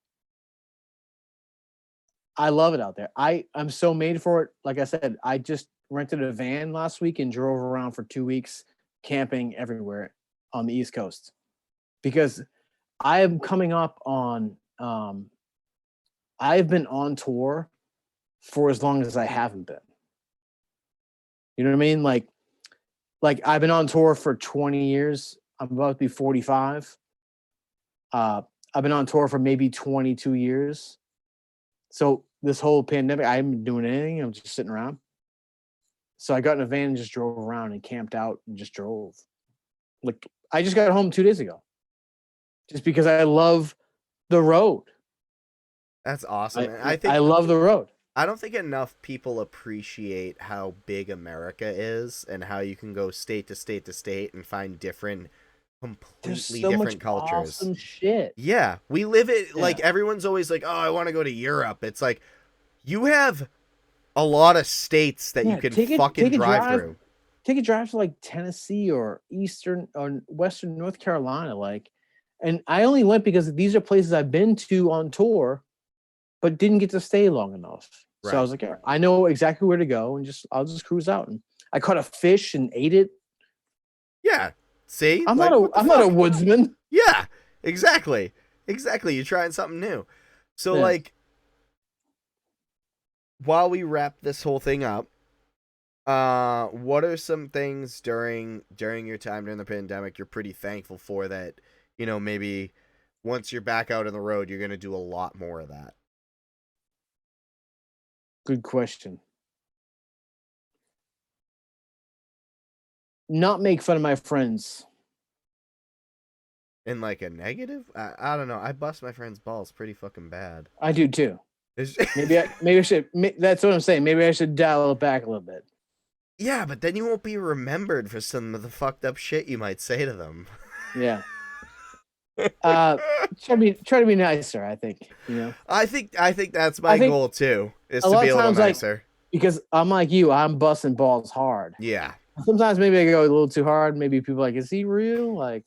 Speaker 2: I love it out there. I'm so made for it. Like I said, I just rented a van last week and drove around for 2 weeks camping everywhere on the East Coast because I am coming up on I've been on tour for as long as I haven't been. You know what I mean? Like I've been on tour for 20 years. I'm about to be 45. I've been on tour for maybe 22 years. So this whole pandemic, I haven't been doing anything. I'm just sitting around. So I got in a van and just drove around and camped out and just drove. Like I just got home 2 days ago, just because I love the road.
Speaker 1: That's awesome.
Speaker 2: I
Speaker 1: And I
Speaker 2: I
Speaker 1: think
Speaker 2: love the road.
Speaker 1: I don't think enough people appreciate how big America is and how you can go state to state to state and find different
Speaker 2: There's
Speaker 1: completely
Speaker 2: so much
Speaker 1: different cultures.
Speaker 2: awesome shit.
Speaker 1: Yeah, we live it
Speaker 2: Yeah.
Speaker 1: like everyone's always like, "Oh, I want to go to Europe." It's like you have a lot of states that you
Speaker 2: Yeah.
Speaker 1: can fucking drive through.
Speaker 2: Take a drive to like Tennessee or Eastern or Western North Carolina. Like, and I only went because these are places I've been to on tour, but didn't get to stay long enough. So I
Speaker 1: Right.
Speaker 2: was like, I know exactly where to go and I'll just cruise out. And I caught a fish and ate it.
Speaker 1: Yeah. See? Like what the
Speaker 2: I'm not a
Speaker 1: fuck?
Speaker 2: woodsman.
Speaker 1: Yeah. Exactly. Exactly. You're trying something new. So
Speaker 2: Yeah.
Speaker 1: like while we wrap this whole thing up, What are some things during your time during the pandemic you're pretty thankful for that, maybe once you're back out on the road, you're gonna do a lot more of that?
Speaker 2: Good question. Not make fun of my friends.
Speaker 1: In like a negative? I don't know. I bust my friend's balls pretty fucking bad.
Speaker 2: I do too.
Speaker 1: It's-
Speaker 2: Maybe I should. That's what I'm saying. Maybe I should dial it back a little bit.
Speaker 1: yeah, but then you won't be remembered for some of the fucked up shit you might say to them.
Speaker 2: Yeah. Uh, try to be nicer. I think
Speaker 1: I think that's my goal too, is
Speaker 2: a
Speaker 1: to
Speaker 2: lot
Speaker 1: be
Speaker 2: of
Speaker 1: a little
Speaker 2: times, like,
Speaker 1: nicer.
Speaker 2: because I'm like you, I'm busting balls hard.
Speaker 1: Yeah.
Speaker 2: Sometimes maybe I go a little too hard. Maybe people are like, is he real? Like,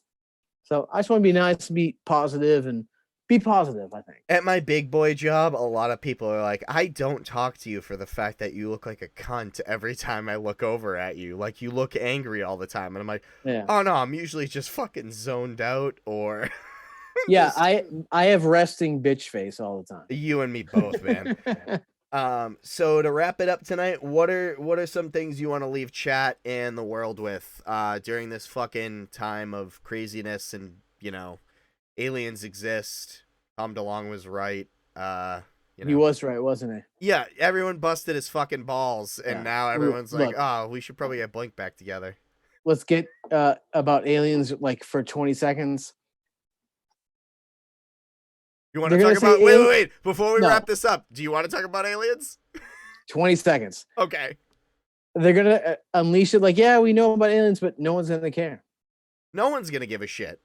Speaker 2: so I just want to be nice, be positive, and be positive. I think.
Speaker 1: At my big boy job, a lot of people are like, I don't talk to you for the fact that you look like a cunt every time I look over at you. Like, you look angry all the time. And I'm like,
Speaker 2: Yeah.
Speaker 1: oh no, I'm usually just fucking zoned out or.
Speaker 2: Yeah,
Speaker 1: just,
Speaker 2: I have resting bitch face all the time.
Speaker 1: you and me both, man. So to wrap it up tonight, what are some things you want to leave chat and the world with during this fucking time of craziness and, aliens exist. Tom DeLonge was right.
Speaker 2: He was right, wasn't he?
Speaker 1: Yeah, everyone busted his fucking balls, and
Speaker 2: Yeah.
Speaker 1: now everyone's like,
Speaker 2: Look.
Speaker 1: "Oh, we should probably get Blink back together."
Speaker 2: Let's get about aliens like for 20 seconds.
Speaker 1: You want to
Speaker 2: They're
Speaker 1: talk
Speaker 2: gonna
Speaker 1: about?
Speaker 2: say
Speaker 1: Wait! Before we
Speaker 2: No.
Speaker 1: wrap this up, do you want to talk about aliens?
Speaker 2: 20 seconds.
Speaker 1: Okay.
Speaker 2: They're gonna unleash it like, yeah, we know about aliens, but no one's gonna care.
Speaker 1: No one's gonna give a shit.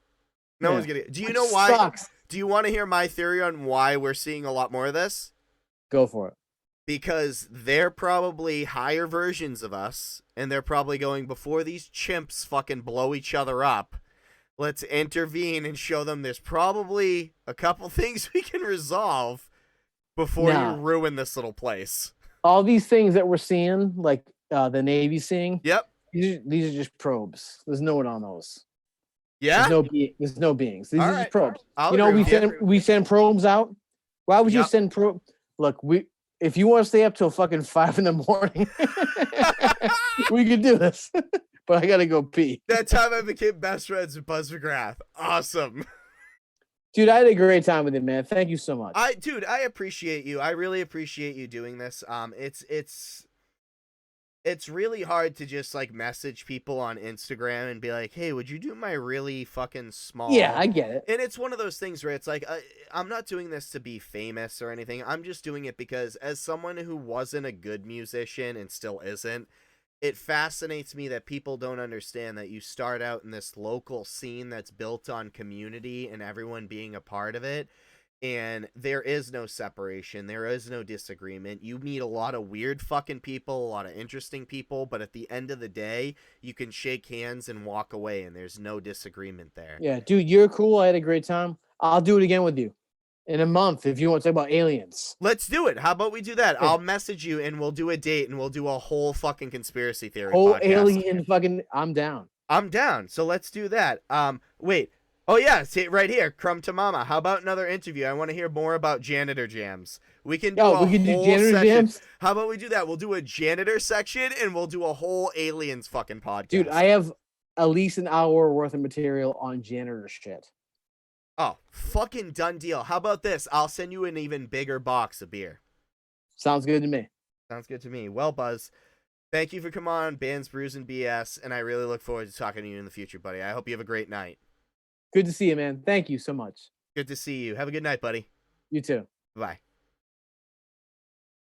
Speaker 1: No
Speaker 2: Yeah.
Speaker 1: one's gonna. Do you
Speaker 2: Which
Speaker 1: know why?
Speaker 2: sucks.
Speaker 1: Do you want to hear my theory on why we're seeing a lot more of this?
Speaker 2: Go for it.
Speaker 1: Because they're probably higher versions of us, and they're probably going, before these chimps fucking blow each other up, let's intervene and show them there's probably a couple things we can resolve before you ruin this little place.
Speaker 2: All these things that we're seeing, like the Navy seeing,
Speaker 1: Yep.
Speaker 2: These are just probes. There's no one on those.
Speaker 1: Yeah.
Speaker 2: There's no beings. These
Speaker 1: All
Speaker 2: are
Speaker 1: right.
Speaker 2: just probes.
Speaker 1: I'll
Speaker 2: You know,
Speaker 1: agree
Speaker 2: we send probes out. Why would you
Speaker 1: Yep.
Speaker 2: send probe? Look, if you want to stay up till fucking 5 a.m, we could do this. But I gotta go pee.
Speaker 1: That time I became best friends with Buzz McGrath. Awesome.
Speaker 2: Dude, I had a great time with it, man. Thank you so much.
Speaker 1: I appreciate you. I really appreciate you doing this. It's really hard to just like message people on Instagram and be like, "Hey, would you do my really fucking small?"
Speaker 2: Yeah, I get it.
Speaker 1: And it's one of those things where it's like, I'm not doing this to be famous or anything. I'm just doing it because, as someone who wasn't a good musician and still isn't, it fascinates me that people don't understand that you start out in this local scene that's built on community and everyone being a part of it. And there is no separation. There is no disagreement. You meet a lot of weird fucking people, a lot of interesting people, but at the end of the day, you can shake hands and walk away, and there's no disagreement there.
Speaker 2: Yeah, dude, you're cool. I had a great time. I'll do it again with you in a month if you want to talk about aliens.
Speaker 1: Let's do it. How about we do that?
Speaker 2: Yeah.
Speaker 1: I'll message you, and we'll do a date, and we'll do a whole fucking conspiracy theory
Speaker 2: Whole
Speaker 1: podcast.
Speaker 2: alien fucking, I'm down.
Speaker 1: I'm down. So let's do that. Wait. Oh, yeah, see it right here. Crumb to Mama. How about another interview? I want to hear more about janitor jams. We can do a whole
Speaker 2: janitor
Speaker 1: section.
Speaker 2: jams?
Speaker 1: How about we do that? We'll do a janitor section, and we'll do a whole aliens fucking podcast.
Speaker 2: Dude, I have at least an hour worth of material on janitor shit.
Speaker 1: Oh, fucking done deal. How about this? I'll send you an even bigger box of beer.
Speaker 2: Sounds good to me.
Speaker 1: Sounds good to me. Well, Buzz, thank you for coming on Bands, Brews, and BS, and I really look forward to talking to you in the future, buddy. I hope you have a great night.
Speaker 2: Good to see you, man. Thank you so much.
Speaker 1: Good to see you. Have a good night, buddy.
Speaker 2: You too.
Speaker 1: Bye.